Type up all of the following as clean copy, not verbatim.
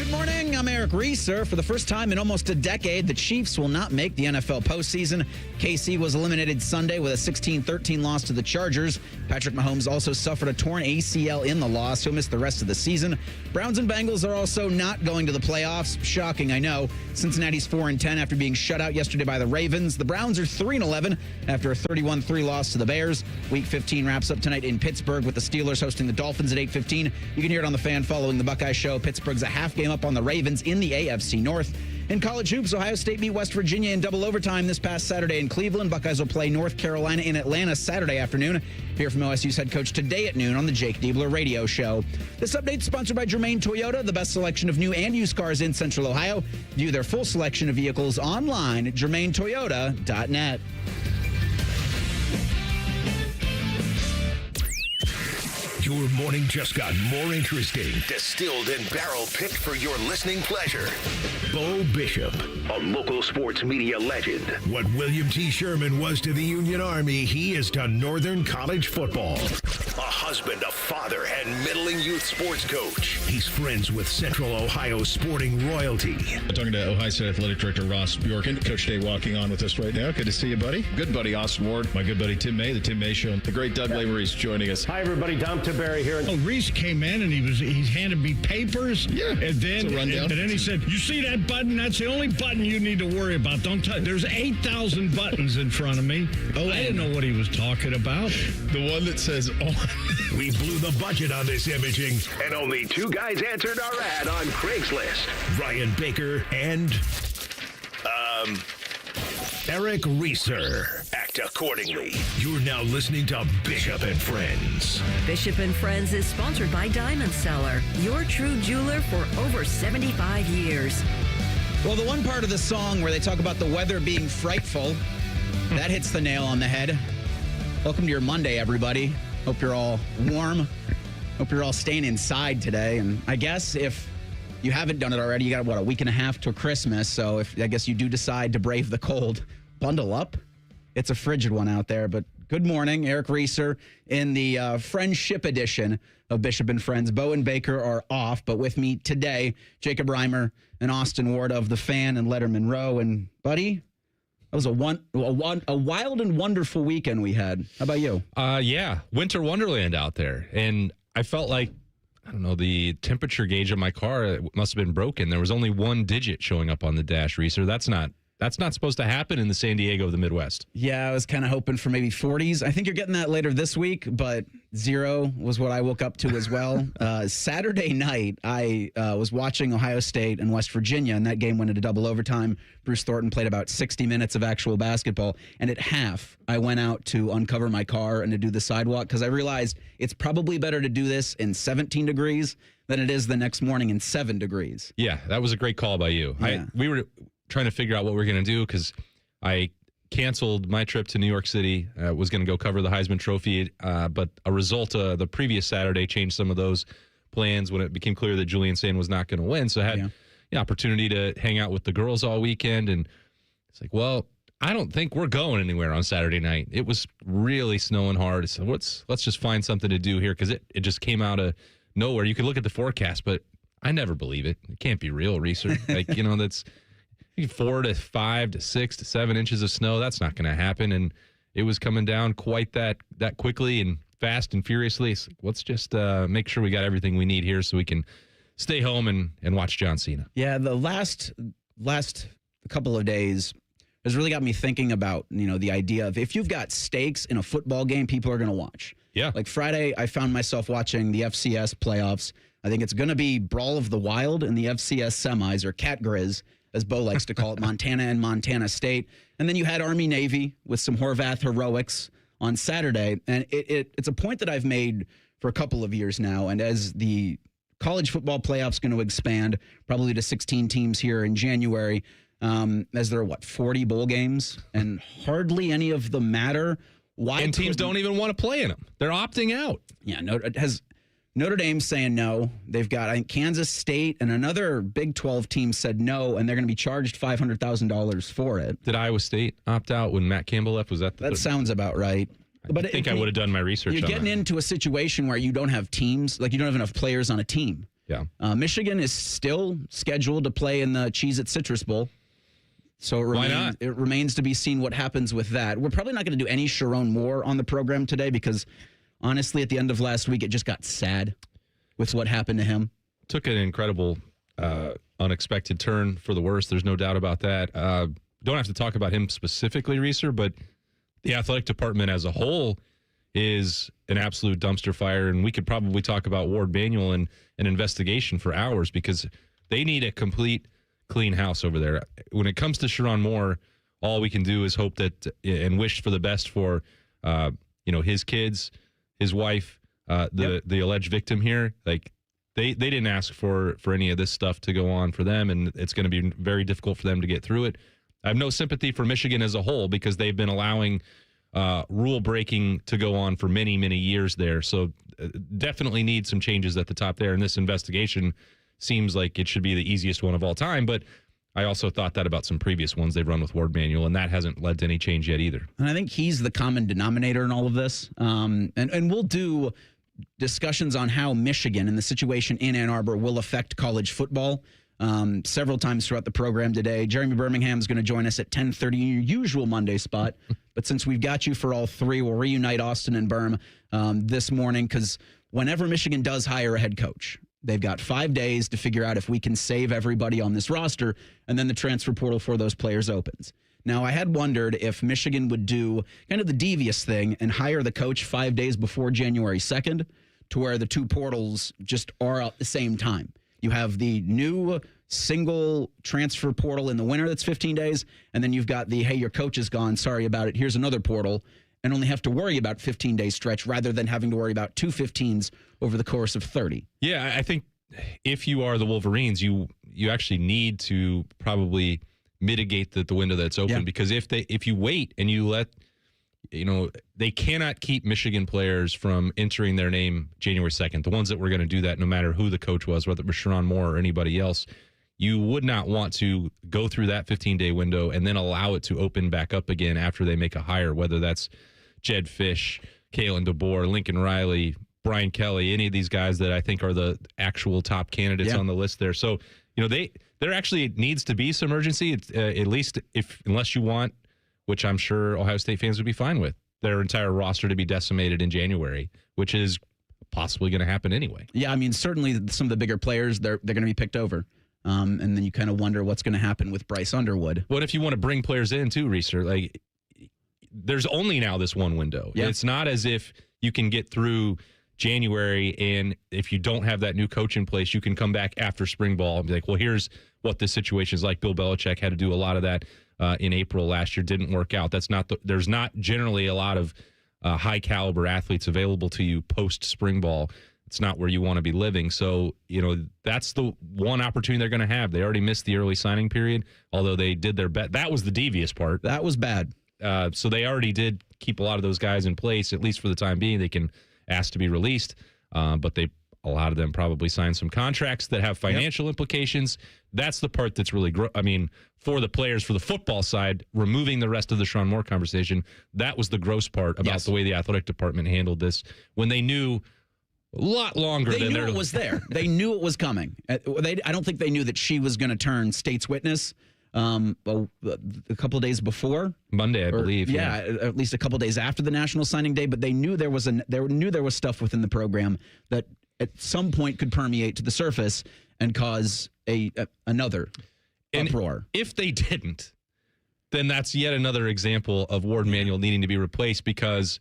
Good morning. I'm Eric Reeser. For the first time in almost a decade, the Chiefs will not make the NFL postseason. KC was eliminated Sunday with a 16-13 loss to the Chargers. Patrick Mahomes also suffered a torn ACL in the loss. He'll miss the rest of the season. Browns and Bengals are also not going to the playoffs. Shocking, I know. Cincinnati's 4-10 after being shut out yesterday by the Ravens. The Browns are 3-11 after a 31-3 loss to the Bears. Week 15 wraps up tonight in Pittsburgh with the Steelers hosting the Dolphins at 8:15. You can hear it on the Fan following the Buckeye Show. Pittsburgh's a half game up on the Ravens in the AFC North. In college hoops, Ohio State beat West Virginia in double overtime this past Saturday in Cleveland. Buckeyes will play North Carolina in Atlanta Saturday afternoon. Hear from OSU's head coach today at noon on the Jake Diebler Radio Show. This update is sponsored by Germain Toyota, the best selection of new and used cars in Central Ohio. View their full selection of vehicles online at germaintoyota.net. Your morning just got more interesting. Distilled and barrel-picked for your listening pleasure. Beau Bishop, a local sports media legend. What William T. Sherman was to the Union Army, he is to Northern College football. A husband, a father, and middling youth sports coach. He's friends with Central Ohio sporting royalty. I'm talking to Ohio State Athletic Director Ross Bjorken. Coach Day walking on with us right now. Good to see you, buddy. Good buddy, Austin Ward. My good buddy Tim May, the Tim May Show. The great Doug Lavery's joining us. Hi, everybody. Dom Barry here. Oh, Reese came in and he handed me papers. Yeah, and then he said, "You see that button? That's the only button you need to worry about. Don't touch. There's 8,000 buttons in front of me." Oh, I didn't know what he was talking about. The one that says on. We blew the budget on this imaging, and only two guys answered our ad on Craigslist. Ryan Baker and Eric Reeser. Act accordingly. You're now listening to Bishop and Friends. Bishop and Friends is sponsored by Diamond Seller, your true jeweler for over 75 years. Well, the one part of the song where they talk about the weather being frightful, that hits the nail on the head. Welcome to your Monday, everybody. Hope you're all warm. Hope you're all staying inside today. And I guess if you haven't done it already, you got, a week and a half to Christmas. So I guess you do decide to brave the cold, bundle up. It's a frigid one out there. But good morning, Eric Reeser in the Friendship edition of Bishop and Friends. Beau and Baker are off, but with me today, Jacob Reimer and Austin Ward of The Fan and Letterman Row. And, buddy, that was a wild and wonderful weekend we had. How about you? Yeah, winter wonderland out there. And I felt like, I don't know, the temperature gauge of my car must have been broken. There was only one digit showing up on the dash, Reeser. That's not supposed to happen in the San Diego of the Midwest. Yeah, I was kind of hoping for maybe 40s. I think you're getting that later this week, but 0 was what I woke up to as well. Saturday night, I was watching Ohio State and West Virginia, and that game went into double overtime. Bruce Thornton played about 60 minutes of actual basketball, and at half, I went out to uncover my car and to do the sidewalk because I realized it's probably better to do this in 17 degrees than it is the next morning in 7 degrees. Yeah, that was a great call by you. Yeah. We were trying to figure out what we were going to do because I canceled my trip to New York City. Was going to go cover the Heisman Trophy, but a result the previous Saturday changed some of those plans when it became clear that Julian Sayin was not going to win. So I had the opportunity to hang out with the girls all weekend, and it's like, well, I don't think we're going anywhere on Saturday night. It was really snowing hard. So let's just find something to do here because it just came out of nowhere. You could look at the forecast, but I never believe it. It can't be real, Reeser. That's 4 to 5 to 6 to 7 inches of snow. That's not going to happen. And it was coming down quite that quickly and fast and furiously. So let's just make sure we got everything we need here so we can stay home and watch John Cena. Yeah, the last couple of days has really got me thinking about, the idea of if you've got stakes in a football game, people are going to watch. Yeah. Like Friday, I found myself watching the FCS playoffs. I think it's going to be Brawl of the Wild in the FCS semis, or Cat Grizz, as Beau likes to call it, Montana and Montana State. And then you had Army-Navy with some Horvath heroics on Saturday. And it's a point that I've made for a couple of years now. And as the college football playoff's going to expand, probably to 16 teams here in January, as there are, 40 bowl games? And hardly any of them matter. And teams don't even want to play in them. They're opting out. Yeah, Notre Dame saying no. They've got, I think, Kansas State and another Big 12 team said no, and they're going to be charged $500,000 for it. Did Iowa State opt out when Matt Campbell left? Was that That sounds about right. But I think I would have done my research on that. You're getting into a situation where you don't have teams, like you don't have enough players on a team. Yeah. Michigan is still scheduled to play in the Cheez-It Citrus Bowl. So Why not? It remains to be seen what happens with that. We're probably not going to do any Sharon Moore on the program today because, honestly, at the end of last week, it just got sad with what happened to him. Took an incredible, unexpected turn for the worse. There's no doubt about that. Don't have to talk about him specifically, Reeser, but the athletic department as a whole is an absolute dumpster fire, and we could probably talk about Ward Manuel and an investigation for hours because they need a complete clean house over there. When it comes to Sharon Moore, all we can do is hope that and wish for the best for his kids, his wife, the alleged victim here. Like they didn't ask for any of this stuff to go on for them, and it's going to be very difficult for them to get through it. I have no sympathy for Michigan as a whole because they've been allowing rule breaking to go on for many, many years there. So definitely need some changes at the top there. And this investigation seems like it should be the easiest one of all time. But I also thought that about some previous ones they've run with Ward Manuel, and that hasn't led to any change yet either. And I think he's the common denominator in all of this. And we'll do discussions on how Michigan and the situation in Ann Arbor will affect college football several times throughout the program today. Jeremy Birmingham is going to join us at 10:30, your usual Monday spot. But since we've got you for all three, we'll reunite Austin and Birm this morning because whenever Michigan does hire a head coach, they've got 5 days to figure out if we can save everybody on this roster, and then the transfer portal for those players opens. Now, I had wondered if Michigan would do kind of the devious thing and hire the coach 5 days before January 2nd to where the two portals just are at the same time. You have the new single transfer portal in the winter that's 15 days, and then you've got the, hey, your coach is gone, sorry about it, here's another portal, and only have to worry about 15-day stretch rather than having to worry about two 15s over the course of 30. Yeah, I think if you are the Wolverines, you actually need to probably mitigate the window that's open because if you wait and you let, they cannot keep Michigan players from entering their name January 2nd. The ones that were going to do that, no matter who the coach was, whether it was Sharon Moore or anybody else, you would not want to go through that 15-day window and then allow it to open back up again after they make a hire, whether that's Jed Fish, Kalen DeBoer, Lincoln Riley, Brian Kelly, any of these guys that I think are the actual top candidates on the list there. So, there actually needs to be some urgency, at least unless you want, which I'm sure Ohio State fans would be fine with, their entire roster to be decimated in January, which is possibly going to happen anyway. Yeah, I mean, certainly some of the bigger players, they're going to be picked over. And then you kind of wonder what's going to happen with Bryce Underwood. What if you want to bring players in too, Reeser? Like, there's only now this one window. Yeah. It's not as if you can get through January, and if you don't have that new coach in place, you can come back after spring ball and be like, well, here's what this situation is like. Bill Belichick had to do a lot of that in April last year. Didn't work out. There's not generally a lot of high caliber athletes available to you post spring ball. It's not where you want to be living. So, that's the one opportunity they're going to have. They already missed the early signing period, although they did their best. That was the devious part. That was bad. So they already did keep a lot of those guys in place, at least for the time being. They can ask to be released, but a lot of them probably signed some contracts that have financial implications. That's the part that's really, for the players, for the football side, removing the rest of the Sharon Moore conversation, that was the gross part about the way the athletic department handled this when they knew a lot longer than they knew it was there. They knew it was coming. I don't think they knew that she was going to turn state's witness a couple of days before Monday, I believe. Yeah, at least a couple of days after the national signing day. But they knew there was stuff within the program that at some point could permeate to the surface and cause another uproar. If they didn't, then that's yet another example of Ward Manuel needing to be replaced because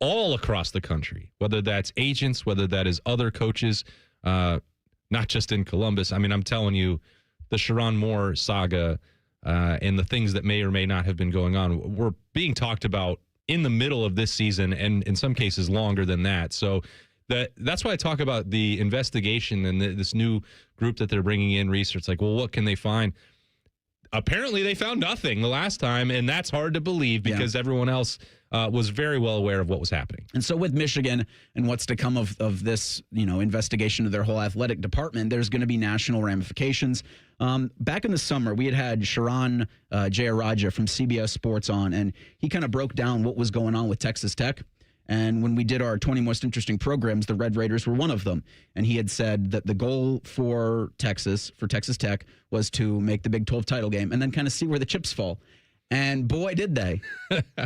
all across the country, whether that's agents, whether that is other coaches, not just in Columbus. I mean, I'm telling you, the Sharon Moore saga and the things that may or may not have been going on were being talked about in the middle of this season and in some cases longer than that. So that's why I talk about the investigation and this new group that they're bringing in research. Like, well, what can they find? Apparently they found nothing the last time, and that's hard to believe because everyone else was very well aware of what was happening. And so with Michigan and what's to come of this, investigation of their whole athletic department, there's going to be national ramifications. Back in the summer, we had Shehan Jeyarajah from CBS Sports on, and he kind of broke down what was going on with Texas Tech. And when we did our 20 most interesting programs, the Red Raiders were one of them. And he had said that the goal for Texas Tech, was to make the Big 12 title game and then kind of see where the chips fall. And boy, did they.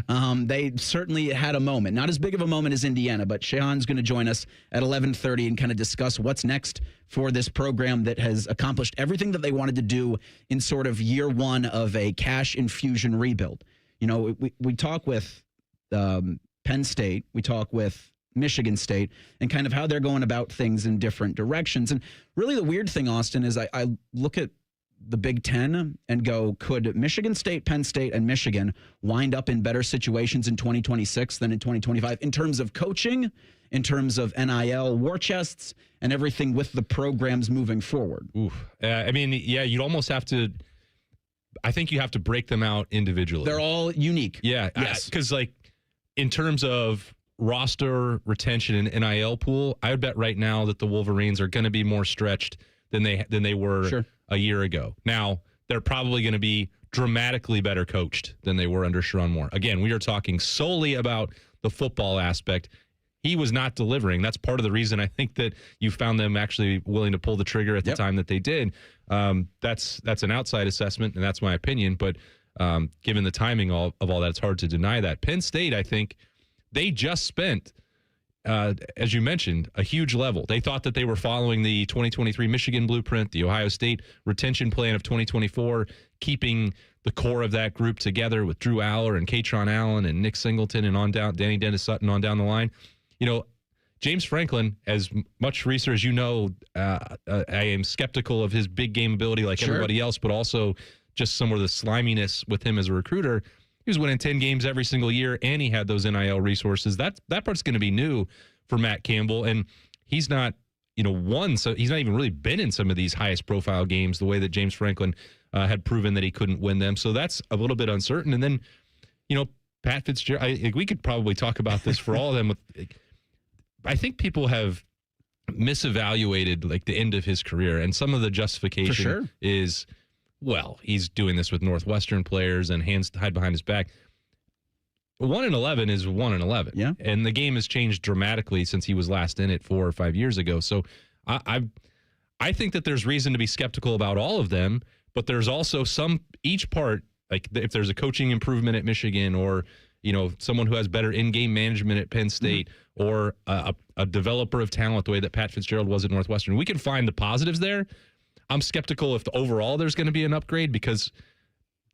They certainly had a moment. Not as big of a moment as Indiana, but Shehan's going to join us at 11:30 and kind of discuss what's next for this program that has accomplished everything that they wanted to do in sort of year one of a cash infusion rebuild. You know, we talk with Penn State, we talk with Michigan State, and kind of how they're going about things in different directions. And really the weird thing, Austin, is I look at the Big Ten and go, could Michigan State, Penn State, and Michigan wind up in better situations in 2026 than in 2025 in terms of coaching, in terms of NIL war chests, and everything with the programs moving forward? I mean, yeah, you'd almost have to. I think you have to break them out individually. They're all unique. Yeah, yes. Because like in terms of roster retention and NIL pool, I would bet right now that the Wolverines are going to be more stretched than they were a year ago. Now, they're probably going to be dramatically better coached than they were under Sharon Moore. Again, we are talking solely about the football aspect. He was not delivering. That's part of the reason I think that you found them actually willing to pull the trigger at the time that they did. That's an outside assessment, and that's my opinion. But given the timing of all that, it's hard to deny that. Penn State, I think, they just spent, as you mentioned, a huge level. They thought that they were following the 2023 Michigan blueprint, the Ohio State retention plan of 2024, keeping the core of that group together with Drew Aller and Katron Allen and Nick Singleton and on down, Danny Dennis Sutton on down the line. You know, James Franklin, as much research as you know, I am skeptical of his big game ability like everybody else, but also just some of the sliminess with him as a recruiter. He was winning 10 games every single year, and he had those NIL resources. That part's going to be new for Matt Campbell, and he's not, won. So he's not even really been in some of these highest profile games the way that James Franklin had proven that he couldn't win them. So that's a little bit uncertain. And then, Pat Fitzgerald. We could probably talk about this for all of them. I think people have misevaluated like the end of his career, and some of the justification is, well, he's doing this with Northwestern players and hands tied behind his back. 1-11 is 1-11. Yeah. And the game has changed dramatically since he was last in it 4 or 5 years ago. So I think that there's reason to be skeptical about all of them, but there's also each part, like if there's a coaching improvement at Michigan or, someone who has better in-game management at Penn State or a developer of talent the way that Pat Fitzgerald was at Northwestern, we can find the positives there. I'm skeptical if overall there's going to be an upgrade because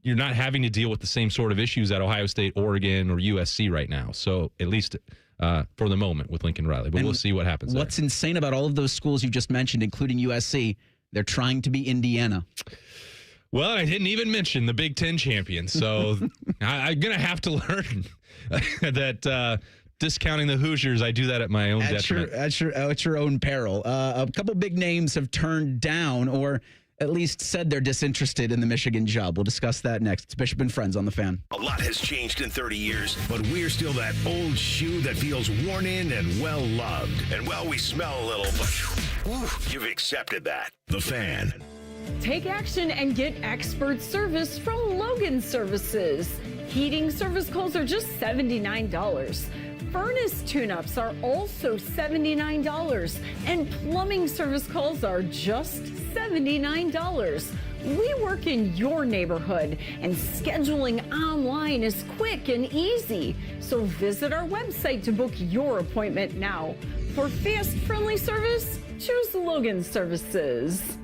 you're not having to deal with the same sort of issues at Ohio State, Oregon, or USC right now. So at least for the moment with Lincoln Riley. But we'll see what happens. What's insane about all of those schools you just mentioned, including USC, they're trying to be Indiana. Well, I didn't even mention the Big Ten champions. So I'm going to have to learn that discounting the Hoosiers, I do that at my own detriment. At your own peril. A couple big names have turned down or at least said they're disinterested in the Michigan job. We'll discuss that next. It's Bishop and Friends on The Fan. A lot has changed in 30 years, but we're still that old shoe that feels worn in and well-loved. And well, we smell a little, but you've accepted that. The Fan. Take action and get expert service from Logan Services. Heating service calls are just $79. Furnace tune-ups are also $79, and plumbing service calls are just $79. We work in your neighborhood, and scheduling online is quick and easy. So visit our website to book your appointment now. For fast, friendly service, choose Logan Services.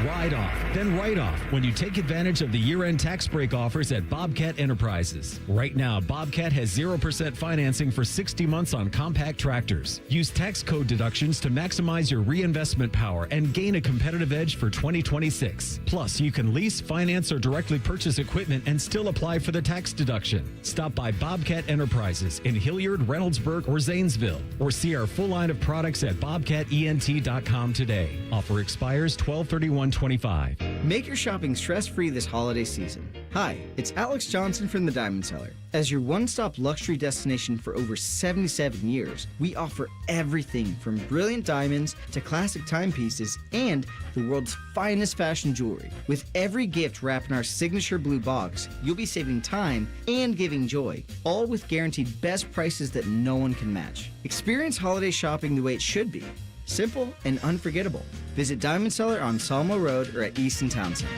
Ride off, then write off when you take advantage of the year-end tax break offers at Bobcat Enterprises. Right now, Bobcat has 0% financing for 60 months on compact tractors. Use tax code deductions to maximize your reinvestment power and gain a competitive edge for 2026. Plus, you can lease, finance, or directly purchase equipment and still apply for the tax deduction. Stop by Bobcat Enterprises in Hilliard, Reynoldsburg, or Zanesville, or see our full line of products at bobcatent.com today. Offer expires 12/31/20 25. Make your shopping stress-free this holiday season. Hi, it's Alex Johnson from the Diamond Cellar. As your one-stop luxury destination for over 77 years, we offer everything from brilliant diamonds to classic timepieces and the world's finest fashion jewelry. With every gift wrapped in our signature blue box, you'll be saving time and giving joy, all with guaranteed best prices that no one can match. Experience holiday shopping the way it should be. Simple and unforgettable. Visit Diamond Cellar on Salmo Road or at Easton Town Center.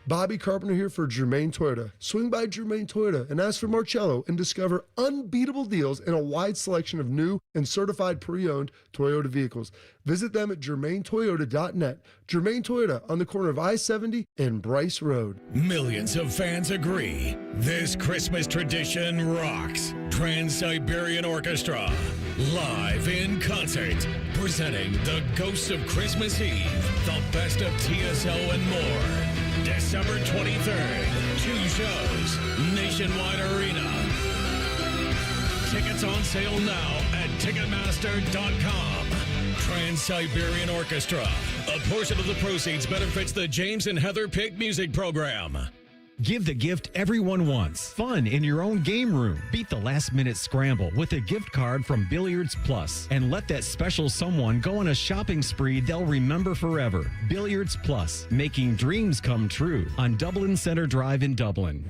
Bobby Carpenter here for Germain Toyota. Swing by Germain Toyota and ask for Marcello and discover unbeatable deals and a wide selection of new and certified pre-owned Toyota vehicles. Visit them at germaintoyota.net. Germain Toyota on the corner of I-70 and Bryce Road. Millions of fans agree. This Christmas tradition rocks. Trans-Siberian Orchestra, live in concert, presenting the Ghosts of Christmas Eve, the best of TSO and more. December 23rd, 2 shows, Nationwide Arena. Tickets on sale now at Ticketmaster.com. Trans-Siberian Orchestra. A portion of the proceeds benefits the James and Heather Pick Music Program. Give the gift everyone wants. Fun in your own game room. Beat the last-minute scramble with a gift card from Billiards Plus. And let that special someone go on a shopping spree they'll remember forever. Billiards Plus, making dreams come true on Dublin Center Drive in Dublin.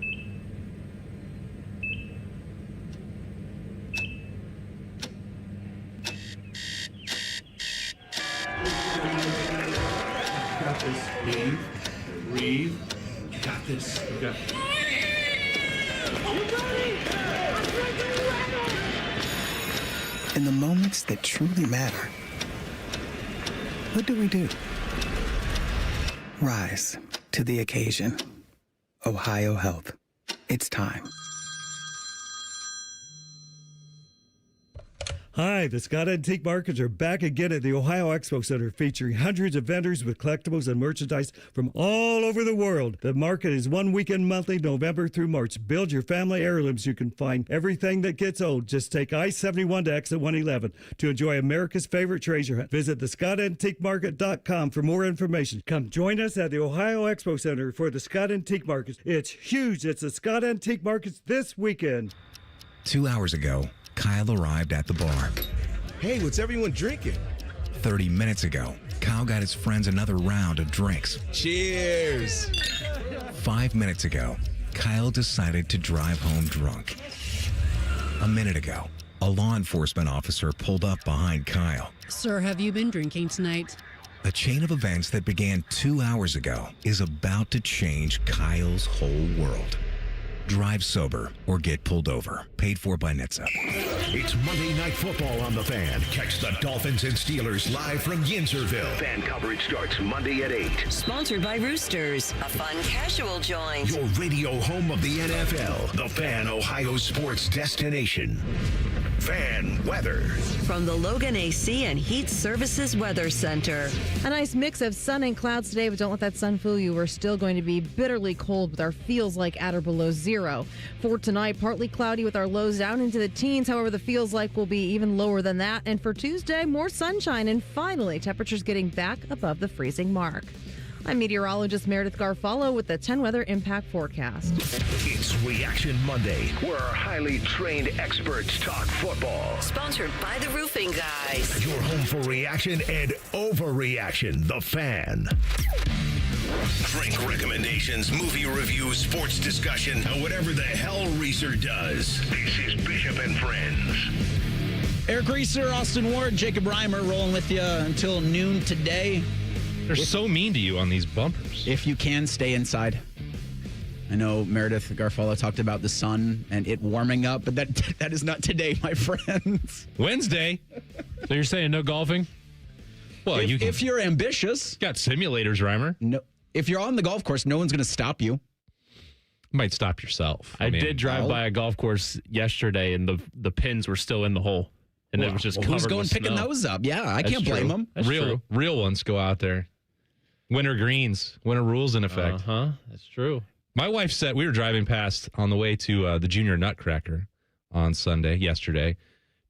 Got this. Breathe. Got this. Okay. In the moments that truly matter, what do? Rise to the occasion. Ohio Health. It's time. Hi, the Scott Antique Markets are back again at the Ohio Expo Center, featuring hundreds of vendors with collectibles and merchandise from all over the world. The market is one weekend monthly, November through March. Build your family heirlooms. You can find everything that gets old. Just take I-71 to exit 111 to enjoy America's favorite treasure hunt. Visit thescottantiquemarket.com for more information. Come join us at the Ohio Expo Center for the Scott Antique Markets. It's huge. It's the Scott Antique Markets this weekend. 2 hours ago, Kyle arrived at the bar. Hey, what's everyone drinking? 30 minutes ago, Kyle got his friends another round of drinks. Cheers! 5 minutes ago, Kyle decided to drive home drunk. A minute ago, a law enforcement officer pulled up behind Kyle. Sir, have you been drinking tonight? A chain of events that began 2 hours ago is about to change Kyle's whole world. Drive sober or get pulled over. Paid for by NHTSA. It's Monday Night Football on the Fan. Catch the Dolphins and Steelers live from Yinzerville. Fan coverage starts Monday at 8. Sponsored by Roosters, a fun casual joint. Your radio home of the NFL. The Fan, Ohio sports destination. Fan weather. From the Logan AC and Heat Services Weather Center. A nice mix of sun and clouds today, but don't let that sun fool you. We're still going to be bitterly cold with our feels like at or below zero. For tonight, partly cloudy with our lows down into the teens. However, the feels like will be even lower than that. And for Tuesday, more sunshine and finally temperatures getting back above the freezing mark. I'm meteorologist Meredith Garfalo with the 10 Weather Impact Forecast. It's Reaction Monday, where our highly trained experts talk football. Sponsored by the Roofing Guys. Your home for reaction and overreaction. The Fan. Drink recommendations, movie reviews, sports discussion, and whatever the hell Reeser does. This is Bishop and Friends. Eric Reeser, Austin Ward, Jacob Reimer rolling with you until noon today. They're so mean to you on these bumpers. If you can, stay inside. I know Meredith Garfalo talked about the sun and it warming up, but that is not today, my friends. Wednesday. So you're saying no golfing? Well, if you're ambitious. Got simulators, Reimer. No, if you're on the golf course, no one's going to stop you. Might stop yourself. I did drive by a golf course yesterday, and the pins were still in the hole. And it was just covered who's going with picking snow. those up? Yeah, I can't blame them. Real ones go out there. Winter greens, winter rules in effect. That's true. My wife said we were driving past on the way to the Junior Nutcracker on yesterday,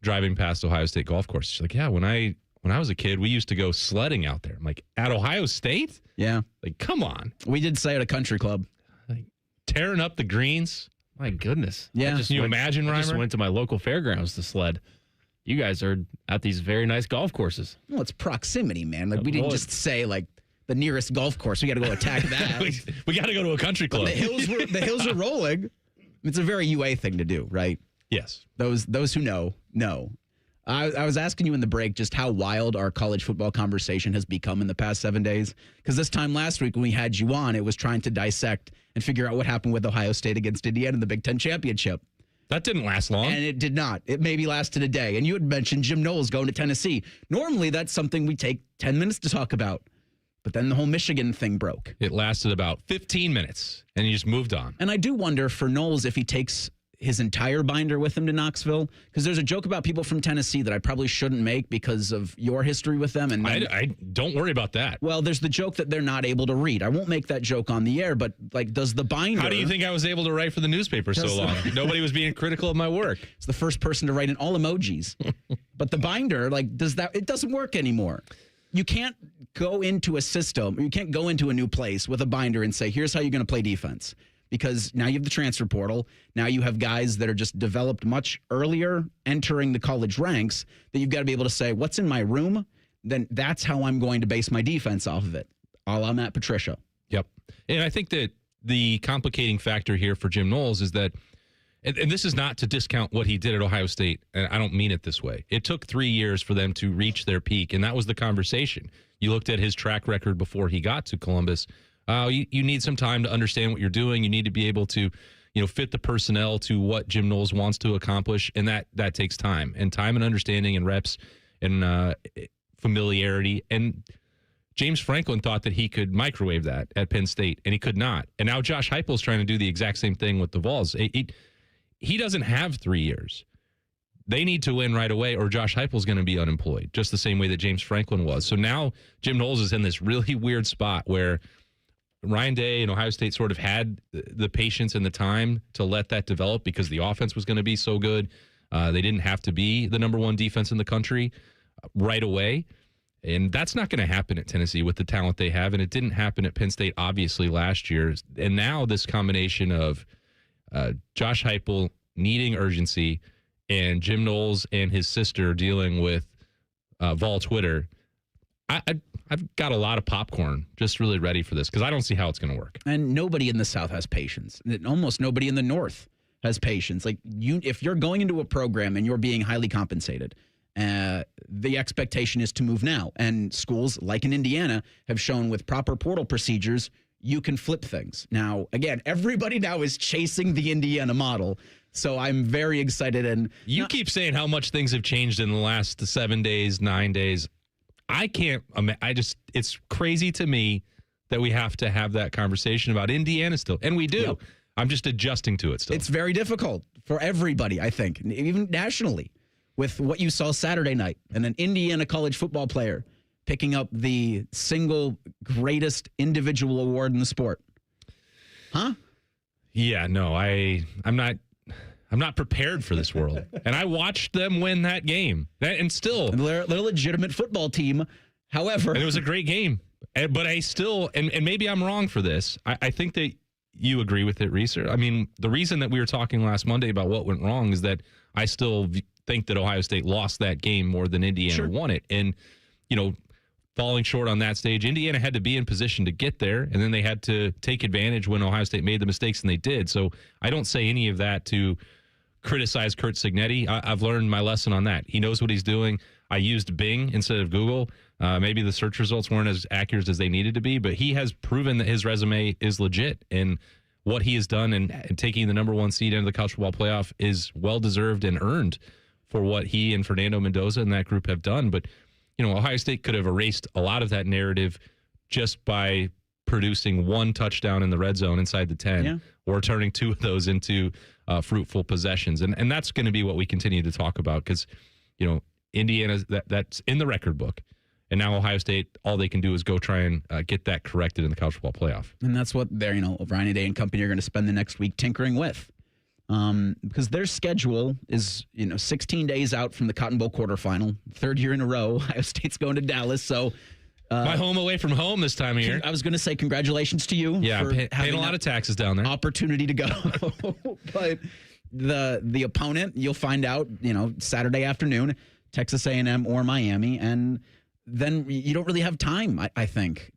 driving past Ohio State Golf Course. She's like, yeah, when I when I was a kid, we used to go sledding out there. I'm like, at Ohio State? Yeah. Like, come on. We did say at a country club. Like, tearing up the greens. My goodness. Yeah. Can you imagine, Reimer? I just went to my local fairgrounds to sled. You guys are at these very nice golf courses. Well, it's proximity, man. Like, we didn't just say, like, the nearest golf course. We got to go attack that. we got to go to a country club. The hills were rolling. It's a very UA thing to do, right? Yes. Those who know. I was asking you in the break just how wild our college football conversation has become in the past 7 days. Because this time last week when we had you on, it was trying to dissect and figure out what happened with Ohio State against Indiana in the Big Ten championship. That didn't last long. And it did not. It maybe lasted a day. And you had mentioned Jim Knowles going to Tennessee. Normally, that's something we take 10 minutes to talk about. But then the whole Michigan thing broke. It lasted about 15 minutes, and he just moved on. And I do wonder for Knowles if he takes his entire binder with him to Knoxville, because there's a joke about people from Tennessee that I probably shouldn't make because of your history with them. And I don't worry about that. Well, there's the joke that they're not able to read. I won't make that joke on the air, but like, does the binder? How do you think I was able to write for the newspaper so long? Nobody was being critical of my work. It's the first person to write in all emojis. But the binder, like, it doesn't work anymore. You can't go into a system, or you can't go into a new place with a binder and say, here's how you're going to play defense. Because now you have the transfer portal. Now you have guys that are just developed much earlier entering the college ranks that you've got to be able to say, what's in my room? Then that's how I'm going to base my defense off of it. A la Matt Patricia. Yep. And I think that the complicating factor here for Jim Knowles is that, and this is not to discount what he did at Ohio State, and I don't mean it this way. It took 3 years for them to reach their peak, and that was the conversation. You looked at his track record before he got to Columbus. You need some time to understand what you're doing. You need to be able to, fit the personnel to what Jim Knowles wants to accomplish, and that takes time and understanding and reps and familiarity. And James Franklin thought that he could microwave that at Penn State, and he could not. And now Josh Heupel's trying to do the exact same thing with the Vols. He doesn't have 3 years. They need to win right away, or Josh Heupel's going to be unemployed, just the same way that James Franklin was. So now Jim Knowles is in this really weird spot where Ryan Day and Ohio State sort of had the patience and the time to let that develop because the offense was going to be so good. They didn't have to be the number one defense in the country right away. And that's not going to happen at Tennessee with the talent they have. And it didn't happen at Penn State, obviously, last year. And now this combination of Josh Heupel needing urgency and Jim Knowles and his sister dealing with Vol Twitter, I've got a lot of popcorn just really ready for this because I don't see how it's going to work. And nobody in the South has patience. Almost nobody in the North has patience. Like, if you're going into a program and you're being highly compensated, the expectation is to move now. And schools like in Indiana have shown with proper portal procedures, you can flip things. Now, again, everybody now is chasing the Indiana model. So I'm very excited. And you keep saying how much things have changed in the last 7 days, 9 days. It's crazy to me that we have to have that conversation about Indiana still. And we do. Yep. I'm just adjusting to it still. It's very difficult for everybody, I think, even nationally, with what you saw Saturday night and an Indiana college football player picking up the single greatest individual award in the sport. Huh? Yeah, no, I'm not prepared for this world. And I watched them win that game. And still. They're a legitimate football team. However. And it was a great game. But I still, and maybe I'm wrong for this, I think that you agree with it, Reeser. I mean, the reason that we were talking last Monday about what went wrong is that I still think that Ohio State lost that game more than Indiana won it. And, falling short on that stage, Indiana had to be in position to get there, and then they had to take advantage when Ohio State made the mistakes, and they did. So I don't say any of that to criticize Curt Cignetti. I've learned my lesson on that. He knows what he's doing. I used Bing instead of Google. Maybe the search results weren't as accurate as they needed to be, but he has proven that his resume is legit, and what he has done and taking the number one seed into the college football playoff is well-deserved and earned for what he and Fernando Mendoza and that group have done. But Ohio State could have erased a lot of that narrative just by producing one touchdown in the red zone inside the 10 or turning two of those into fruitful possessions. And that's going to be what we continue to talk about because, Indiana, that's in the record book. And now Ohio State, all they can do is go try and get that corrected in the college football playoff. And that's what they're, Ryan Day and company are going to spend the next week tinkering with. because their schedule is 16 days out from the Cotton Bowl quarterfinal. Third year in a row, Ohio State's going to Dallas. So my home away from home this time of year. I was going to say congratulations to you. Yeah, for paying a lot of taxes down there. Opportunity to go, but the opponent you'll find out Saturday afternoon, Texas A&M or Miami, and then you don't really have time. I think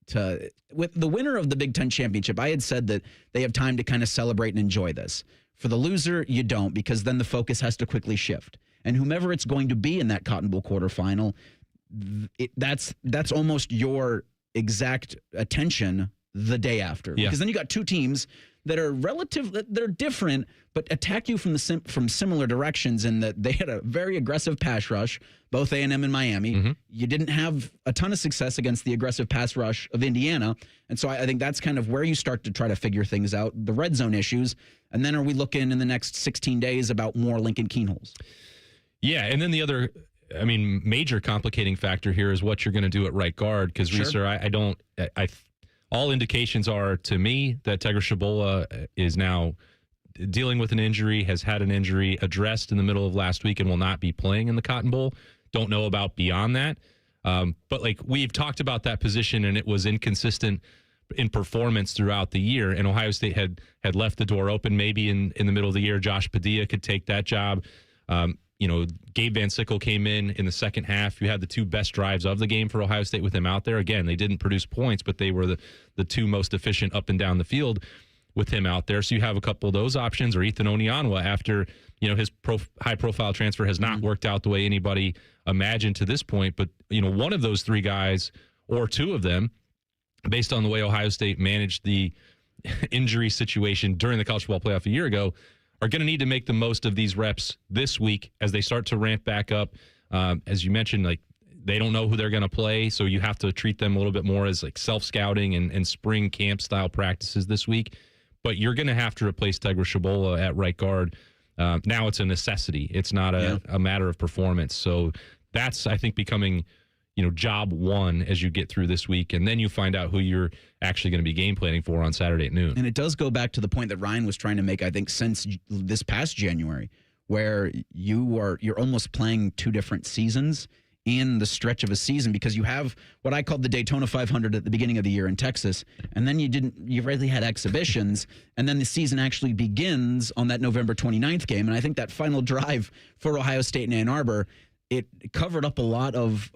with the winner of the Big Ten championship, I had said that they have time to kind of celebrate and enjoy this. For the loser, you don't, because then the focus has to quickly shift. And whomever it's going to be in that Cotton Bowl quarterfinal, that's almost your exact attention the day after. Yeah. Because then you got two teams that are they're different, but attack you from similar directions in that they had a very aggressive pass rush, both A&M and Miami. Mm-hmm. You didn't have a ton of success against the aggressive pass rush of Indiana. And so I think that's kind of where you start to try to figure things out, the red zone issues. And then are we looking in the next 16 days about more Lincoln Keenholes? Yeah, and then the other, major complicating factor here is what you're going to do at right guard, because Sure. Reeser, all indications are to me that Tegra Shabola is now dealing with an injury, has had an injury addressed in the middle of last week, and will not be playing in the Cotton Bowl. Don't know about beyond that. But we've talked about that position, and it was inconsistent in performance throughout the year. And Ohio State had left the door open. Maybe in the middle of the year, Josh Padilla could take that job. Gabe Van Sickle came in the second half. You had the two best drives of the game for Ohio State with him out there. Again, they didn't produce points, but they were the two most efficient up and down the field with him out there. So you have a couple of those options, or Ethan Onyanwa after, his high-profile transfer has not worked out the way anybody imagined to this point. But, one of those three guys, or two of them, based on the way Ohio State managed the injury situation during the college football playoff a year ago, are going to need to make the most of these reps this week as they start to ramp back up. As you mentioned, they don't know who they're going to play, so you have to treat them a little bit more as self-scouting and spring camp style practices this week. But you're going to have to replace Tegra Shabola at right guard. Now it's a necessity. It's not a matter of performance. So that's, I think, becoming job one as you get through this week, and then you find out who you're actually going to be game planning for on Saturday at noon. And it does go back to the point that Ryan was trying to make, I think, since this past January, where you're almost playing two different seasons in the stretch of a season, because you have what I called the Daytona 500 at the beginning of the year in Texas, and then you really had exhibitions, and then the season actually begins on that November 29th game. And I think that final drive for Ohio State and Ann Arbor, it covered up a lot of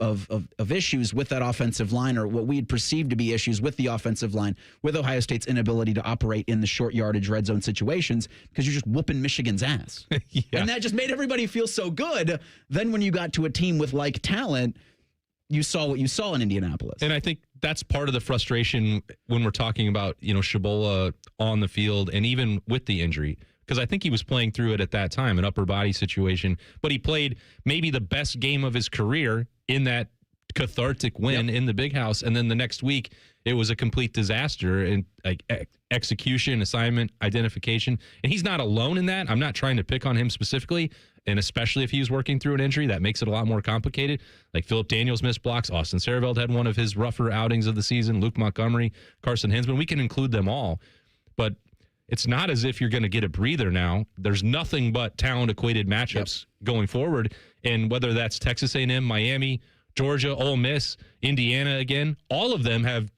issues with that offensive line, or what we had perceived to be issues with the offensive line, with Ohio State's inability to operate in the short yardage red zone situations, because you're just whooping Michigan's ass. Yeah. And that just made everybody feel so good. Then when you got to a team with like talent, you saw what you saw in Indianapolis. And I think that's part of the frustration when we're talking about, Shabola on the field, and even with the injury, because I think he was playing through it at that time, an upper body situation. But he played maybe the best game of his career in that cathartic win in the Big House. And then the next week, it was a complete disaster in execution, assignment, identification. And he's not alone in that. I'm not trying to pick on him specifically. And especially if he's working through an injury, that makes it a lot more complicated. Like Phillip Daniels missed blocks. Austin Sareveld had one of his rougher outings of the season. Luke Montgomery, Carson Hinsman. We can include them all. But it's not as if you're going to get a breather now. There's nothing but talent-equated matchups going forward. And whether that's Texas A&M, Miami, Georgia, Ole Miss, Indiana again, all of them have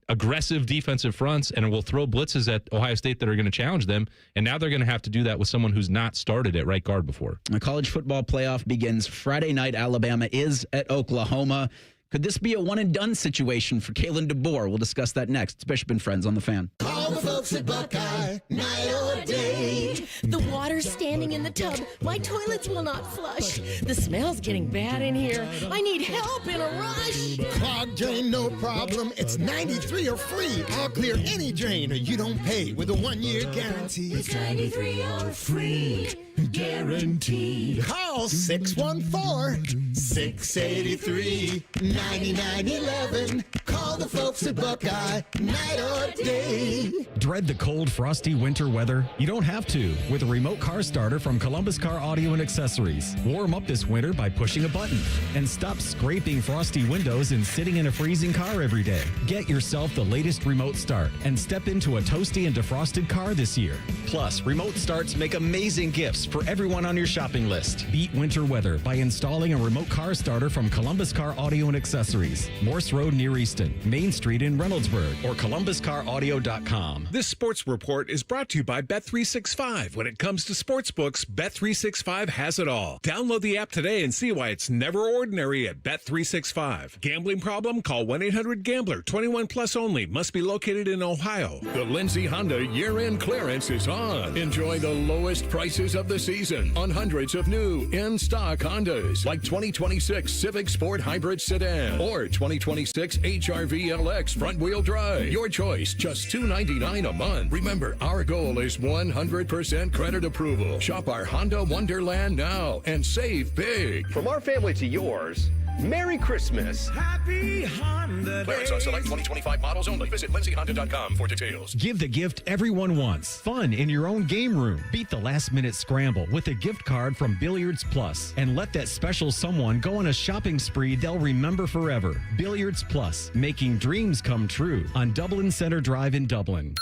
aggressive defensive fronts and will throw blitzes at Ohio State that are going to challenge them. And now they're going to have to do that with someone who's not started at right guard before. The college football playoff begins Friday night. Alabama is at Oklahoma. Could this be a one-and-done situation for Kalen DeBoer? We'll discuss that next. It's Bishop and Friends on the Fan. Call the folks at Buckeye, night or day. The water's standing in the tub. My toilets will not flush. The smell's getting bad in here. I need help in a rush. Clogged drain, no problem. It's 93 or free. I'll clear any drain or you don't pay with a 1-year guarantee. It's 93 or free. guaranteed. Call 614-683-9911. Call the folks at Buckeye, night or day. Dread the cold, frosty winter weather? You don't have to with a remote car starter from Columbus Car Audio and Accessories. Warm up this winter by pushing a button and stop scraping frosty windows and sitting in a freezing car every day. Get yourself the latest remote start and step into a toasty and defrosted car this year. Plus, remote starts make amazing gifts for everyone on your shopping list. Beat winter weather by installing a remote car starter from Columbus Car Audio and Accessories. Morse Road near Easton, Main Street in Reynoldsburg, or columbuscaraudio.com. This sports report is brought to you by Bet365. When it comes to sportsbooks, Bet365 has it all. Download the app today and see why it's never ordinary at Bet365. Gambling problem? Call 1-800-GAMBLER. 21 plus only. Must be located in Ohio. The Lindsay Honda year-end clearance is on. Enjoy the lowest prices of the season on hundreds of new in-stock Hondas like 2026 Civic Sport Hybrid Sedan or 2026 HR-V LX front-wheel drive. Your choice, just $299 a month. Remember, our goal is 100% credit approval. Shop our Honda Wonderland now and save big. From our family to yours, Merry Christmas. Happy Honda Clearance on select 2025 models only. Visit lindsayhonda.com for details. Give the gift everyone wants. Fun in your own game room. Beat the last-minute scramble with a gift card from Billiards Plus. And let that special someone go on a shopping spree they'll remember forever. Billiards Plus, making dreams come true on Dublin Center Drive in Dublin.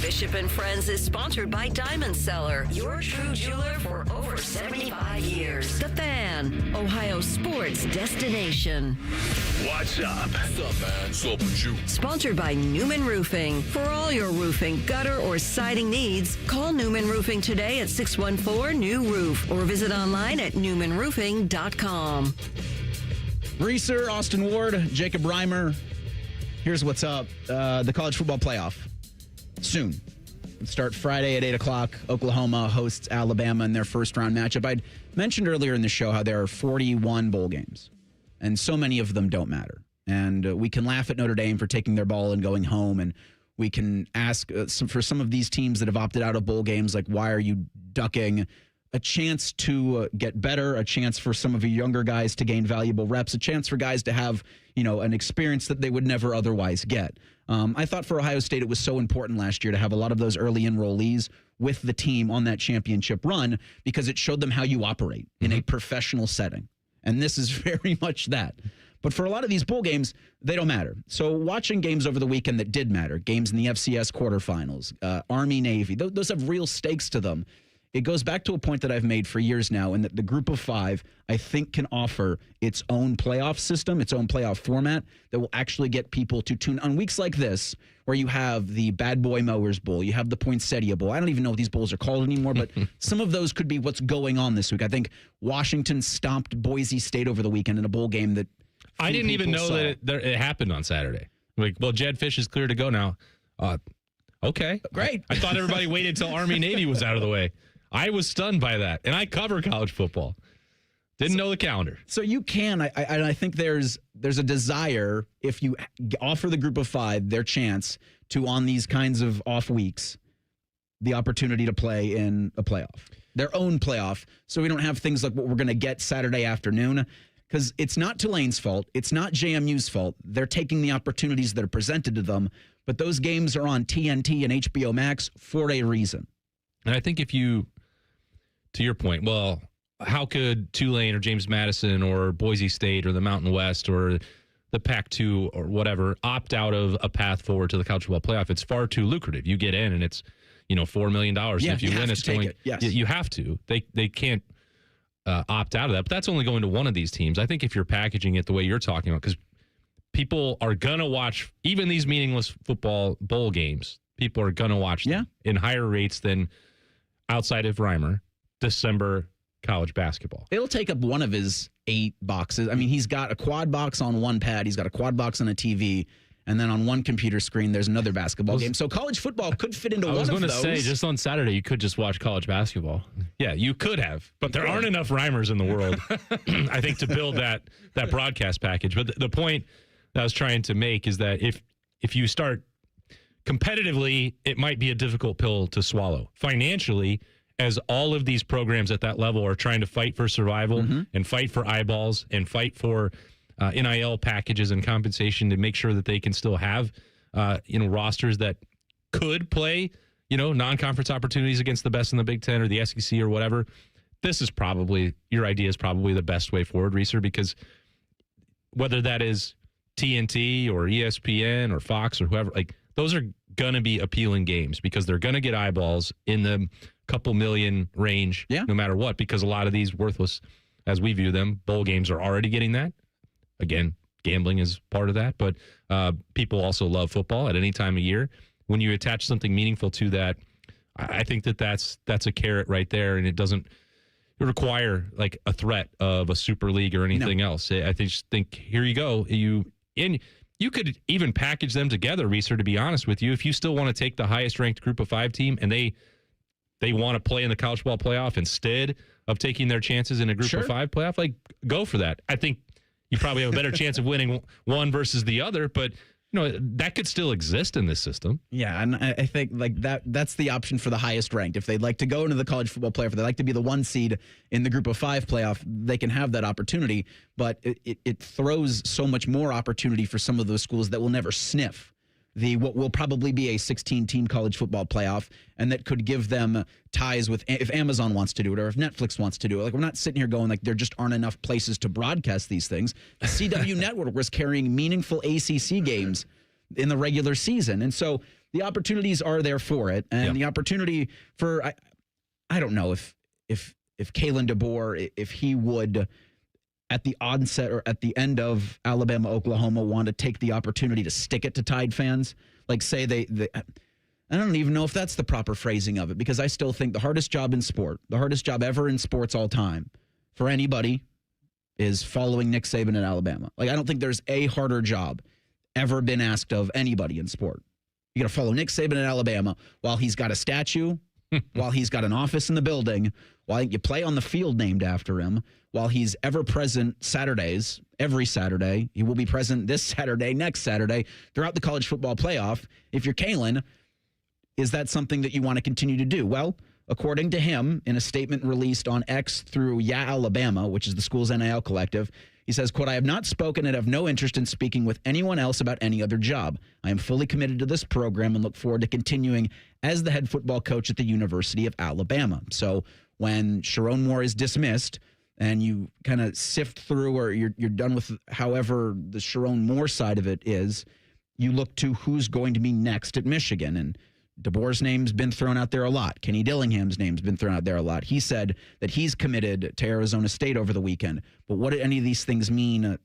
Bishop and Friends is sponsored by Diamond Seller, your true jeweler for over 75 years. The Fan, Ohio sports destination. What's up? What's up, man? Sup with you? Sponsored by Newman Roofing. For all your roofing, gutter, or siding needs, call Newman Roofing today at 614-NEW-ROOF or visit online at newmanroofing.com. Reeser, Austin Ward, Jacob Reimer. Here's what's up. The college football playoff. Soon. Start Friday at 8 o'clock. Oklahoma hosts Alabama in their first-round matchup. I'd mentioned earlier in the show how there are 41 bowl games, and so many of them don't matter. And we can laugh at Notre Dame for taking their ball and going home, and we can ask for some of these teams that have opted out of bowl games, like, why are you ducking a chance to get better, a chance for some of your younger guys to gain valuable reps, a chance for guys to have, an experience that they would never otherwise get. I thought for Ohio State it was so important last year to have a lot of those early enrollees with the team on that championship run because it showed them how you operate in a professional setting. And this is very much that. But for a lot of these bowl games, they don't matter. So watching games over the weekend that did matter, games in the FCS quarterfinals, Army-Navy, those have real stakes to them. It goes back to a point that I've made for years now, and that the group of five, I think, can offer its own playoff system, its own playoff format that will actually get people to tune on weeks like this, where you have the Bad Boy Mowers Bowl, you have the Poinsettia Bowl. I don't even know what these bowls are called anymore, but some of those could be what's going on this week. I think Washington stomped Boise State over the weekend in a bowl game that I didn't even know that it happened on Saturday. Like, well, Jed Fish is clear to go now. Okay. Great. I thought everybody waited until Army-Navy was out of the way. I was stunned by that, and I cover college football. Didn't know the calendar. So you can, I think there's a desire, if you offer the group of five their chance to, on these kinds of off weeks, the opportunity to play in a playoff, their own playoff, so we don't have things like what we're going to get Saturday afternoon, because it's not Tulane's fault. It's not JMU's fault. They're taking the opportunities that are presented to them, but those games are on TNT and HBO Max for a reason. And I think if you, to your point, well, how could Tulane or James Madison or Boise State or the Mountain West or the Pac-2 or whatever opt out of a path forward to the college football playoff? It's far too lucrative. You get in and it's, $4 million. Yeah, and if you win, it's going. Yes. You have to. They can't opt out of that. But that's only going to one of these teams. I think if you're packaging it the way you're talking about, because people are gonna watch even these meaningless football bowl games. People are gonna watch them in higher rates than outside of Reimer, December college basketball. It'll take up one of his 8 boxes. I mean, he's got a quad box on one pad. He's got a quad box on a TV. And then on one computer screen, there's another basketball game. So college football could fit into one of those. I was going to say, just on Saturday, you could just watch college basketball. Yeah, you could have. But there aren't enough Reimers in the world, I think, to build that broadcast package. But the point that I was trying to make is that if you start competitively, it might be a difficult pill to swallow. Financially, as all of these programs at that level are trying to fight for survival and fight for eyeballs and fight for NIL packages and compensation to make sure that they can still have, rosters that could play, non-conference opportunities against the best in the Big Ten or the SEC or whatever. Your idea is probably the best way forward, Reeser, because whether that is TNT or ESPN or Fox or whoever, like those are going to be appealing games because they're going to get eyeballs in the couple million range no matter what, because a lot of these worthless, as we view them, bowl games are already getting that. Again, gambling is part of that, but people also love football at any time of year. When you attach something meaningful to that, I think that's a carrot right there, and it doesn't require like a threat of a super league or anything else. I just think here you go. You could even package them together, Reeser, to be honest with you. If you still want to take the highest ranked group of 5 team and they want to play in the college football playoff instead of taking their chances in a group of 5 playoff, like go for that. I think you probably have a better chance of winning one versus the other, but that could still exist in this system. Yeah, and I think like that's the option for the highest ranked. If they'd like to go into the college football playoff, if they'd like to be the 1 seed in the group of 5 playoff, they can have that opportunity. But it throws so much more opportunity for some of those schools that will never sniff what will probably be a 16-team college football playoff, and that could give them ties with, if Amazon wants to do it or if Netflix wants to do it. Like, we're not sitting here going like there just aren't enough places to broadcast these things. The CW Network was carrying meaningful ACC games in the regular season, and so the opportunities are there for it, and the opportunity for I don't know if Kalen DeBoer, if he would, at the onset or at the end of Alabama, Oklahoma, want to take the opportunity to stick it to Tide fans. Like say they I don't even know if that's the proper phrasing of it, because I still think the hardest job in sport, the hardest job ever in sports all time for anybody is following Nick Saban at Alabama. Like, I don't think there's a harder job ever been asked of anybody in sport. You got to follow Nick Saban at Alabama while he's got a statue, while he's got an office in the building, while you play on the field named after him, while he's ever present Saturdays, every Saturday. He will be present this Saturday, next Saturday, throughout the college football playoff. If you're Kalen, is that something that you want to continue to do? Well, according to him, in a statement released on X through Yeah Alabama, which is the school's NIL collective, he says, quote, "I have not spoken and have no interest in speaking with anyone else about any other job. I am fully committed to this program and look forward to continuing as the head football coach at the University of Alabama." So when Sharon Moore is dismissed and you kind of sift through, or you're done with however the Sharon Moore side of it is, you look to who's going to be next at Michigan. And DeBoer's name's been thrown out there a lot. Kenny Dillingham's name's been thrown out there a lot. He said that he's committed to Arizona State over the weekend. But what did any of these things mean?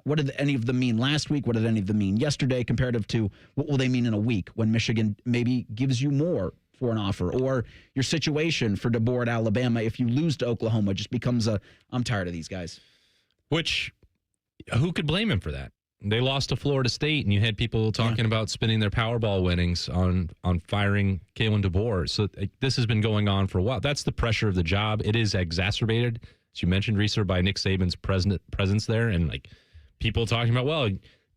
What did any of them mean last week? What did any of them mean yesterday comparative to what will they mean in a week when Michigan maybe gives you more for an offer? Or your situation for DeBoer at Alabama, if you lose to Oklahoma, just becomes I'm tired of these guys. Which, who could blame him for that? They lost to Florida State, and you had people talking about spending their Powerball winnings on firing Kalen DeBoer. So this has been going on for a while. That's the pressure of the job. It is exacerbated, as you mentioned, Reeser, by Nick Saban's presence there, and like people talking about, well,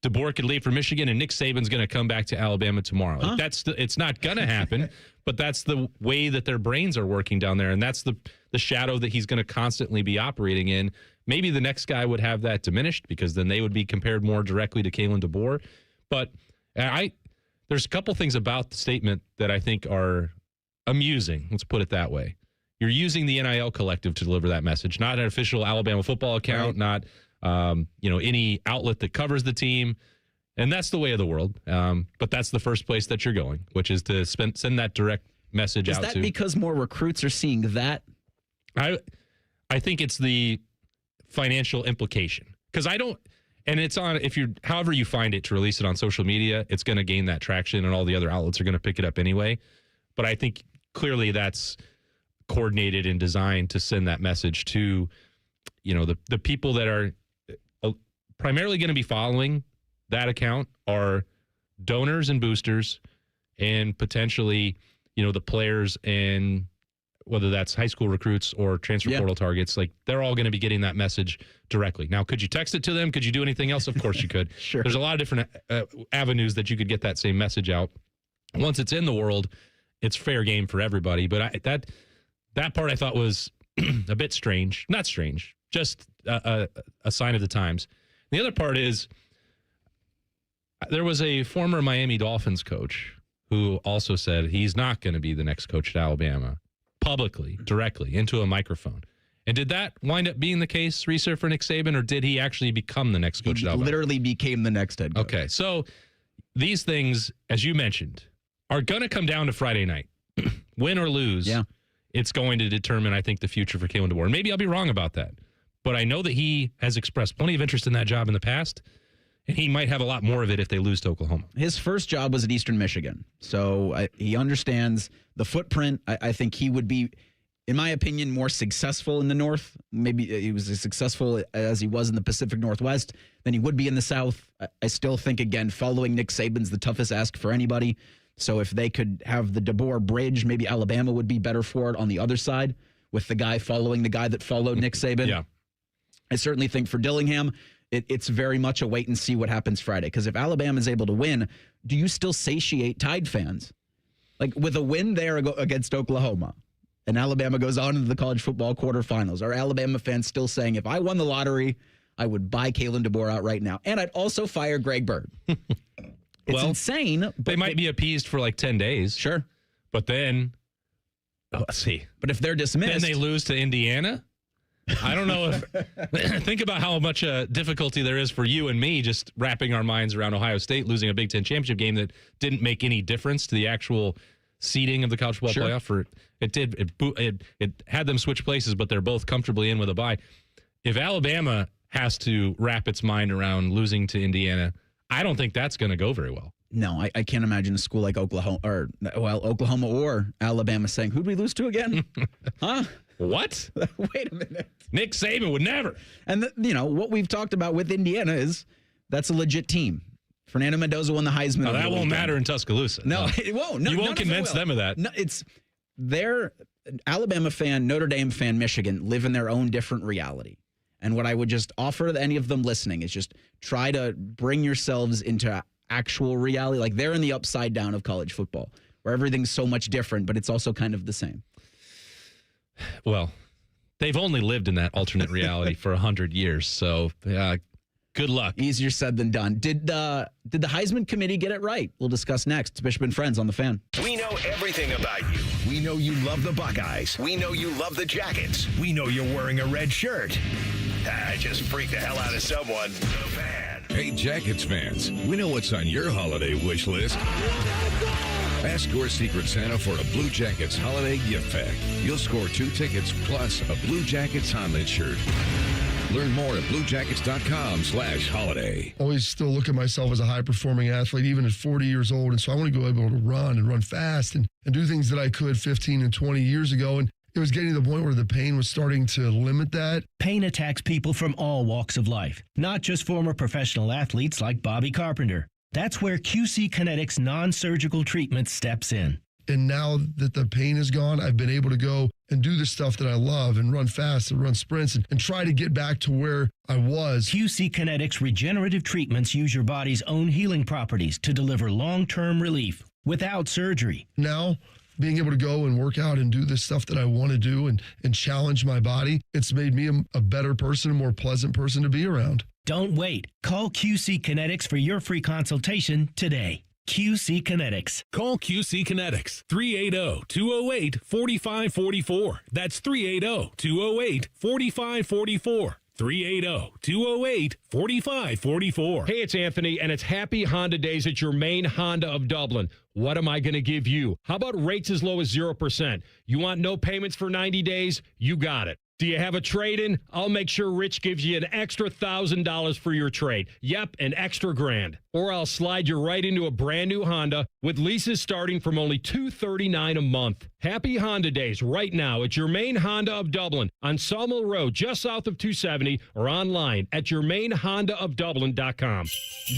DeBoer could leave for Michigan, and Nick Saban's going to come back to Alabama tomorrow. Like, it's not going to happen, but that's the way that their brains are working down there, and that's the shadow that he's going to constantly be operating in. Maybe the next guy would have that diminished because then they would be compared more directly to Kalen DeBoer. But there's a couple things about the statement that I think are amusing. Let's put it that way. You're using the NIL collective to deliver that message, not an official Alabama football account, not any outlet that covers the team. And that's the way of the world. But that's the first place that you're going, which is to send that direct message out to. Is that because more recruits are seeing that? I think it's the financial implication, because it's on, however you find it to release it on social media, it's going to gain that traction and all the other outlets are going to pick it up anyway. But I think clearly that's coordinated and designed to send that message to, the people that are primarily going to be following that account are donors and boosters and potentially, the players, and whether that's high school recruits or transfer portal targets, like they're all going to be getting that message directly. Now, could you text it to them? Could you do anything else? Of course you could. Sure. There's a lot of different avenues that you could get that same message out. Once it's in the world, it's fair game for everybody. But that part I thought was a bit strange. Not strange, just a sign of the times. The other part is there was a former Miami Dolphins coach who also said he's not going to be the next coach at Alabama, publicly, directly, into a microphone. And did that wind up being the case, Reeser, for Nick Saban, or did he actually become the next coach at Alabama? Literally became the next head coach. Okay, so these things, as you mentioned, are going to come down to Friday night. Win or lose, it's going to determine, I think, the future for Kalen DeBoer. And maybe I'll be wrong about that. But I know that he has expressed plenty of interest in that job in the past, and he might have a lot more of it if they lose to Oklahoma. His first job was at Eastern Michigan, so he understands the footprint. I think he would be, in my opinion, more successful in the North. Maybe he was as successful as he was in the Pacific Northwest than he would be in the South. I still think, again, following Nick Saban's the toughest ask for anybody. So if they could have the DeBoer bridge, maybe Alabama would be better for it on the other side with the guy following the guy that followed Nick Saban. Yeah. I certainly think for Dillingham, it's very much a wait and see what happens Friday. Because if Alabama is able to win, do you still satiate Tide fans? Like with a win there against Oklahoma, and Alabama goes on into the college football quarterfinals, are Alabama fans still saying, if I won the lottery, I would buy Kalen DeBoer out right now, and I'd also fire Greg Bird? It's insane. But they might be appeased for like 10 days. Sure. But then, let's see. But if they're dismissed. Then they lose to Indiana? I don't know if. Think about how much difficulty there is for you and me just wrapping our minds around Ohio State losing a Big Ten championship game that didn't make any difference to the actual seeding of the college football playoff. It had them switch places, but they're both comfortably in with a bye. If Alabama has to wrap its mind around losing to Indiana, I don't think that's going to go very well. No, I can't imagine a school like Oklahoma or Alabama saying, who'd we lose to again? Huh? What? Wait a minute. Nick Saban would never. And, what we've talked about with Indiana is that's a legit team. Fernando Mendoza won the Heisman. No, that won't matter in Tuscaloosa. No, it won't. No, you won't convince them of that. No, it's their Alabama fan, Notre Dame fan, Michigan live in their own different reality. And what I would just offer any of them listening is just try to bring yourselves into actual reality. Like they're in the upside down of college football, where everything's so much different, but it's also kind of the same. Well, they've only lived in that alternate reality for 100 years, so good luck. Easier said than done. Did the Heisman committee get it right? We'll discuss next. It's Bishop and Friends on The Fan. We know everything about you. We know you love the Buckeyes. We know you love the Jackets. We know you're wearing a red shirt. I just freaked the hell out of someone. The Fan. Hey, Jackets fans, we know what's on your holiday wish list. Ask your Secret Santa for a Blue Jackets holiday gift pack. You'll score 2 tickets plus a Blue Jackets Honlet shirt. Learn more at bluejackets.com/holiday. Always still look at myself as a high-performing athlete, even at 40 years old. And so I want to go able to run fast and do things that I could 15 and 20 years ago. And it was getting to the point where the pain was starting to limit that. Pain attacks people from all walks of life, not just former professional athletes like Bobby Carpenter. That's where QC Kinetics non-surgical treatment steps in. And now that the pain is gone, I've been able to go and do the stuff that I love and run fast and run sprints and try to get back to where I was. QC Kinetics regenerative treatments use your body's own healing properties to deliver long-term relief without surgery. Now, being able to go and work out and do the stuff that I want to do and challenge my body, it's made me a better person, a more pleasant person to be around. Don't wait. Call QC Kinetics for your free consultation today. QC Kinetics. Call QC Kinetics, 380-208-4544. That's 380-208-4544. 380-208-4544. Hey, it's Anthony, and it's Happy Honda Days at your main Honda of Dublin. What am I going to give you? How about rates as low as 0%? You want no payments for 90 days? You got it. Do you have a trade-in? I'll make sure Rich gives you an extra $1,000 for your trade. Yep, an extra $1,000. Or I'll slide you right into a brand new Honda with leases starting from only $239 a month. Happy Honda Days right now at your main Honda of Dublin on Sawmill Road, just south of 270, or online at yourmainhondaofdublin.com.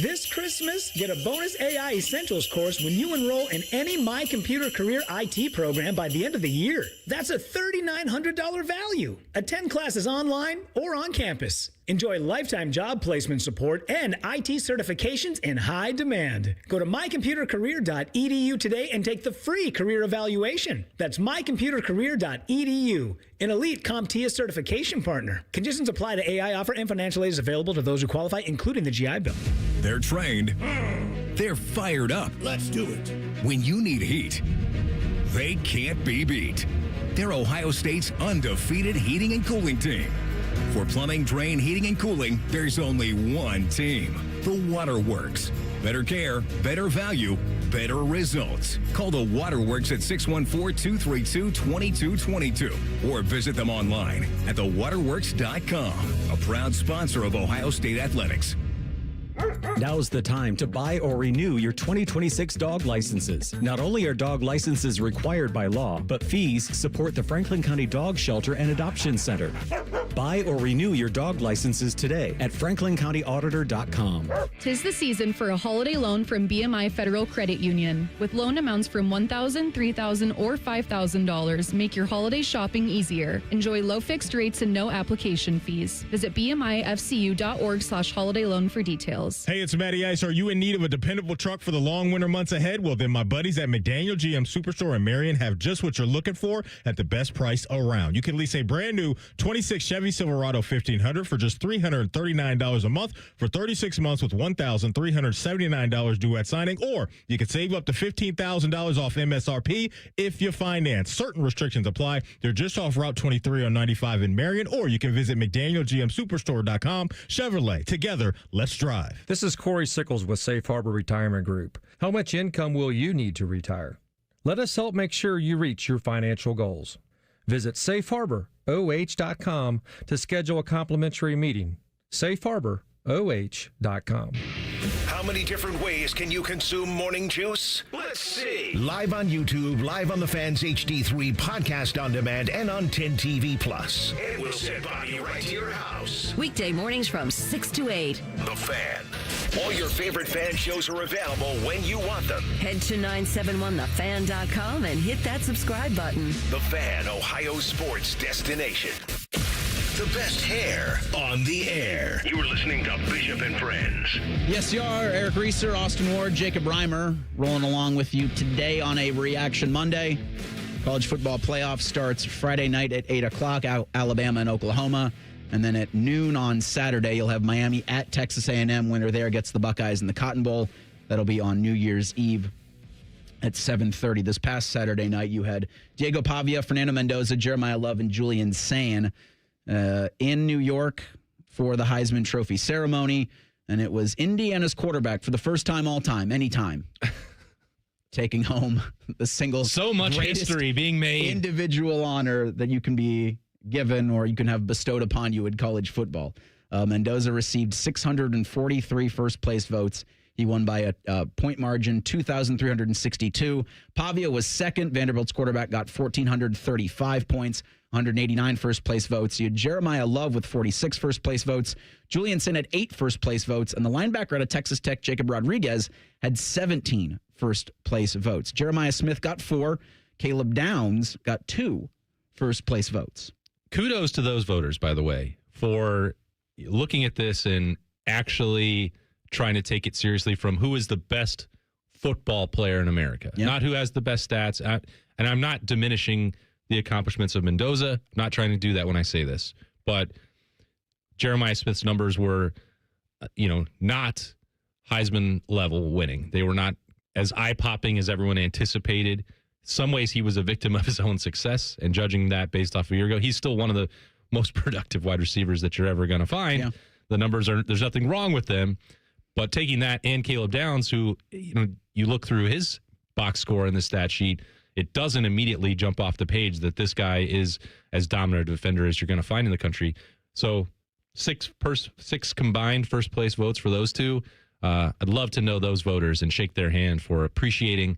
This Christmas, get a bonus AI Essentials course when you enroll in any My Computer Career IT program by the end of the year. That's a $3,900 value. Attend classes online or on campus. Enjoy lifetime job placement support and IT certifications in high demand. Go to mycomputercareer.edu today and take the free career evaluation. That's mycomputercareer.edu, an elite CompTIA certification partner. Conditions apply to AI offer and financial aid is available to those who qualify, including the GI Bill. They're trained. They're fired up. Let's do it. When you need heat, they can't be beat. They're Ohio State's undefeated heating and cooling team. For plumbing, drain, heating, and cooling, there's only one team. The Waterworks. Better care, better value, better results. Call the Waterworks at 614-232-2222 or visit them online at thewaterworks.com. A proud sponsor of Ohio State Athletics. Now's the time to buy or renew your 2026 dog licenses. Not only are dog licenses required by law, but fees support the Franklin County Dog Shelter and Adoption Center. Buy or renew your dog licenses today at franklincountyauditor.com. 'Tis the season for a holiday loan from BMI Federal Credit Union. With loan amounts from $1,000, $3,000, or $5,000, make your holiday shopping easier. Enjoy low fixed rates and no application fees. Visit bmifcu.org/holiday loan for details. Hey, it's Matty Ice. Are you in need of a dependable truck for the long winter months ahead? Well, then my buddies at McDaniel GM Superstore in Marion have just what you're looking for at the best price around. You can lease a brand new 26 Chevy Silverado 1500 for just $339 a month for 36 months with $1,379 due at signing, or you can save up to $15,000 off MSRP if you finance. Certain restrictions apply. They're just off Route 23 on 95 in Marion, or you can visit McDanielGMSuperstore.com. Chevrolet. Together, let's drive. This is Corey Sickles with Safe Harbor Retirement Group. How much income will you need to retire? Let us help make sure you reach your financial goals. Visit safeharboroh.com to schedule a complimentary meeting. safeharboroh.com. How many different ways can you consume morning juice? Let's see. Live on YouTube, live on the Fans HD3, podcast on demand, and on 10 TV Plus. And we'll send Bobby right to your house. Weekday mornings from 6 to 8. The Fan. All your favorite fan shows are available when you want them. Head to 971thefan.com and hit that subscribe button. The Fan, Ohio sports destination. The best hair on the air. You are listening to Bishop and Friends. Yes, you are. Eric Reeser, Austin Ward, Jacob Reimer rolling along with you today on a Reaction Monday. College football playoff starts Friday night at 8 o'clock, Alabama and Oklahoma. And then at noon on Saturday, you'll have Miami at Texas A&M. Winner there gets the Buckeyes in the Cotton Bowl. That'll be on New Year's Eve at 7:30. This past Saturday night, you had Diego Pavia, Fernando Mendoza, Jeremiah Love, and Julian Sayin in New York for the Heisman Trophy ceremony. And it was Indiana's quarterback for the first time all time, anytime, taking home the single so much history being made, individual honor that you can be given or you can have bestowed upon you in college football. Mendoza received 643 first place votes. He won by a point margin, 2,362. Pavia was second. Vanderbilt's quarterback got 1,435 points, 189 first place votes. You had Jeremiah Love with 46 first place votes. Julian Sayin had 8 first place votes. And the linebacker out of Texas Tech, Jacob Rodriguez, had 17 first place votes. Jeremiah Smith got 4. Caleb Downs got 2 first place votes. Kudos to those voters, by the way, for looking at this and actually trying to take it seriously from who is the best football player in America, not who has the best stats. And I'm not diminishing the accomplishments of Mendoza. I'm not trying to do that when I say this, but Jeremiah Smith's numbers were, not Heisman level winning. They were not as eye-popping as everyone anticipated. Some ways he was a victim of his own success, and judging that based off a year ago, he's still one of the most productive wide receivers that you're ever going to find. Yeah. The numbers there's nothing wrong with them, but taking that and Caleb Downs, who, you look through his box score in the stat sheet, it doesn't immediately jump off the page that this guy is as dominant a defender as you're going to find in the country. So 6 combined first place votes for those two. I'd love to know those voters and shake their hand for appreciating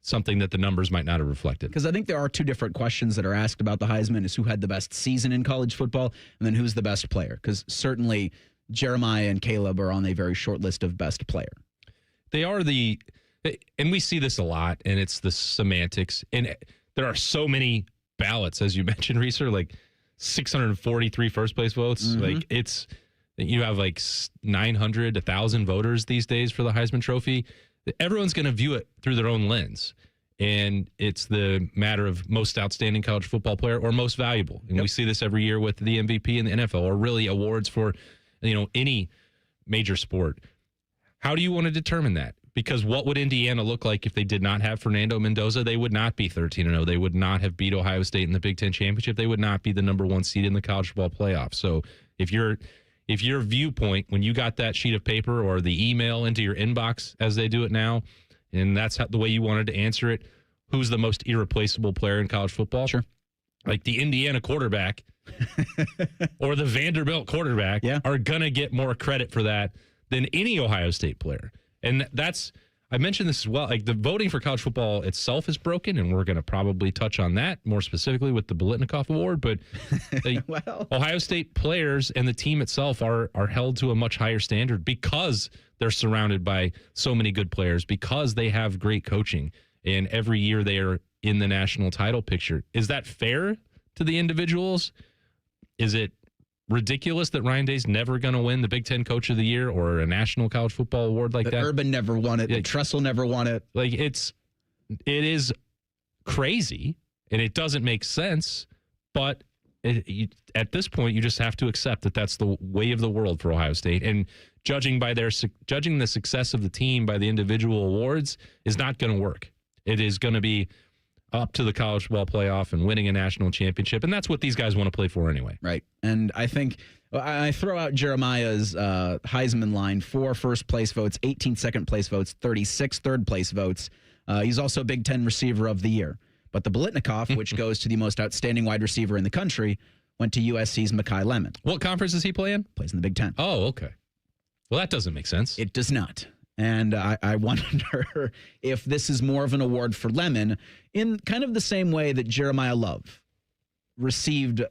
something that the numbers might not have reflected. Because I think there are 2 different questions that are asked about the Heisman, is who had the best season in college football, and then who's the best player. Because certainly Jeremiah and Caleb are on a very short list of best player. They are and we see this a lot, and it's the semantics. And there are so many ballots, as you mentioned, Reeser, like 643 first place votes. Mm-hmm. Like you have like 900, 1,000 voters these days for the Heisman Trophy. Everyone's going to view it through their own lens. And it's the matter of most outstanding college football player or most valuable. And we see this every year with the MVP in the NFL, or really awards for, any major sport. How do you want to determine that? Because what would Indiana look like if they did not have Fernando Mendoza? They would not be 13-0. They would not have beat Ohio State in the Big Ten championship. They would not be the number 1 seed in the college football playoff. So if your viewpoint, when you got that sheet of paper or the email into your inbox as they do it now, and that's the way you wanted to answer it, who's the most irreplaceable player in college football? Sure. Like the Indiana quarterback or the Vanderbilt quarterback are going to get more credit for that than any Ohio State player. And I mentioned this as well, like the voting for college football itself is broken, and we're going to probably touch on that more specifically with the Biletnikoff Award, but Ohio State players and the team itself are held to a much higher standard because they're surrounded by so many good players, because they have great coaching, and every year they are in the national title picture. Is that fair to the individuals? Is it ridiculous that Ryan Day's never going to win the Big Ten Coach of the Year or a national college football award like that? Urban never won it. Tressel never won it. Like it is crazy, and it doesn't make sense. But at this point, you just have to accept that that's the way of the world for Ohio State. And judging the success of the team by the individual awards is not going to work. It is going to be up to the college football playoff and winning a national championship. And that's what these guys want to play for anyway. Right. And I think I throw out Jeremiah's Heisman line: 4 first-place votes, 18 second-place votes, 36 third-place votes. He's also Big Ten Receiver of the Year. But the Biletnikoff, which goes to the most outstanding wide receiver in the country, went to USC's Mekhi Lemon. What conference does he play in? Plays in the Big Ten. Oh, okay. Well, that doesn't make sense. It does not. And I wonder if this is more of an award for Lemon in kind of the same way that Jeremiah Love received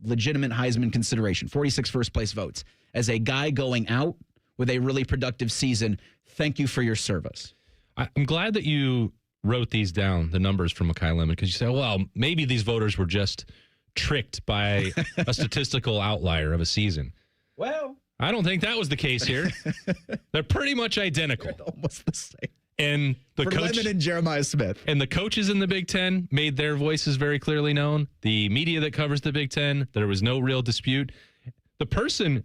legitimate Heisman consideration, 46 first-place votes. As a guy going out with a really productive season, thank you for your service. I'm glad that you wrote these down, the numbers from Mekhi Lemon, because you said, well, maybe these voters were just tricked by a statistical outlier of a season. Well, I don't think that was the case here. They're pretty much identical. They're almost the same. And the coach Lemon and Jeremiah Smith. And the coaches in the Big Ten made their voices very clearly known. The media that covers the Big Ten, there was no real dispute. The person,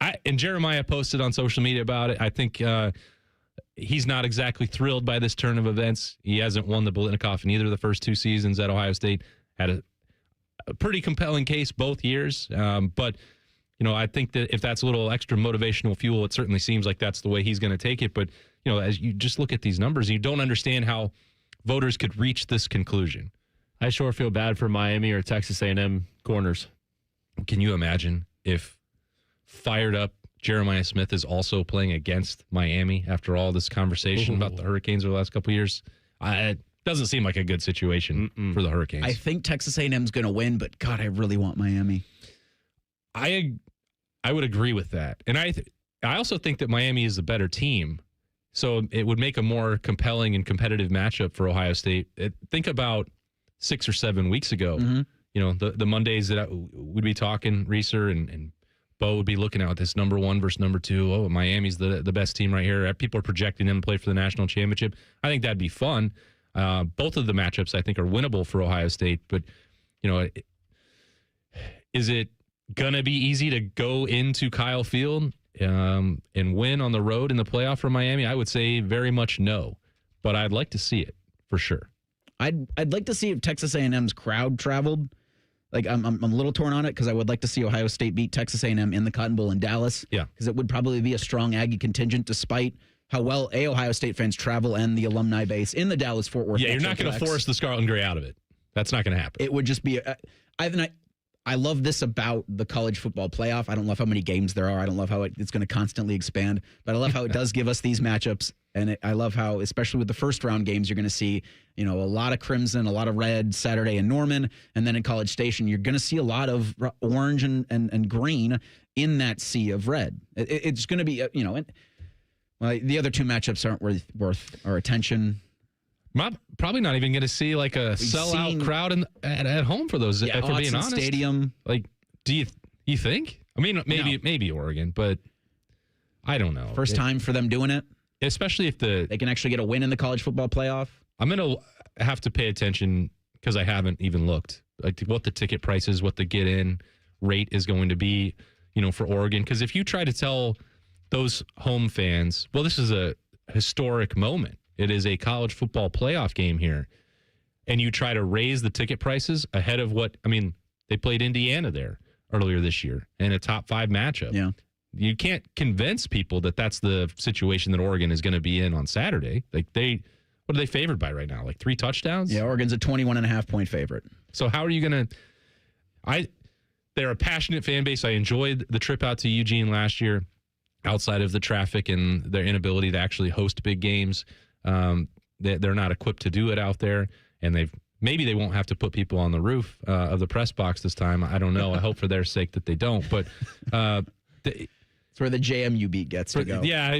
and Jeremiah posted on social media about it. I think he's not exactly thrilled by this turn of events. He hasn't won the Biletnikoff in either of the first 2 seasons at Ohio State. Had a pretty compelling case both years, but I think that if that's a little extra motivational fuel, it certainly seems like that's the way he's going to take it. But, as you just look at these numbers, you don't understand how voters could reach this conclusion. I sure feel bad for Miami or Texas A&M corners. Can you imagine if fired up Jeremiah Smith is also playing against Miami after all this conversation about the Hurricanes over the last couple of years? It doesn't seem like a good situation for the Hurricanes. I think Texas A&M's going to win, but God, I really want Miami. I would agree with that. And I also think that Miami is the better team. So it would make a more compelling and competitive matchup for Ohio State. Think about 6 or 7 weeks ago, the Mondays that we'd be talking, Reeser and Beau would be looking at this number 1 versus number 2. Oh, Miami's the best team right here. People are projecting them to play for the national championship. I think that'd be fun. Both of the matchups, I think, are winnable for Ohio State. But, is it going to be easy to go into Kyle Field and win on the road in the playoff for Miami? I would say very much no, but I'd like to see it for sure. I'd like to see if Texas A&M's crowd traveled. Like I'm a little torn on it because I would like to see Ohio State beat Texas A&M in the Cotton Bowl in Dallas. Yeah, because it would probably be a strong Aggie contingent, despite how well Ohio State fans travel and the alumni base in the Dallas-Fort Worth. Yeah, you're not going to force the Scarlet and Gray out of it. That's not going to happen. It would just be. I love this about the college football playoff. I don't love how many games there are. I don't love how it's going to constantly expand, but I love how it does give us these matchups. And I love how, especially with the first round games, you're going to see, a lot of crimson, a lot of red Saturday in Norman. And then in College Station, you're going to see a lot of orange and green in that sea of red. It's going to be, the other 2 matchups aren't worth our attention. Probably not even going to see like a sellout crowd at home for those. Yeah, if we're being honest, Stadium. Like, do you think? I mean, maybe Oregon, but I don't know. First time for them doing it? Especially if they can actually get a win in the college football playoff? I'm going to have to pay attention because I haven't even looked like what the ticket prices, what the get-in rate is going to be, for Oregon. Because if you try to tell those home fans, well, this is a historic moment. It is a college football playoff game here. And you try to raise the ticket prices ahead of they played Indiana there earlier this year in a top 5 matchup. Yeah. You can't convince people that that's the situation that Oregon is going to be in on Saturday. What are they favored by right now? Like 3 touchdowns? Yeah, Oregon's a 21.5-point favorite. So how are you going to... They're a passionate fan base. I enjoyed the trip out to Eugene last year outside of the traffic and their inability to actually host big games. They're not equipped to do it out there, and maybe they won't have to put people on the roof of the press box this time. I don't know. I hope for their sake that they don't. But it's where the JMU beat gets to go. Yeah,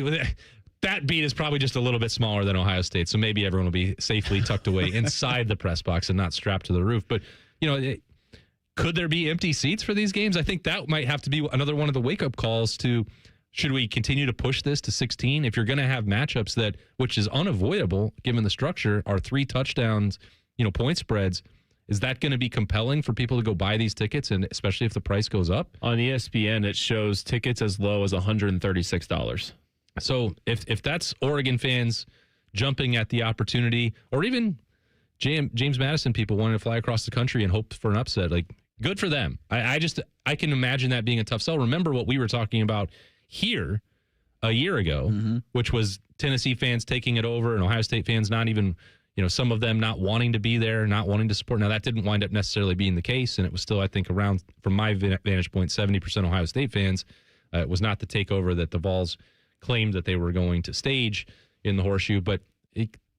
that beat is probably just a little bit smaller than Ohio State, so maybe everyone will be safely tucked away inside the press box and not strapped to the roof. But, could there be empty seats for these games? I think that might have to be another one of the wake-up calls to, should we continue to push this to 16? If you're going to have matchups which is unavoidable given the structure, are 3 touchdowns, point spreads, is that going to be compelling for people to go buy these tickets, and especially if the price goes up? On ESPN, it shows tickets as low as $136. So if that's Oregon fans jumping at the opportunity, or even James Madison people wanting to fly across the country and hope for an upset, good for them. I can imagine that being a tough sell. Remember what we were talking about here a year ago, which was Tennessee fans taking it over and Ohio State fans not even, some of them not wanting to be there, not wanting to support. Now, that didn't wind up necessarily being the case, and it was still, I think, around, from my vantage point, 70% Ohio State fans. It was not the takeover that the Vols claimed that they were going to stage in the Horseshoe, but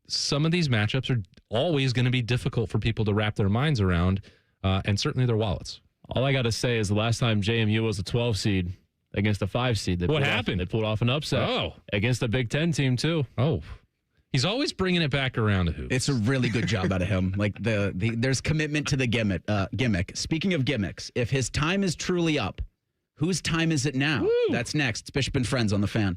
some of these matchups are always going to be difficult for people to wrap their minds around, and certainly their wallets. All I got to say is the last time JMU was a 12 seed against a 5 seed, what happened? They pulled off an upset against a Big Ten team too. Oh, he's always bringing it back around to hoops. It's a really good job out of him. There's commitment to the gimmick. Speaking of gimmicks, if his time is truly up, whose time is it now? Woo. That's next. It's Bishop and Friends on the Fan.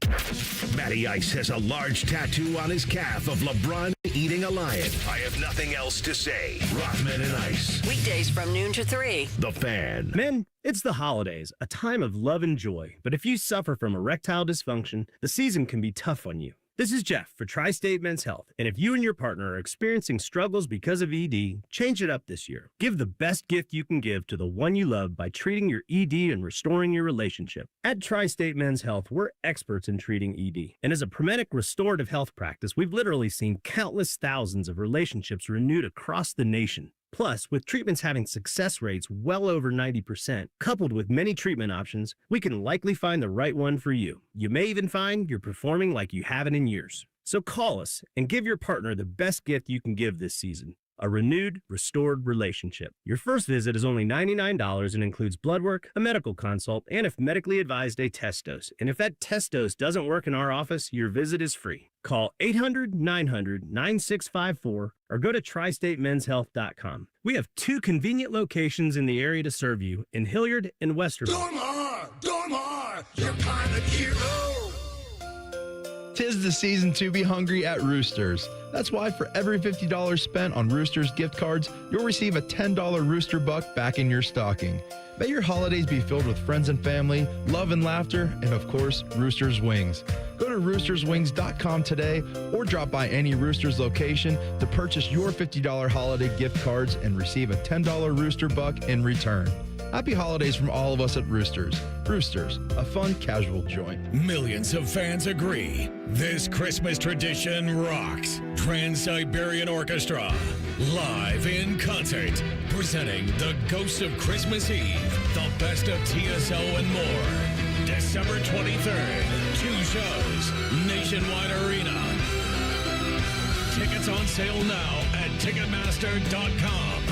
Matty Ice has a large tattoo on his calf of LeBron eating a lion. I have nothing else to say. Rothman and Ice. Weekdays from noon to 3. The Fan. Men, it's the holidays, a time of love and joy. But if you suffer from erectile dysfunction, the season can be tough on you. This is Jeff for Tri-State Men's Health, and if you and your partner are experiencing struggles because of ED, change it up this year. Give the best gift you can give to the one you love by treating your ED and restoring your relationship. At Tri-State Men's Health, we're experts in treating ED, and as a Promedic restorative health practice, we've literally seen countless thousands of relationships renewed across the nation. Plus, with treatments having success rates well over 90%, coupled with many treatment options, we can likely find the right one for you. You may even find you're performing like you haven't in years. So call us and give your partner the best gift you can give this season. A renewed, restored relationship. Your first visit is only $99 and includes blood work, a medical consult, and if medically advised, a test dose. And if that test dose doesn't work in our office, your visit is free. Call 800-900-9654 or go to tristatemenshealth.com. We have 2 convenient locations in the area to serve you in Hilliard and Westerville. Dormar, your pilot hero. 'Tis the season to be hungry at Roosters. That's why for every $50 spent on Roosters gift cards, you'll receive a $10 Rooster Buck back in your stocking. May your holidays be filled with friends and family, love and laughter, and of course, Roosters Wings. Go to roosterswings.com today or drop by any Roosters location to purchase your $50 holiday gift cards and receive a $10 Rooster Buck in return. Happy holidays from all of us at Roosters. Roosters, a fun, casual joint. Millions of fans agree. This Christmas tradition rocks. Trans-Siberian Orchestra, live in concert, presenting The Ghost of Christmas Eve, the best of TSO and more. December 23rd, 2 shows, Nationwide Arena. Tickets on sale now at Ticketmaster.com.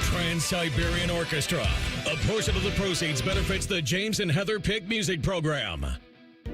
Trans-Siberian Orchestra. A portion of the proceeds benefits the James and Heather Pick Music Program.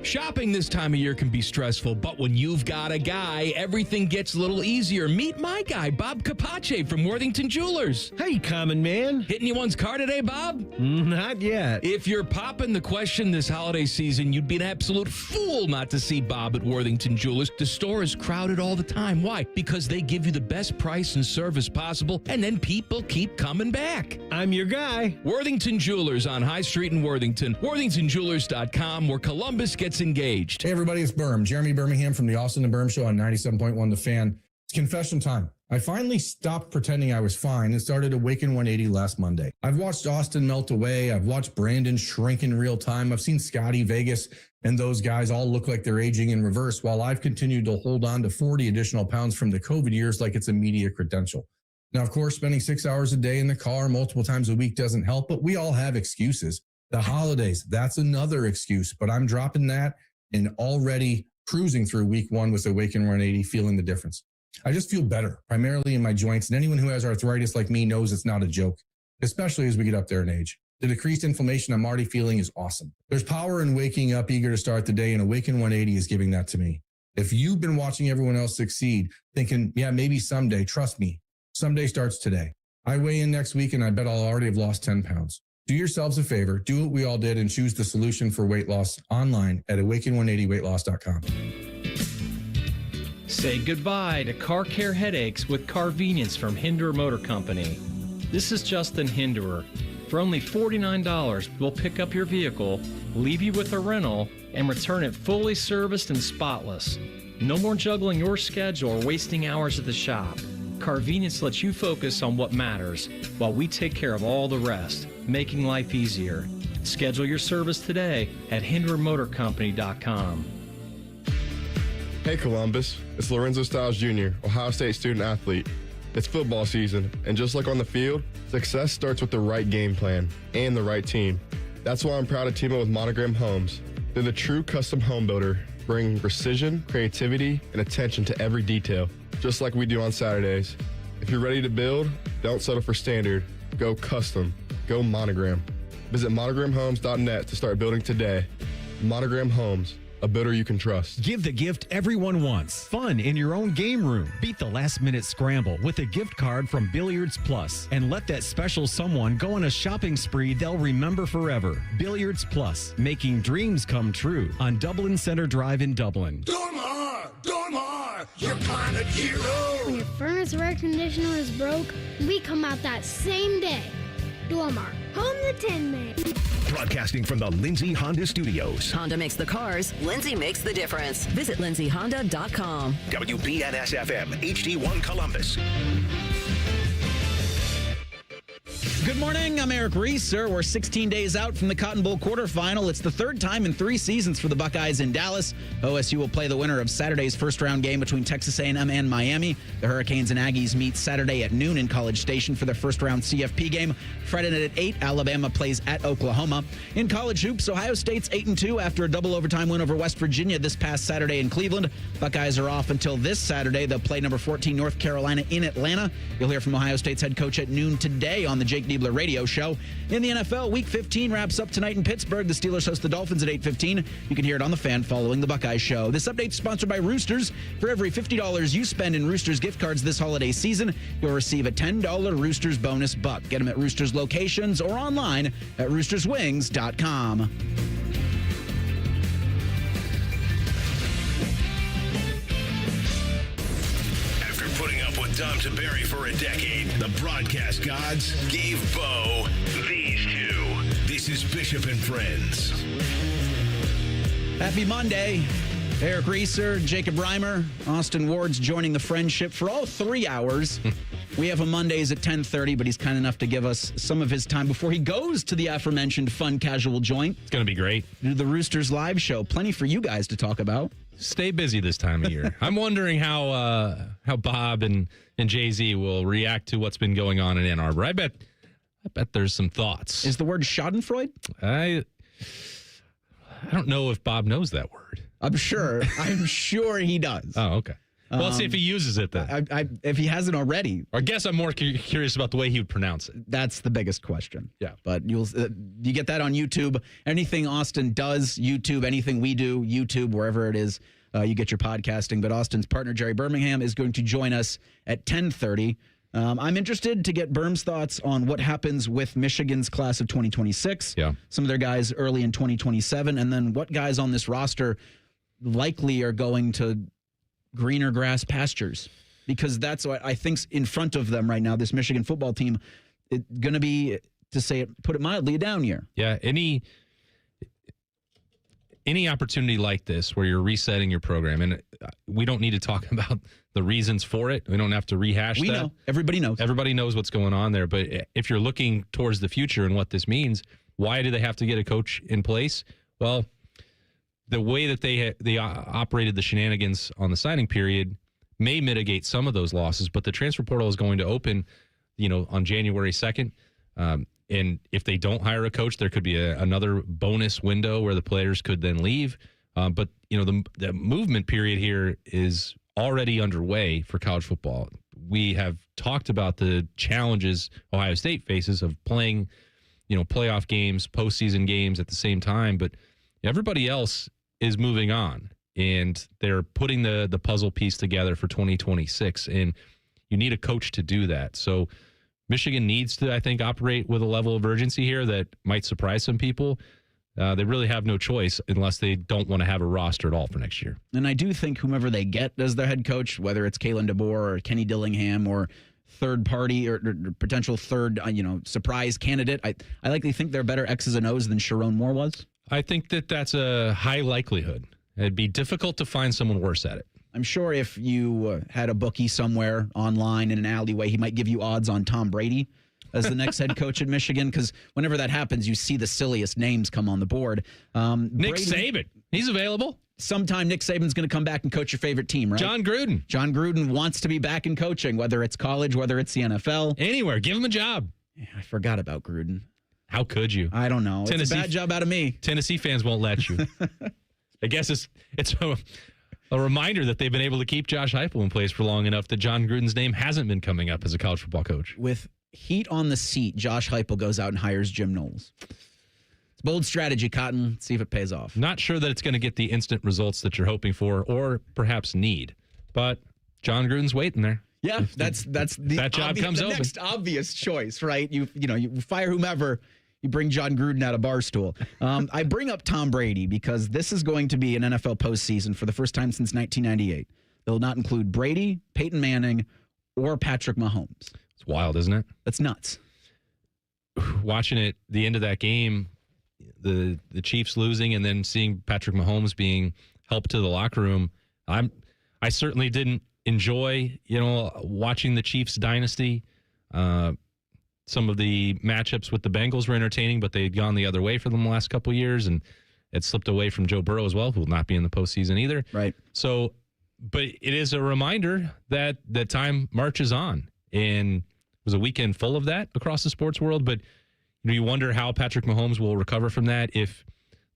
Shopping this time of year can be stressful, but when you've got a guy, everything gets a little easier. Meet my guy, Bob Capace from Worthington Jewelers. Hey, common man. Hitting you one's car today, Bob? Not yet. If you're popping the question this holiday season, you'd be an absolute fool not to see Bob at Worthington Jewelers. The store is crowded all the time. Why? Because they give you the best price and service possible, and then people keep coming back. I'm your guy. Worthington Jewelers on High Street in Worthington. WorthingtonJewelers.com, where Columbus gets engaged. Hey, everybody, it's Birm. Jeremy Birmingham from the Austin and Birm Show on 97.1 The Fan. It's confession time. I finally stopped pretending I was fine and started Awaken 180 last Monday. I've watched Austin melt away. I've watched Brandon shrink in real time. I've seen Scotty, Vegas, and those guys all look like they're aging in reverse, while I've continued to hold on to 40 additional pounds from the COVID years like it's a media credential. Now, of course, spending 6 hours a day in the car multiple times a week doesn't help, but we all have excuses. The holidays, that's another excuse, but I'm dropping that and already cruising through week one with Awaken 180, feeling the difference. I just feel better, primarily in my joints, and anyone who has arthritis like me knows it's not a joke, especially as we get up there in age. The decreased inflammation I'm already feeling is awesome. There's power in waking up eager to start the day, and Awaken 180 is giving that to me. If you've been watching everyone else succeed, thinking, yeah, maybe someday, trust me, someday starts today. I weigh in next week, and I bet I'll already have lost 10 pounds. Do yourselves a favor, do what we all did, and choose the solution for weight loss online at awaken180weightloss.com. Say goodbye to car care headaches with Carvenience from Hinderer Motor Company. This is Justin Hinderer. For only $49, we'll pick up your vehicle, leave you with a rental, and return it fully serviced and spotless. No more juggling your schedule or wasting hours at the shop. Carvenience lets you focus on what matters while we take care of all the rest, making life easier. Schedule your service today at HindererMotorCompany.com. Hey Columbus, it's Lorenzo Stiles Jr., Ohio State student athlete. It's football season, and just like on the field, success starts with the right game plan and the right team. That's why I'm proud to team up with Monogram Homes. They're the true custom home builder, bringing precision, creativity, and attention to every detail, just like we do on Saturdays. If you're ready to build, don't settle for standard. Go custom. Go Monogram. Visit monogramhomes.net to start building today. Monogram Homes, a builder you can trust. Give the gift everyone wants. Fun in your own game room. Beat the last-minute scramble with a gift card from Billiards Plus. And let that special someone go on a shopping spree they'll remember forever. Billiards Plus, making dreams come true on Dublin Center Drive in Dublin. Dormar, you're kind of hero. When your furnace or air conditioner is broke, we come out that same day. Dormar, home the Tin Man. Broadcasting from the Lindsay Honda Studios. Honda makes the cars, Lindsay makes the difference. Visit lindsayhonda.com. WBNS-FM, HD1 Columbus. Good morning. I'm Eric Reeser. We're 16 days out from the Cotton Bowl quarterfinal. It's the third time in 3 seasons for the Buckeyes in Dallas. OSU will play the winner of Saturday's first-round game between Texas A&M and Miami. The Hurricanes and Aggies meet Saturday at noon in College Station for their first-round CFP game. Friday night at 8, Alabama plays at Oklahoma. In college hoops, Ohio State's 8-2 after a double overtime win over West Virginia this past Saturday in Cleveland. Buckeyes are off until this Saturday. They'll play number 14 North Carolina in Atlanta. You'll hear from Ohio State's head coach at noon today on the Jake Diebler radio show. In the NFL, Week 15 wraps up tonight in Pittsburgh. The Steelers host the Dolphins at 8:15. You can hear it on the Fan following the Buckeye Show. This update is sponsored by Roosters. For every $50 you spend in Roosters gift cards this holiday season, you'll receive a $10 Roosters bonus buck. Get them at Roosters locations or online at roosterswings.com. Tom Tiberi for a decade, the broadcast gods gave Beau these two. This is Bishop and Friends. Happy Monday. Eric Reeser, Jacob Reimer, Austin Ward's joining the friendship for all 3 hours. We have him Mondays at 10:30, but he's kind enough to give us some of his time before he goes to the aforementioned fun casual joint. It's going to be great. The Roosters live show. Plenty for you guys to talk about. Stay busy this time of year. I'm wondering how Bob and Jay-Z will react to what's been going on in Ann Arbor. I bet there's some thoughts. Is the word schadenfreude? I don't know if Bob knows that word. I'm sure he does. Oh, okay. Well, let's see if he uses it then. If he hasn't already. Or I guess I'm more curious about the way he would pronounce it. That's the biggest question. Yeah. But you get that on YouTube. Anything Austin does, YouTube. Anything we do, YouTube, wherever it is, you get your podcasting. But Austin's partner, Jerry Birmingham, is going to join us at 10:30. I'm interested to get Birm's thoughts on what happens with Michigan's class of 2026. Yeah. Some of their guys early in 2027. And then what guys on this roster likely are going to greener grass pastures, because that's what I think's in front of them right now. This Michigan football team, it's going to be, to say it, put it mildly, a down year. Yeah, any opportunity like this where you're resetting your program, and we don't need to talk about the reasons for it. We don't have to rehash We that. know. Everybody knows. Everybody knows what's going on there. But if you're looking towards the future and what this means, why do they have to get a coach in place? Well, the way that they operated the shenanigans on the signing period may mitigate some of those losses, but the transfer portal is going to open, on January 2nd. And if they don't hire a coach, there could be another bonus window where the players could then leave. But the movement period here is already underway for college football. We have talked about the challenges Ohio State faces of playing, playoff games, postseason games at the same time, but everybody else is moving on, and they're putting the puzzle piece together for 2026, and you need a coach to do that. So Michigan needs to, I think, operate with a level of urgency here that might surprise some people. They really have no choice unless they don't want to have a roster at all for next year. And I do think whomever they get as their head coach, whether it's Kalen DeBoer or Kenny Dillingham or third party or potential third, surprise candidate, I likely think they're better X's and O's than Sharon Moore was. I think that's a high likelihood. It'd be difficult to find someone worse at it. I'm sure if you had a bookie somewhere online in an alleyway, he might give you odds on Tom Brady as the next head coach at Michigan, because whenever that happens, you see the silliest names come on the board. Nick Saban, he's available. Sometime Nick Saban's going to come back and coach your favorite team, right? John Gruden wants to be back in coaching, whether it's college, whether it's the NFL. Anywhere. Give him a job. Yeah, I forgot about Gruden. How could you? I don't know. It's a bad job out of me. Tennessee fans won't let you. I guess it's a reminder that they've been able to keep Josh Heupel in place for long enough that John Gruden's name hasn't been coming up as a college football coach. With heat on the seat, Josh Heupel goes out and hires Jim Knowles. It's bold strategy, Cotton. Let's see if it pays off. Not sure that it's going to get the instant results that you're hoping for or perhaps need, but John Gruden's waiting there. Yeah, that's that job comes open. Next obvious choice, right? You fire whomever, you bring John Gruden out of Barstool. I bring up Tom Brady because this is going to be an NFL postseason for the first time since 1998. They'll not include Brady, Peyton Manning, or Patrick Mahomes. It's wild, isn't it? That's nuts. Watching it, the end of that game, the Chiefs losing, and then seeing Patrick Mahomes being helped to the locker room. I certainly didn't enjoy, watching the Chiefs dynasty. Some of the matchups with the Bengals were entertaining, but they had gone the other way for them the last couple of years, and it slipped away from Joe Burrow as well, who will not be in the postseason either. Right. So, but it is a reminder that time marches on, and it was a weekend full of that across the sports world. But you wonder how Patrick Mahomes will recover from that, if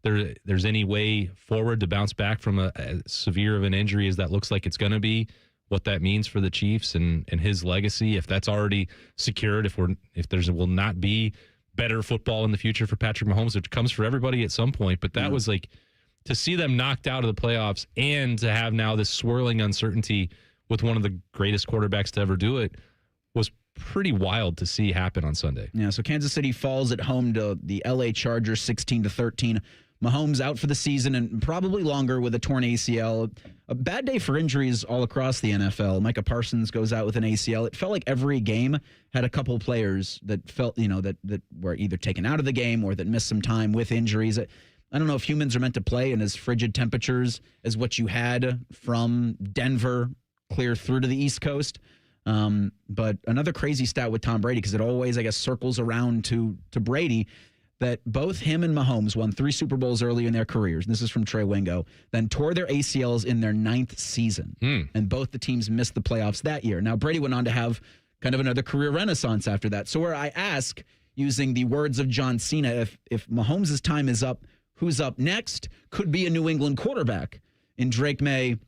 there's any way forward to bounce back from as severe of an injury as that looks like it's going to be. What that means for the Chiefs and his legacy, if that's already secured, if there will not be better football in the future for Patrick Mahomes, which comes for everybody at some point. But that was like, to see them knocked out of the playoffs and to have now this swirling uncertainty with one of the greatest quarterbacks to ever do it was pretty wild to see happen on Sunday. Yeah, so Kansas City falls at home to the LA Chargers 16-13. Mahomes out for the season and probably longer with a torn ACL. A bad day for injuries all across the NFL. Micah Parsons goes out with an ACL. It felt like every game had a couple players that felt, that were either taken out of the game or that missed some time with injuries. I don't know if humans are meant to play in as frigid temperatures as what you had from Denver clear through to the East Coast. But another crazy stat with Tom Brady, because it always, I guess, circles around to Brady, that both him and Mahomes won 3 Super Bowls early in their careers. This is from Trey Wingo. Then tore their ACLs in their 9th season. And both the teams missed the playoffs that year. Now, Brady went on to have kind of another career renaissance after that. So where I ask, using the words of John Cena, if Mahomes' time is up, who's up next? Could be a New England quarterback in Drake May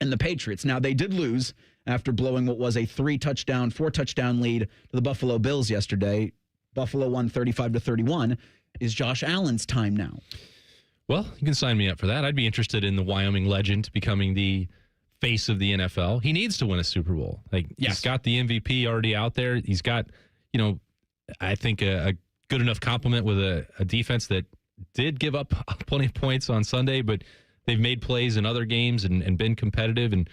and the Patriots. Now, they did lose after blowing what was a 4-touchdown lead to the Buffalo Bills yesterday. Buffalo won 35-31. Is Josh Allen's time now? Well, you can sign me up for that. I'd be interested in the Wyoming legend becoming the face of the NFL. He needs to win a Super Bowl. He's got the MVP already out there. He's got, I think a good enough complement with a defense that did give up plenty of points on Sunday, but they've made plays in other games and been competitive. And,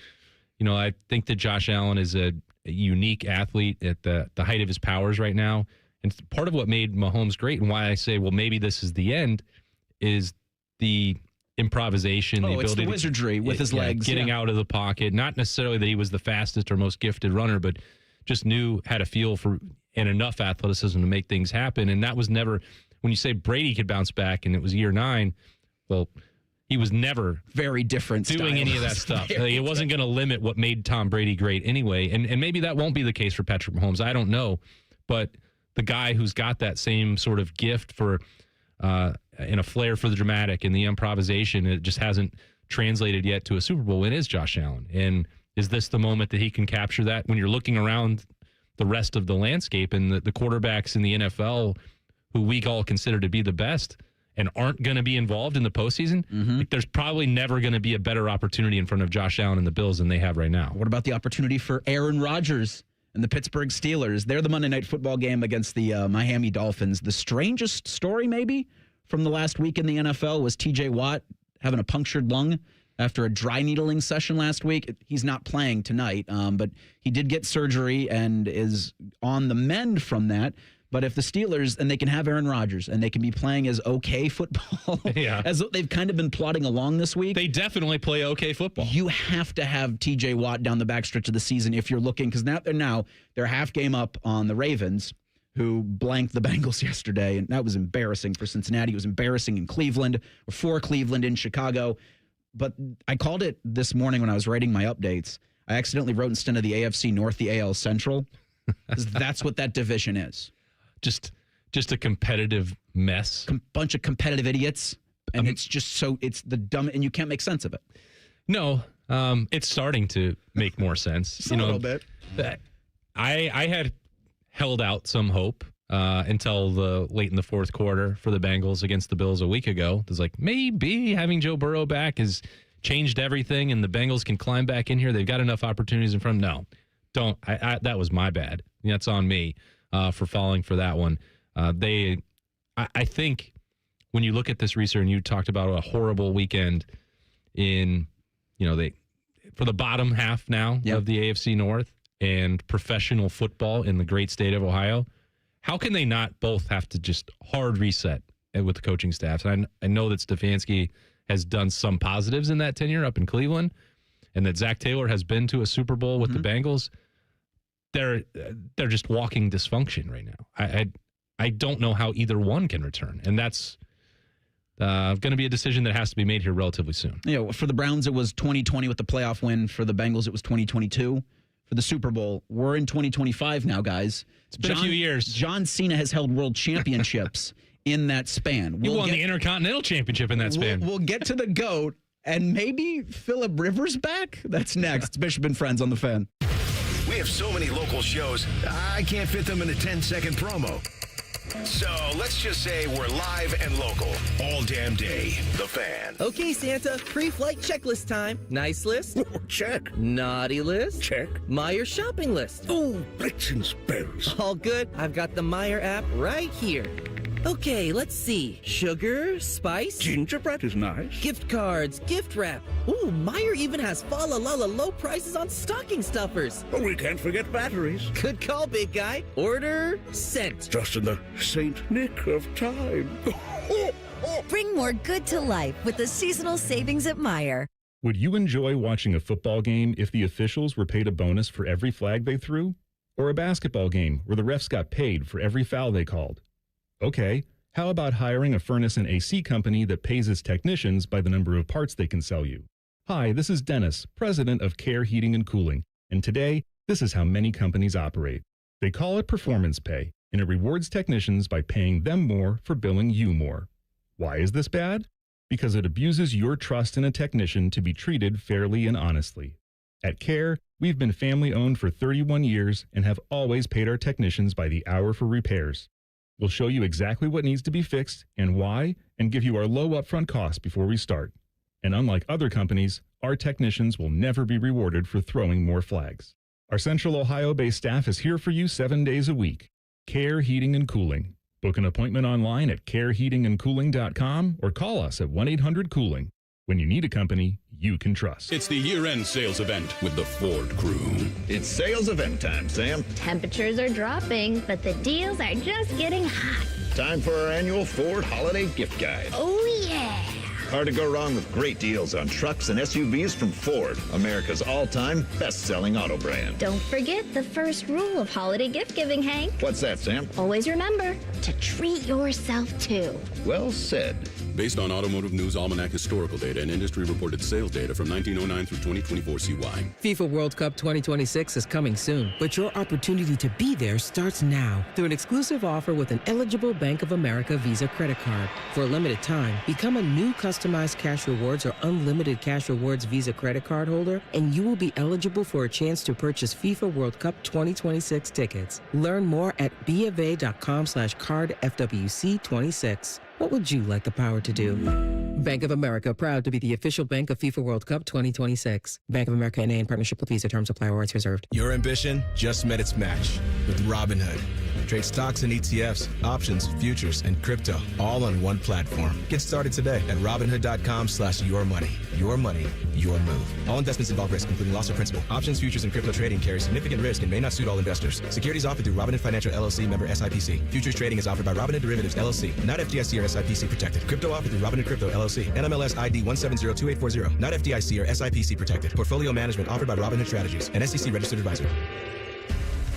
I think that Josh Allen is a unique athlete at the height of his powers right now. And part of what made Mahomes great and why I say, well, maybe this is the end is the improvisation, the ability, the wizardry with his legs, getting out of the pocket. Not necessarily that he was the fastest or most gifted runner, but just had a feel for and enough athleticism to make things happen. And that was never, when you say Brady could bounce back and it was year 9, well, he was never very different doing any of that stuff. It wasn't going to limit what made Tom Brady great anyway. And maybe that won't be the case for Patrick Mahomes. I don't know, but the guy who's got that same sort of gift for and a flair for the dramatic and the improvisation, it just hasn't translated yet to a Super Bowl win, is Josh Allen. And is this the moment that he can capture that when you're looking around the rest of the landscape and the quarterbacks in the NFL who we all consider to be the best and aren't going to be involved in the postseason? There's probably never going to be a better opportunity in front of Josh Allen and the Bills than they have right now. What about the opportunity for Aaron Rodgers and the Pittsburgh Steelers? They're the Monday Night Football game against the Miami Dolphins. The strangest story maybe from the last week in the NFL was TJ Watt having a punctured lung after a dry needling session last week. He's not playing tonight, but he did get surgery and is on the mend from that. But if the Steelers, and they can have Aaron Rodgers, and they can be playing as okay football, as they've kind of been plodding along this week. They definitely play okay football. You have to have TJ Watt down the backstretch of the season if you're looking, because now they're half game up on the Ravens, who blanked the Bengals yesterday, and that was embarrassing for Cincinnati. It was embarrassing in Cleveland, or for Cleveland in Chicago. But I called it this morning when I was writing my updates. I accidentally wrote instead of the AFC North, the AL Central, because that's what that division is. Just a competitive mess. Bunch of competitive idiots. And it's the dumb, and you can't make sense of it. No, it's starting to make more sense. Just a little bit. I had held out some hope until late in the fourth quarter for the Bengals against the Bills a week ago. It was like, maybe having Joe Burrow back has changed everything and the Bengals can climb back in here. They've got enough opportunities in front. No, don't. That was my bad. That's on me. For falling for that one. I think when you look at this research, and you talked about a horrible weekend in, for the bottom half now of the AFC North and professional football in the great state of Ohio, how can they not both have to just hard reset with the coaching staffs? And I know that Stefanski has done some positives in that tenure up in Cleveland, and that Zach Taylor has been to a Super Bowl with the Bengals. They're just walking dysfunction right now. I don't know how either one can return, and that's going to be a decision that has to be made here relatively soon. For the Browns, it was 2020 with the playoff win. For the Bengals, it was 2022. For the Super Bowl, we're in 2025 now, guys. It's been a few years. John Cena has held world championships in that span. He won the Intercontinental Championship in that span. We'll get to the GOAT, and maybe Phillip Rivers back? That's next. It's Bishop and Friends on the Fan. We have so many local shows, I can't fit them in a 10-second promo. So let's just say we're live and local all damn day. The Fan. Okay, Santa, pre-flight checklist time. Nice list? Check. Naughty list? Check. Meyer shopping list? Oh, Blitz and Spells. All good. I've got the Meyer app right here. Okay, let's see. Sugar, spice. Gingerbread is nice. Gift cards, gift wrap. Ooh, Meyer even has fa la la la low prices on stocking stuffers. Oh, we can't forget batteries. Good call, big guy. Order sent. Just in the Saint Nick of time. Bring more good to life with the seasonal savings at Meyer. Would you enjoy watching a football game if the officials were paid a bonus for every flag they threw? Or a basketball game where the refs got paid for every foul they called? Okay, how about hiring a furnace and AC company that pays its technicians by the number of parts they can sell you? Hi, this is Dennis, president of Care Heating and Cooling, and today, this is how many companies operate. They call it performance pay, and it rewards technicians by paying them more for billing you more. Why is this bad? Because it abuses your trust in a technician to be treated fairly and honestly. At CARE, we've been family-owned for 31 years and have always paid our technicians by the hour for repairs. We'll show you exactly what needs to be fixed and why, and give you our low upfront cost before we start. And unlike other companies, our technicians will never be rewarded for throwing more flags. Our Central Ohio-based staff is here for you 7 days a week. CARE Heating and Cooling. Book an appointment online at careheatingandcooling.com or call us at 1-800-COOLING. When you need a company you can trust. It's the year-end sales event with the Ford crew. It's sales event time, Sam. Temperatures are dropping, but the deals are just getting hot. Time for our annual Ford Holiday Gift Guide. Oh, yeah. Hard to go wrong with great deals on trucks and SUVs from Ford, America's all-time best-selling auto brand. Don't forget the first rule of holiday gift giving, Hank. What's that, Sam? Always remember to treat yourself, too. Well said. Based on Automotive News Almanac historical data and industry-reported sales data from 1909 through 2024 CY. FIFA World Cup 2026 is coming soon, but your opportunity to be there starts now through an exclusive offer with an eligible Bank of America Visa credit card. For a limited time, become a new customized Cash Rewards or unlimited Cash Rewards Visa credit card holder, and you will be eligible for a chance to purchase FIFA World Cup 2026 tickets. Learn more at BofA.com/cardFWC26. What would you like the power to do? Bank of America, proud to be the official bank of FIFA World Cup 2026. Bank of America NA in partnership with Visa. Terms apply. Rights reserved. Your ambition just met its match with Robinhood. Trade stocks and ETFs, options, futures, and crypto all on one platform. Get started today at Robinhood.com/yourmoney. Your money, your move. All investments involve risk, including loss of principal. Options, futures, and crypto trading carry significant risk and may not suit all investors. Securities offered through Robinhood Financial LLC, member SIPC. Futures trading is offered by Robinhood Derivatives LLC, not FDIC or SIPC protected. Crypto offered through Robinhood Crypto LLC, NMLS ID 1702840, not FDIC or SIPC protected. Portfolio management offered by Robinhood Strategies, an SEC registered advisor.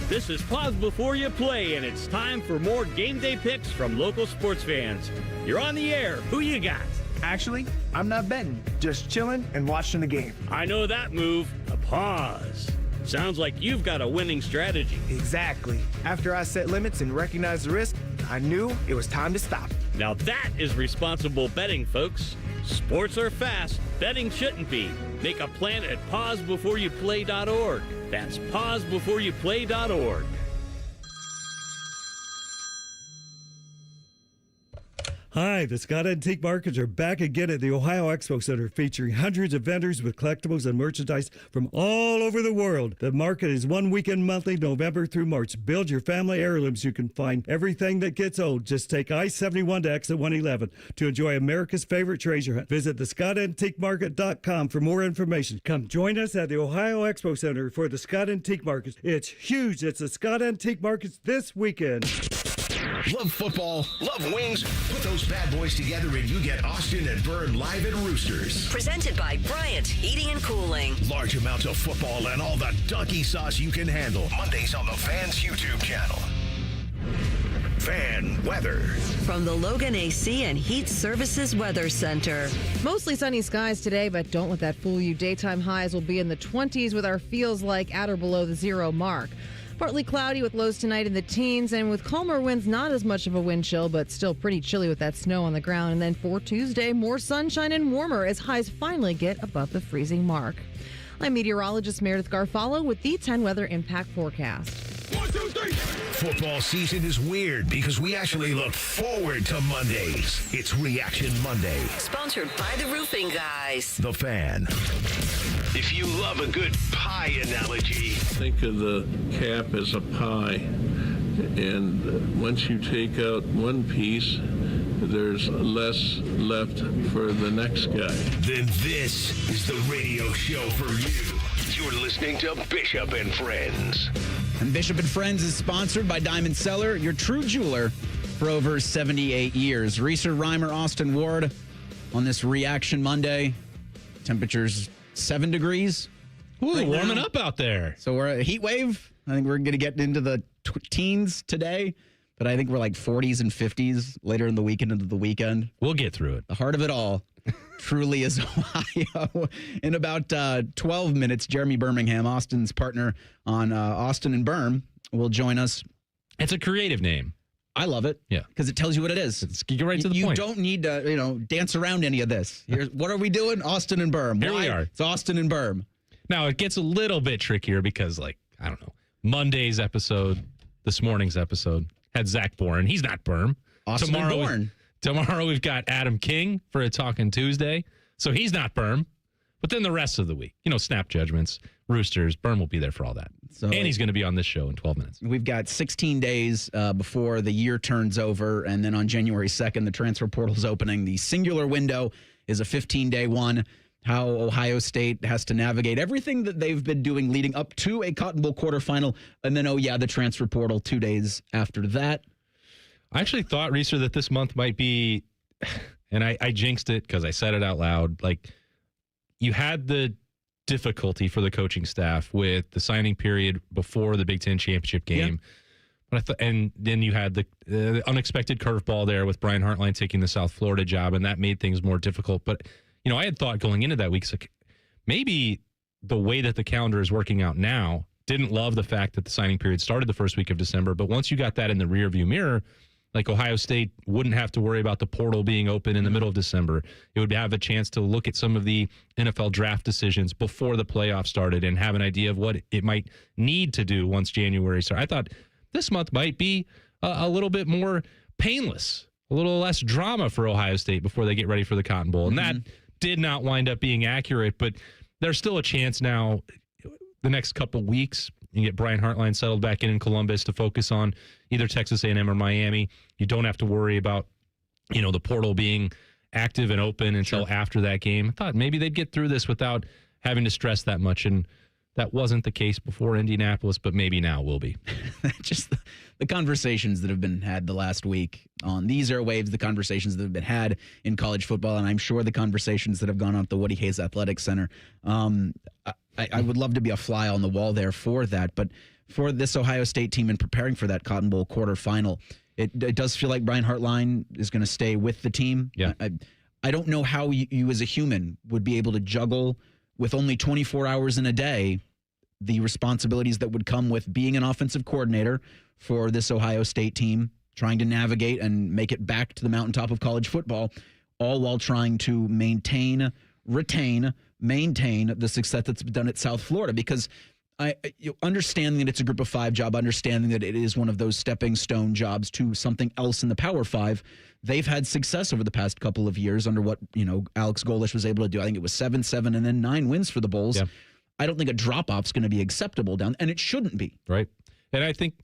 This is Pause Before You Play, and it's time for more game day picks from local sports fans. You're on the air. Who you got? Actually, I'm not betting, just chilling and watching the game. I know that move, a pause. Sounds like you've got a winning strategy. Exactly. After I set limits and recognized the risk, I knew it was time to stop. Now that is responsible betting, folks. Sports are fast. Betting shouldn't be. Make a plan at pausebeforeyouplay.org. That's pausebeforeyouplay.org. Hi, the Scott Antique Markets are back again at the Ohio Expo Center, featuring hundreds of vendors with collectibles and merchandise from all over the world. The market is one weekend monthly, November through March. Build your family heirlooms. You can find everything that gets old. Just take I-71 to exit 111 to enjoy America's favorite treasure hunt. Visit thescottantiquemarket.com for more information. Come join us at the Ohio Expo Center for the Scott Antique Markets. It's huge. It's the Scott Antique Markets this weekend. Love football, love wings. Put those bad boys together and you get Austin and Birm live at Roosters. Presented by Bryant Heating and Cooling. Large amounts of football and all the donkey sauce you can handle. Mondays on the Fans YouTube channel. Fan weather. From the Logan AC and Heat Services Weather Center. Mostly sunny skies today, but don't let that fool you. Daytime highs will be in the 20s with our feels like at or below the 0 mark. Partly cloudy with lows tonight in the teens, and with calmer winds, not as much of a wind chill, but still pretty chilly with that snow on the ground. And then for Tuesday, more sunshine and warmer as highs finally get above the freezing mark. I'm meteorologist Meredith Garfalo with the 10 Weather Impact Forecast. 1, 2, 3. Football season is weird because we actually look forward to Mondays. It's Reaction Monday. Sponsored by the Roofing Guys. The Fan. If you love a good pie analogy, think of the cap as a pie, and once you take out one piece, there's less left for the next guy. Then this is the radio show for you. You're listening to Bishop and Friends. And Bishop and Friends is sponsored by Diamond Cellar, your true jeweler for over 78 years. Reeser, Reimer, Austin Ward on this Reaction Monday. Temperatures 7 degrees. Ooh, right warming now. up out there. So we're a heat wave. I think we're going to get into the teens today, but I think we're like 40s and 50s later in the weekend into the weekend. We'll get through it. The heart of it all truly is Ohio. In about 12 minutes, Jeremy Birmingham, Austin's partner on Austin and Birm, will join us. It's a creative name. I love it. Yeah. Because it tells you what it is. Get right to the point. You don't need to, dance around any of this. What are we doing? Austin and Birm. Here we are. It's Austin and Birm. Now, it gets a little bit trickier because, I don't know, Monday's episode, this morning's episode, had Zach Bourne. He's not Birm. Austin Bourne. Tomorrow we've got Adam King for a Talkin' Tuesday. So he's not Birm. But then the rest of the week, snap judgments, Roosters, Birm will be there for all that. So, and he's going to be on this show in 12 minutes. We've got 16 days before the year turns over. And then on January 2nd, the transfer portal's opening. The singular window is a 15-day one. How Ohio State has to navigate everything that they've been doing leading up to a Cotton Bowl quarterfinal. And then, the transfer portal 2 days after that. I actually thought, Reeser, that this month might be, and I jinxed it because I said it out loud, you had the difficulty for the coaching staff with the signing period before the Big Ten championship game. Yeah. But and then you had the unexpected curveball there with Brian Hartline taking the South Florida job, and that made things more difficult. But, I had thought going into that week, maybe the way that the calendar is working out now, didn't love the fact that the signing period started the first week of December. But once you got that in the rearview mirror, Ohio State wouldn't have to worry about the portal being open in the middle of December. It would have a chance to look at some of the NFL draft decisions before the playoffs started and have an idea of what it might need to do once January started. I thought this month might be a little bit more painless, a little less drama for Ohio State before they get ready for the Cotton Bowl. And that did not wind up being accurate, but there's still a chance now the next couple weeks you get Brian Hartline settled back in Columbus to focus on either Texas A&M or Miami. You don't have to worry about, the portal being active and open until after that game. I thought maybe they'd get through this without having to stress that much, and that wasn't the case before Indianapolis, but maybe now will be. Just the conversations that have been had the last week on these airwaves, the conversations that have been had in college football, and I'm sure the conversations that have gone on at the Woody Hayes Athletic Center. I would love to be a fly on the wall there for that, but for this Ohio State team and preparing for that Cotton Bowl quarterfinal, it does feel like Brian Hartline is going to stay with the team. Yeah. I don't know how you as a human would be able to juggle with only 24 hours in a day the responsibilities that would come with being an offensive coordinator for this Ohio State team, trying to navigate and make it back to the mountaintop of college football, all while trying to maintain the success that's been done at South Florida. Because understanding that it's a group of five job, understanding that it is one of those stepping stone jobs to something else in the Power Five, they've had success over the past couple of years under what, Alex Golesh was able to do. I think it was 7-7 and then 9 wins for the Bulls. Yeah. I don't think a drop-off is going to be acceptable down, and it shouldn't be. Right. And I think,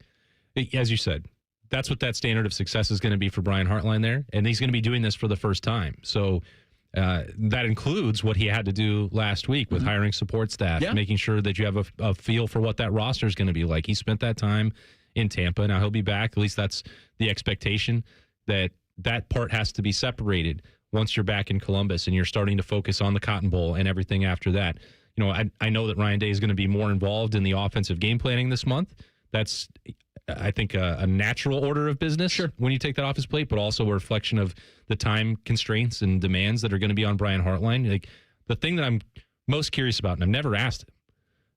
as you said, that's what that standard of success is going to be for Brian Hartline there, and he's going to be doing this for the first time. So that includes what he had to do last week with hiring support staff, making sure that you have a feel for what that roster is going to be like. He spent that time in Tampa. Now he'll be back. At least that's the expectation, that part has to be separated once you're back in Columbus and you're starting to focus on the Cotton Bowl and everything after that. I know that Ryan Day is going to be more involved in the offensive game planning this month. That's, I think, a natural order of business when you take that off his plate, but also a reflection of the time constraints and demands that are going to be on Brian Hartline. The thing that I'm most curious about, and I've never asked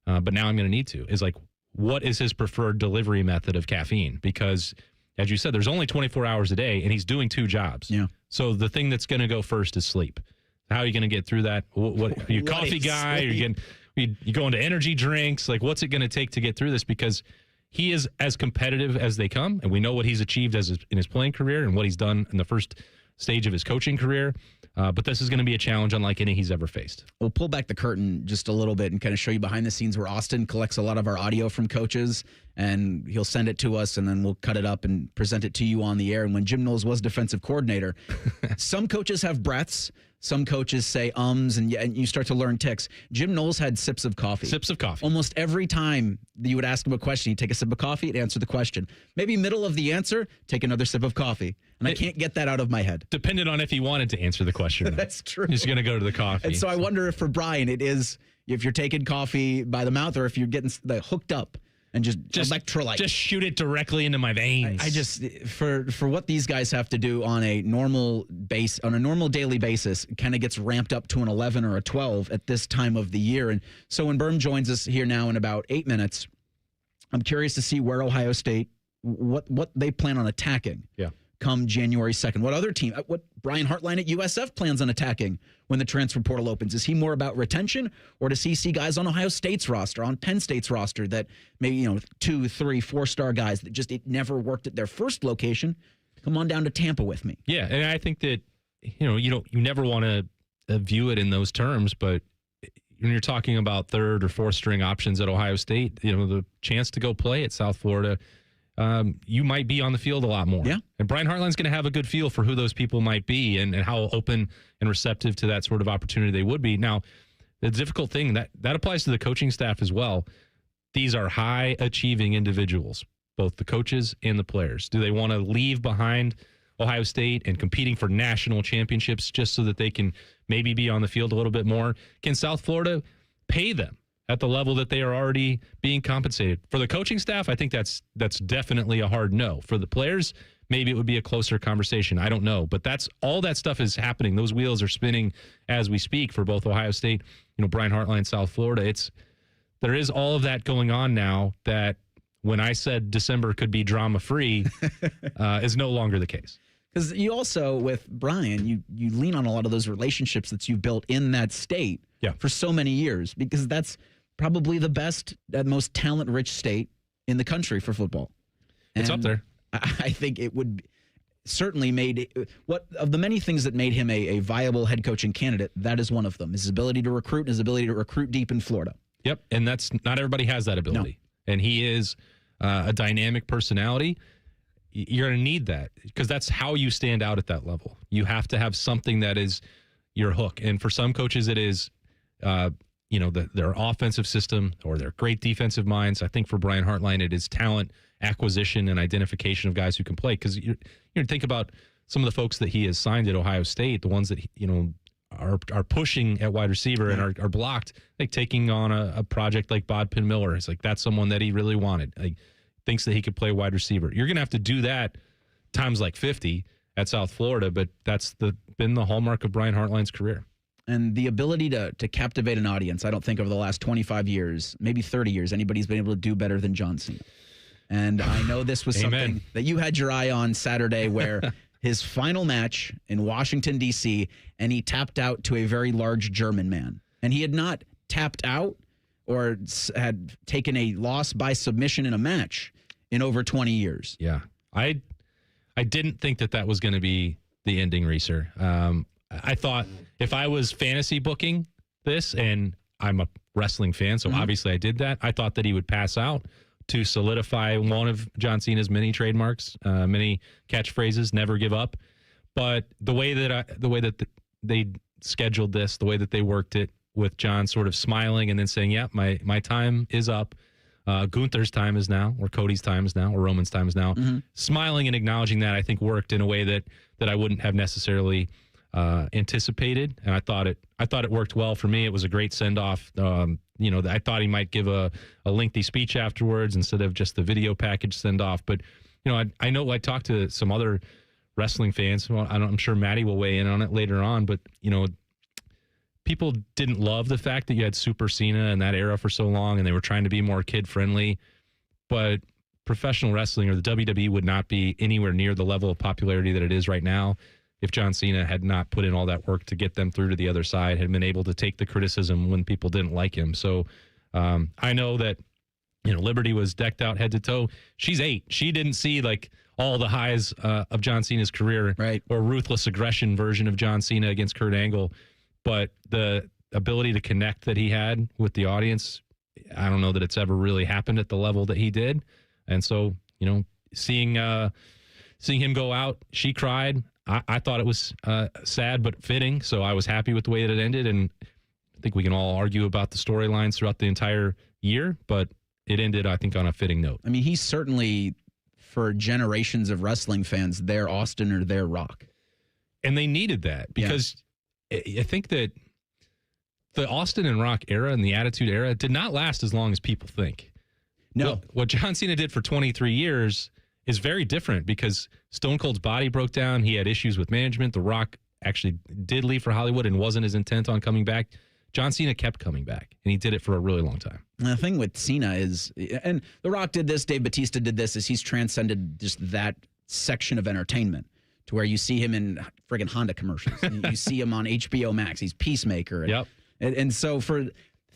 him, but now I'm going to need to, is what is his preferred delivery method of caffeine? Because, as you said, there's only 24 hours a day, and he's doing 2 jobs. Yeah. So the thing that's going to go first is sleep. How are you going to get through that? What are you a coffee guy? Are you going to energy drinks? What's it going to take to get through this? Because he is as competitive as they come, and we know what he's achieved in his playing career and what he's done in the first stage of his coaching career. But this is going to be a challenge unlike any he's ever faced. We'll pull back the curtain just a little bit and kind of show you behind the scenes where Austin collects a lot of our audio from coaches, and he'll send it to us, and then we'll cut it up and present it to you on the air. And when Jim Knowles was defensive coordinator, some coaches have breaths. Some coaches say and you start to learn tics. Jim Knowles had sips of coffee. Sips of coffee. Almost every time you would ask him a question, he'd take a sip of coffee and answer the question. Maybe middle of the answer, take another sip of coffee. And I can't get that out of my head. Depended on if he wanted to answer the question. That's true. He's going to go to the coffee. And so I wonder if for Brian it is if you're taking coffee by the mouth or if you're getting hooked up. And just electrolyte. Just shoot it directly into my veins. I just for what these guys have to do on a normal daily basis, it kind of gets ramped up to an 11 or a 12 at this time of the year. And so when Birm joins us here now in about 8 minutes, I'm curious to see where Ohio State what they plan on attacking. Yeah. come January 2nd? What other team? What Brian Hartline at USF plans on attacking when the transfer portal opens? Is he more about retention, or does he see guys on Ohio State's roster, on Penn State's roster that maybe 2, 3, 4-star guys that just it never worked at their first location? Come on down to Tampa with me. Yeah, and I think that you never want to view it in those terms, but when you're talking about third or fourth string options at Ohio State, the chance to go play at South Florida, you might be on the field a lot more. Yeah. And Brian Hartline's going to have a good feel for who those people might be and how open and receptive to that sort of opportunity they would be. Now, the difficult thing, that applies to the coaching staff as well. These are high-achieving individuals, both the coaches and the players. Do they want to leave behind Ohio State and competing for national championships just so that they can maybe be on the field a little bit more? Can South Florida pay them at the level that they are already being compensated? For the coaching staff, I think that's definitely a hard no. For the players, maybe it would be a closer conversation. I don't know. But all that stuff is happening. Those wheels are spinning as we speak for both Ohio State, Brian Hartline, South Florida. There is all of that going on now that when I said December could be drama-free is no longer the case. Because you also, with Brian, you lean on a lot of those relationships that you've built in that state for so many years, because that's probably the best, most talent-rich state in the country for football. It's up there. I think it would certainly of the many things that made him a viable head coaching candidate, that is one of them, his ability to recruit and his ability to recruit deep in Florida. Yep, and that's not everybody has that ability. No. And he is a dynamic personality. You're going to need that because that's how you stand out at that level. You have to have something that is your hook. And for some coaches, it is, their offensive system or their great defensive minds. I think for Brian Hartline, it is talent acquisition and identification of guys who can play. Because you think about some of the folks that he has signed at Ohio State, the ones that are pushing at wide receiver and are blocked, like taking on a project like Bodpin Miller. It's like that's someone that he really wanted. Like, thinks that he could play wide receiver. You're going to have to do that times like 50 at South Florida, but that's been the hallmark of Brian Hartline's career. And the ability to captivate an audience, I don't think over the last 25 years, maybe 30 years, anybody's been able to do better than John Cena. And I know this was something that you had your eye on Saturday, where his final match in Washington, D.C., and he tapped out to a very large German man. And he had not tapped out or had taken a loss by submission in a match in over 20 years. Yeah. I didn't think that was going to be the ending, Reeser. I thought if I was fantasy booking this, and I'm a wrestling fan, so obviously I did that, I thought that he would pass out to solidify one of John Cena's many trademarks, many catchphrases, never give up. But the way that they scheduled this, the way that they worked it, with John sort of smiling and then saying, yeah, my time is up. Gunther's time is now, or Cody's time is now, or Roman's time is now. Smiling and acknowledging that, I think, worked in a way that I wouldn't have necessarily anticipated. And I thought it worked well for me. It was a great send-off. I thought he might give a lengthy speech afterwards instead of just the video package send-off. But, I know I talked to some other wrestling fans. Well, I'm sure Maddie will weigh in on it later on, but, people didn't love the fact that you had Super Cena in that era for so long, and they were trying to be more kid-friendly. But professional wrestling, or the WWE, would not be anywhere near the level of popularity that it is right now if John Cena had not put in all that work to get them through to the other side, had been able to take the criticism when people didn't like him. So I know that Liberty was decked out head to toe. She's 8. She didn't see like all the highs of John Cena's career, right, or ruthless aggression version of John Cena against Kurt Angle. But the ability to connect that he had with the audience, I don't know that it's ever really happened at the level that he did. And so, seeing him go out, she cried. I thought it was sad but fitting, so I was happy with the way that it ended. And I think we can all argue about the storylines throughout the entire year, but it ended, I think, on a fitting note. I mean, he's certainly, for generations of wrestling fans, their Austin or their Rock. And they needed that because I think that the Austin and Rock era and the Attitude Era did not last as long as people think. No. What John Cena did for 23 years is very different because Stone Cold's body broke down. He had issues with management. The Rock actually did leave for Hollywood and wasn't as intent on coming back. John Cena kept coming back, and he did it for a really long time. And the thing with Cena is, and The Rock did this, Dave Bautista did this, is he's transcended just that section of entertainment. to where you see him in friggin' Honda commercials. You see him on HBO Max. He's Peacemaker. And so for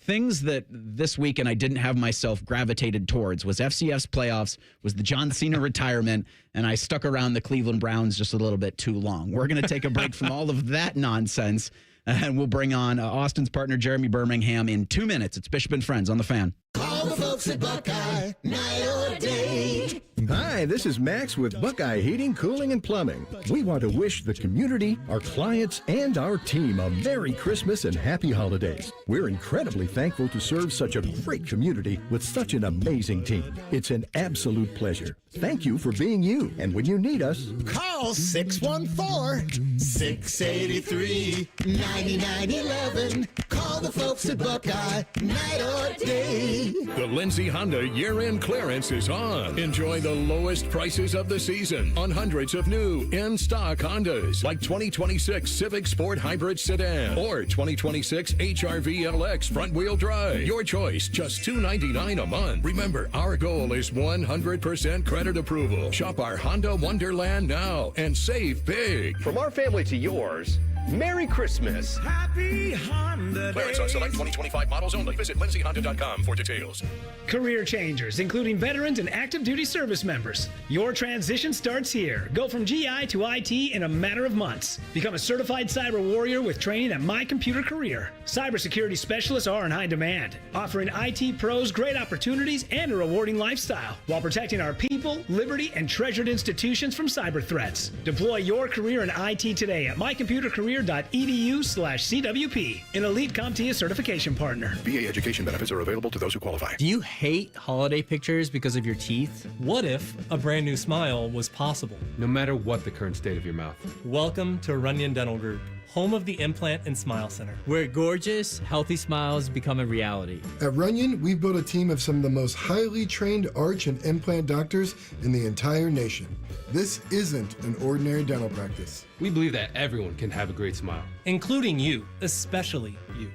things that this weekend I didn't have myself gravitated towards was FCF's playoffs, was the John Cena retirement, and I stuck around the Cleveland Browns just a little bit too long. We're going to take a break from all of that nonsense, and we'll bring on Austin's partner, Jeremy Birmingham, in 2 minutes. It's Bishop and Friends on the Fan. Call the folks at Buckeye, night or day. Hi, this is Max with Buckeye Heating, Cooling, and Plumbing. We want to wish the community, our clients, and our team a Merry Christmas and Happy Holidays. We're incredibly thankful to serve such a great community with such an amazing team. It's an absolute pleasure. Thank you for being you. And when you need us, call 614-683-9911. Call the folks at Buckeye, night or day. The Lindsay Honda year-end clearance is on. Enjoy the lowest prices of the season on hundreds of new in-stock Hondas, like 2026 Civic Sport Hybrid Sedan or 2026 HR-V LX front-wheel drive. Your choice, just $299 a month. Remember, our goal is 100% credit approval. Shop our Honda Wonderland now and save big. From our family to yours, Merry Christmas. Happy Honda Clearance on select 2025 models only. Visit lindsayhonda.com for details. Career changers, including veterans and active duty service members. Your transition starts here. Go from GI to IT in a matter of months. Become a certified cyber warrior with training at My Computer Career. Cybersecurity specialists are in high demand, offering IT pros great opportunities and a rewarding lifestyle while protecting our people, liberty, and treasured institutions from cyber threats. Deploy your career in IT today at mycomputercareer.edu/CWP, an elite CompTIA certification partner. VA education benefits are available to those who qualify. Do you hate holiday pictures because of your teeth? What if a brand new smile was possible? No matter what the current state of your mouth. Welcome to Runyon Dental Group, home of the Implant and Smile Center, where gorgeous, healthy smiles become a reality. At Runyon, we've built a team of some of the most highly trained arch and implant doctors in the entire nation. This isn't an ordinary dental practice. We believe that everyone can have a great smile, including you, especially you.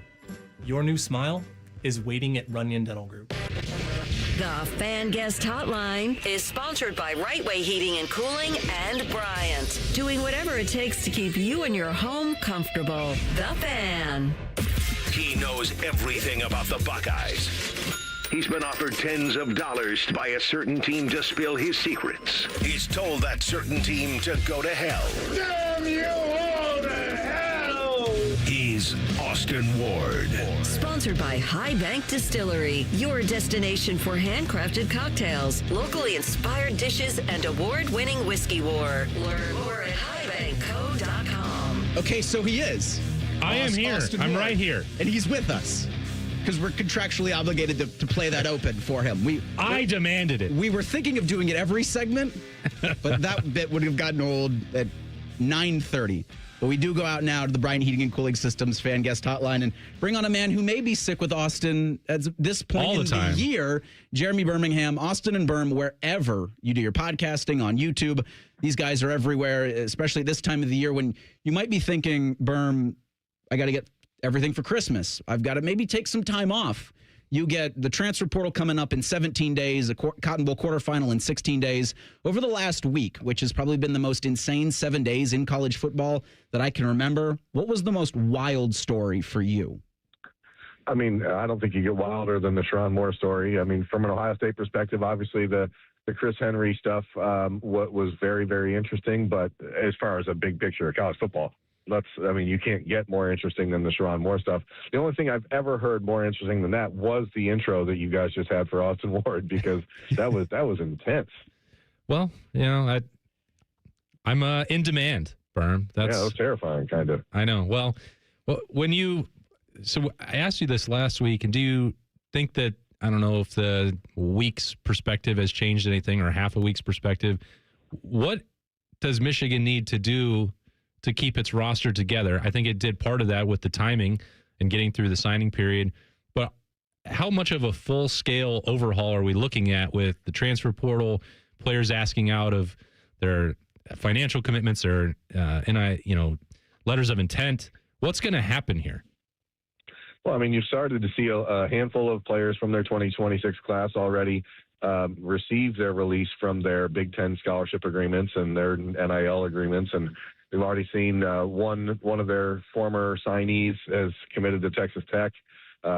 Your new smile is waiting at Runyon Dental Group. The Fan Guest Hotline is sponsored by Right Way Heating and Cooling and Bryant, doing whatever it takes to keep you and your home comfortable. The Fan. He knows everything about the Buckeyes. He's been offered tens of dollars by a certain team to spill his secrets. He's told that certain team to go to hell. Damn you all to hell! He's Austin Ward. Sponsored by High Bank Distillery, your destination for handcrafted cocktails, locally inspired dishes, and award-winning whiskey war. Learn more at highbankco.com. Okay, so he is. I am here. I'm right here. And he's with us. Because we're contractually obligated to play that open for him. I demanded it. We were thinking of doing it every segment, but that bit would have gotten old at 9:30. But we do go out now to the Bryant Heating and Cooling Systems Fan Guest Hotline and bring on a man who may be sick with Austin at this point all in the year, Jeremy Birmingham, Austin and Birm, wherever you do your podcasting on YouTube. These guys are everywhere, especially this time of the year when you might be thinking, Birm, I got to get everything for Christmas. I've got to maybe take some time off. You get the transfer portal coming up in 17 days, a Cotton Bowl quarterfinal in 16 days. Over the last week, which has probably been the most insane 7 days in college football that I can remember, what was the most wild story for you? I mean, I don't think you get wilder than the Sherrone Moore story. I mean, from an Ohio State perspective, obviously the Chris Henry stuff was very, very interesting. But as far as a big picture of college football, you can't get more interesting than the Sherrone Moore stuff. The only thing I've ever heard more interesting than that was the intro that you guys just had for Austin Ward, because that was intense. Well, I'm in demand, Birm. That was terrifying, kind of. I know. Well, so I asked you this last week, and do you think that, I don't know if the week's perspective has changed anything or half a week's perspective, what does Michigan need to do to keep its roster together? I think it did part of that with the timing and getting through the signing period. But how much of a full-scale overhaul are we looking at with the transfer portal, players asking out of their financial commitments or letters of intent? What's going to happen here? Well, I mean, you started to see a handful of players from their 2026 class already received their release from their Big Ten scholarship agreements and their NIL agreements. And we've already seen one of their former signees has committed to Texas Tech.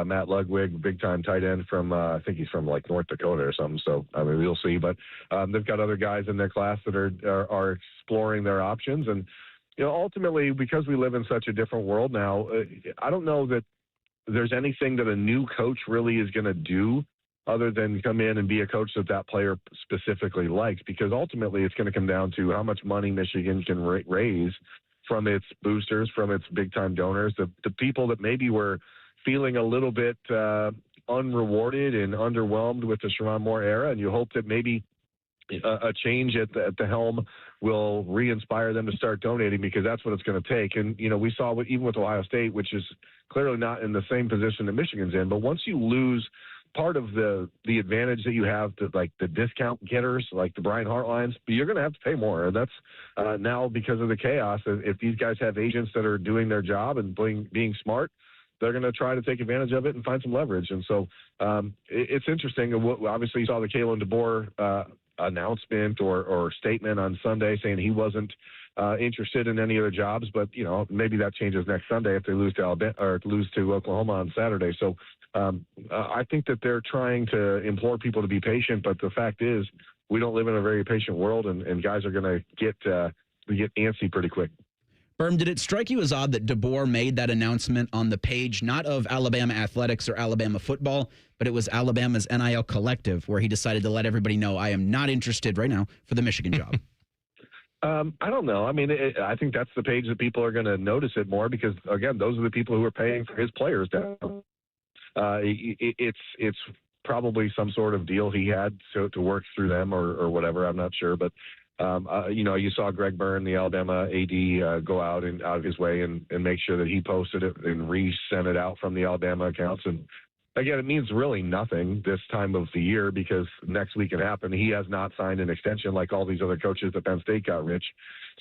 Matt Ludwig, big-time tight end from, I think he's from like North Dakota or something. So, I mean, we'll see. But they've got other guys in their class that are exploring their options. And, ultimately, because we live in such a different world now, I don't know that there's anything that a new coach really is going to do other than come in and be a coach that player specifically likes, because ultimately it's going to come down to how much money Michigan can raise from its boosters, from its big-time donors, the people that maybe were feeling a little bit unrewarded and underwhelmed with the Shehan Moore era, and you hope that maybe a change at the helm will re-inspire them to start donating, because that's what it's going to take. And, we saw even with Ohio State, which is clearly not in the same position that Michigan's in, but once you lose part of the advantage that you have to, like, the discount getters, like the Brian Hartlines, you're going to have to pay more. And that's now because of the chaos. If these guys have agents that are doing their job and being smart, they're going to try to take advantage of it and find some leverage. And so it's interesting. Obviously, you saw the Kalen DeBoer announcement or statement on Sunday saying he wasn't interested in any other jobs, but maybe that changes next Sunday if they lose to Alabama or lose to Oklahoma on Saturday. So I think that they're trying to implore people to be patient, but the fact is we don't live in a very patient world, and guys are going to get antsy pretty quick. Birm, did it strike you as odd that DeBoer made that announcement on the page, not of Alabama athletics or Alabama football, but it was Alabama's NIL collective, where he decided to let everybody know, I am not interested right now for the Michigan job? I don't know. I mean, I think that's the page that people are going to notice it more because, again, those are the people who are paying for his players. It's probably some sort of deal he had to work through them or whatever. I'm not sure, but you saw Greg Birm, the Alabama AD, go out of his way and make sure that he posted it and resent it out from the Alabama accounts. And again, it means really nothing this time of the year because next week it happened. He has not signed an extension like all these other coaches that Penn State got rich.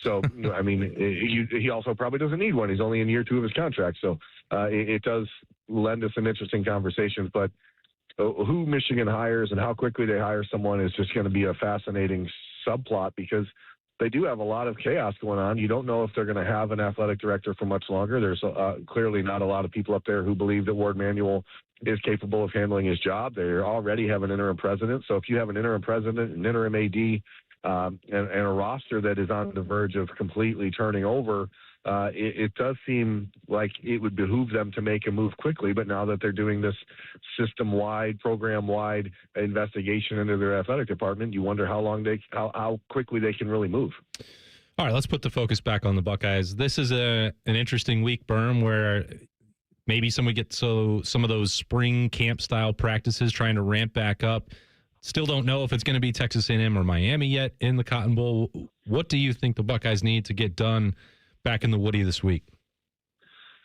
So, I mean, he also probably doesn't need one. He's only in year 2 of his contract. So it does lend to some interesting conversations. But who Michigan hires and how quickly they hire someone is just going to be a fascinating subplot because they do have a lot of chaos going on. You don't know if they're going to have an athletic director for much longer. There's clearly not a lot of people up there who believe that Ward Manuel is capable of handling his job. They already have an interim president. So if you have an interim president, an interim AD, and a roster that is on the verge of completely turning over, it does seem like it would behoove them to make a move quickly. But now that they're doing this system-wide, program-wide investigation into their athletic department, you wonder how quickly they can really move. All right, let's put the focus back on the Buckeyes. This is an interesting week, Birm, where maybe some of those spring camp-style practices trying to ramp back up. Still don't know if it's going to be Texas A&M or Miami yet in the Cotton Bowl. What do you think the Buckeyes need to get done back in the Woody this week?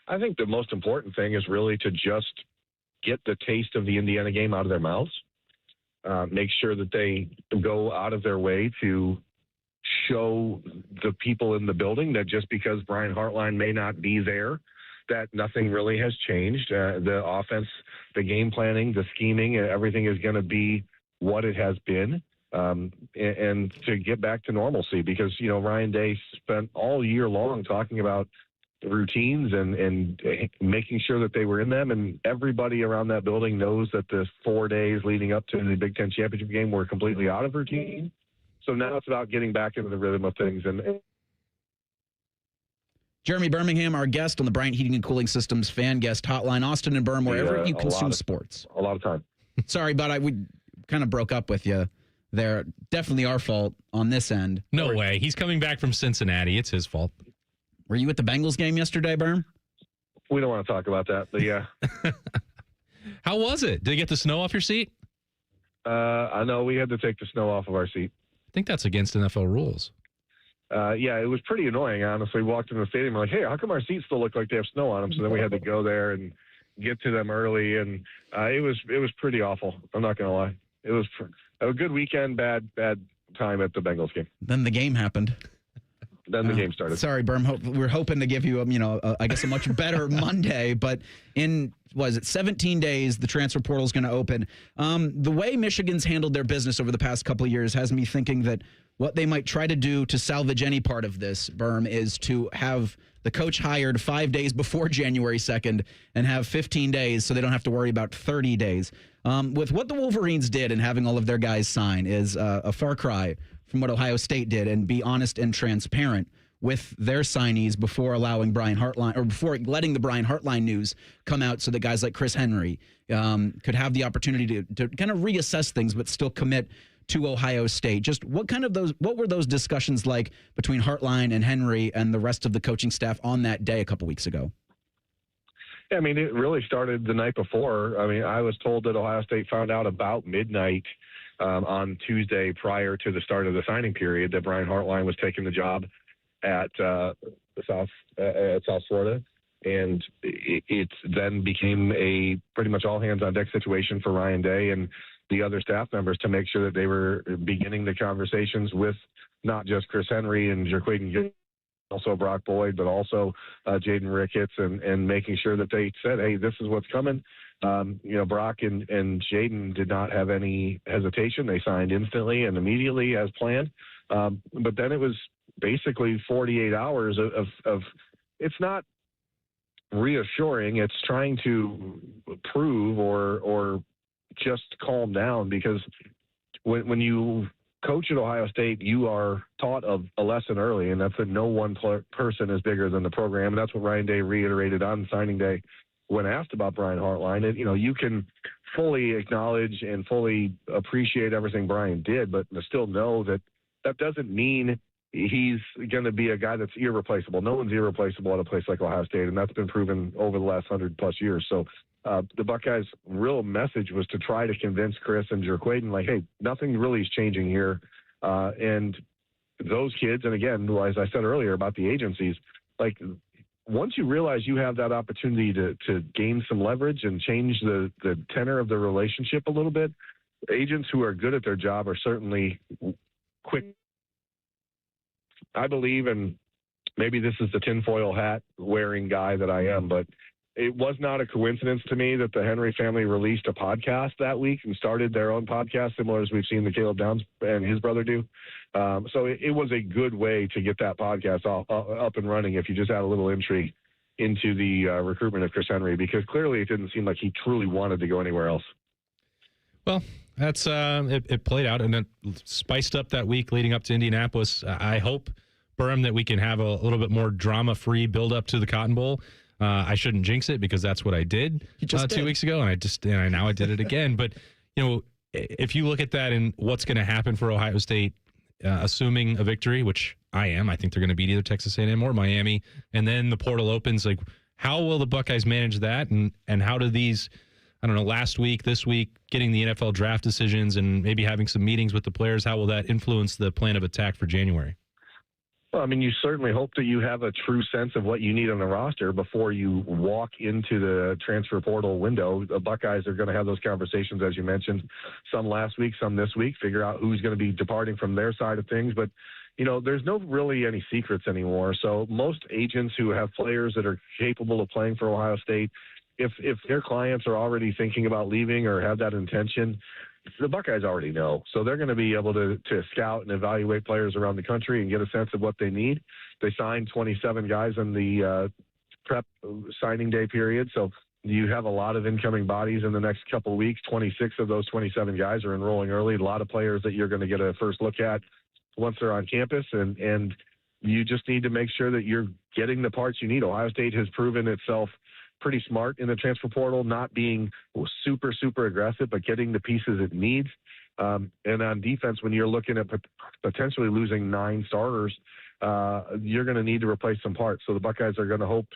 I think the most important thing is really to just get the taste of the Indiana game out of their mouths. Make sure that they go out of their way to show the people in the building that just because Brian Hartline may not be there, that nothing really has changed. The offense, the game planning, the scheming, everything is going to be what it has been. And to get back to normalcy because, Ryan Day spent all year long talking about the routines and making sure that they were in them. And everybody around that building knows that the 4 days leading up to the Big Ten championship game were completely out of routine. So now it's about getting back into the rhythm of things. And Jeremy Birmingham, our guest on the Bryant Heating and Cooling Systems fan guest hotline, Austin and Birm, wherever you consume sports. A lot of time. Sorry, but we kind of broke up with you there. Definitely our fault on this end. No way. He's coming back from Cincinnati. It's his fault. Were you at the Bengals game yesterday, Birm? We don't want to talk about that, but yeah. How was it? Did you get the snow off your seat? I know we had to take the snow off of our seat. I think that's against NFL rules. Yeah, it was pretty annoying, honestly. Walked in the stadium, we're like, hey, how come our seats still look like they have snow on them? So then we had to go there and get to them early, and it was pretty awful. I'm not going to lie. It was a good weekend, bad time at the Bengals game. Then the game happened. Then the game started. Sorry, Birm. We're hoping to give you, I guess a much better Monday. But in 17 days, the transfer portal is going to open. The way Michigan's handled their business over the past couple of years has me thinking that what they might try to do to salvage any part of this, Birm, is to have the coach hired 5 days before January 2nd and have 15 days so they don't have to worry about 30 days. With what the Wolverines did and having all of their guys sign is a far cry from what Ohio State did, and be honest and transparent with their signees before allowing Brian Hartline, or before letting the Brian Hartline news come out, so that guys like Chris Henry could have the opportunity to kind of reassess things but still commit to Ohio State. Just what were those discussions like between Hartline and Henry and the rest of the coaching staff on that day a couple weeks ago? Yeah, I mean, it really started the night before. I mean, I was told that Ohio State found out about midnight on Tuesday prior to the start of the signing period that Brian Hartline was taking the job at South Florida, and it then became a pretty much all hands on deck situation for Ryan Day and the other staff members to make sure that they were beginning the conversations with not just Chris Henry and Jaquaden, also Brock Boyd, but also Jaden Ricketts, and making sure that they said, hey, this is what's coming. Brock and Jaden did not have any hesitation. They signed instantly and immediately as planned. But then it was basically 48 hours of it's not reassuring. It's trying to prove or just calm down, because when you coach at Ohio State, you are taught of a lesson early, and that's that no one person is bigger than the program. And that's what Ryan Day reiterated on signing day when asked about Brian Hartline. And, you can fully acknowledge and fully appreciate everything Brian did, but still know that doesn't mean he's going to be a guy that's irreplaceable. No one's irreplaceable at a place like Ohio State, and that's been proven over the last 100+ years. So the Buckeyes' real message was to try to convince Chris and Jaquaden, like, hey, nothing really is changing here. And those kids, and again, as I said earlier about the agencies, like, once you realize you have that opportunity to gain some leverage and change the tenor of the relationship a little bit, agents who are good at their job are certainly quick. I believe, and maybe this is the tinfoil hat wearing guy that I am, but it was not a coincidence to me that the Henry family released a podcast that week and started their own podcast, similar as we've seen the Caleb Downs and his brother do. So it was a good way to get that podcast up and running if you just had a little intrigue into the recruitment of Chris Henry, because clearly it didn't seem like he truly wanted to go anywhere else. Well, that's it played out, and it spiced up that week leading up to Indianapolis. I hope, Birm, that we can have a little bit more drama-free build-up to the Cotton Bowl. I shouldn't jinx it, because that's what I did 2 weeks ago, and now I did it again. But if you look at that and what's going to happen for Ohio State, assuming a victory, which I think they're going to beat either Texas A&M or Miami, and then the portal opens. Like, how will the Buckeyes manage that, and how do these, I don't know, last week, this week, getting the NFL draft decisions and maybe having some meetings with the players, how will that influence the plan of attack for January? Well, I mean, you certainly hope that you have a true sense of what you need on the roster before you walk into the transfer portal window. The Buckeyes are going to have those conversations, as you mentioned, some last week, some this week, figure out who's going to be departing from their side of things. But, there's no really any secrets anymore. So most agents who have players that are capable of playing for Ohio State, if their clients are already thinking about leaving or have that intention, the Buckeyes already know. So they're going to be able to scout and evaluate players around the country and get a sense of what they need. They signed 27 guys in the prep signing day period. So you have a lot of incoming bodies in the next couple of weeks. 26 of those 27 guys are enrolling early. A lot of players that you're going to get a first look at once they're on campus. And you just need to make sure that you're getting the parts you need. Ohio State has proven itself pretty smart in the transfer portal, not being super, super aggressive, but getting the pieces it needs. And on defense, when you're looking at potentially losing 9 starters, you're going to need to replace some parts. So the Buckeyes are going to hope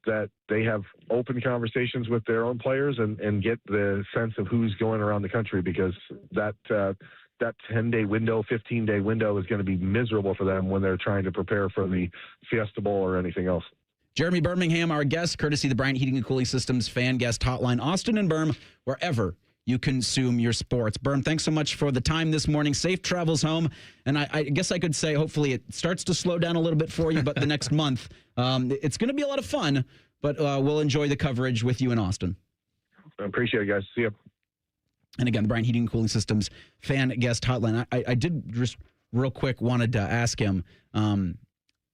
that they have open conversations with their own players and get the sense of who's going around the country, because that 10-day window, 15-day window is going to be miserable for them when they're trying to prepare for the Fiesta Bowl or anything else. Jeremy Birmingham, our guest, courtesy of the Bryant Heating and Cooling Systems fan guest hotline. Austin and Birm, wherever you consume your sports. Birm, thanks so much for the time this morning. Safe travels home. And I guess I could say hopefully it starts to slow down a little bit for you, but the next month, it's going to be a lot of fun, but we'll enjoy the coverage with you in Austin. I appreciate it, guys. See you. And again, the Bryant Heating and Cooling Systems fan guest hotline. I did just real quick wanted to ask him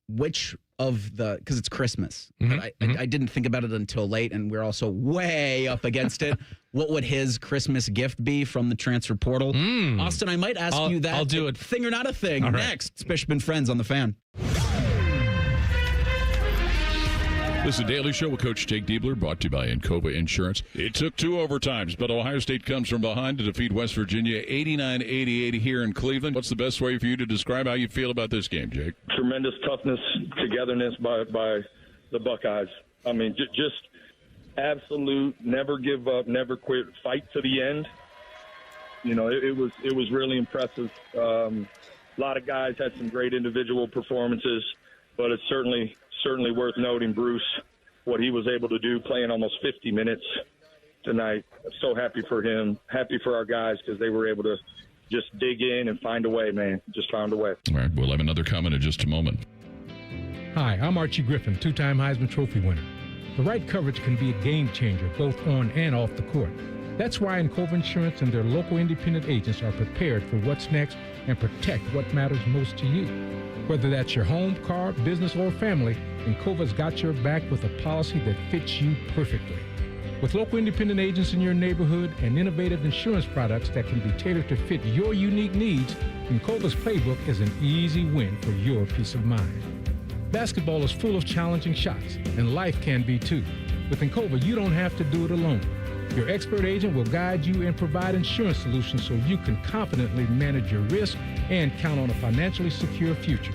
which of the, because it's Christmas, but I didn't think about it until late, and we're also way up against it. What would his Christmas gift be from the transfer portal? Austin, I might ask you that. I'll do it. Thing or not a thing. All right. Next, it's Bishop and Friends on the Fan. This is the Daily Show with Coach Jake Diebler, brought to you by Encova Insurance. It took 2 overtimes, but Ohio State comes from behind to defeat West Virginia 89-88 here in Cleveland. What's the best way for you to describe how you feel about this game, Jake? Tremendous toughness, togetherness by the Buckeyes. I mean, just absolute, never give up, never quit, fight to the end. You know, it was really impressive. A lot of guys had some great individual performances, but it's certainly worth noting, Bruce, what he was able to do playing almost 50 minutes tonight. I'm so happy for him, happy for our guys, because they were able to just dig in and find a way, man. Just found a way. All right, we'll have another comment in just a moment. Hi, I'm Archie Griffin, 2-time Heisman Trophy winner. The right coverage can be a game changer both on and off the court. That's why Encova Insurance and their local independent agents are prepared for what's next and protect what matters most to you. Whether that's your home, car, business, or family, Encova's got your back with a policy that fits you perfectly. With local independent agents in your neighborhood and innovative insurance products that can be tailored to fit your unique needs, Encova's playbook is an easy win for your peace of mind. Basketball is full of challenging shots, and life can be too. With Encova, you don't have to do it alone. Your expert agent will guide you and provide insurance solutions so you can confidently manage your risk and count on a financially secure future.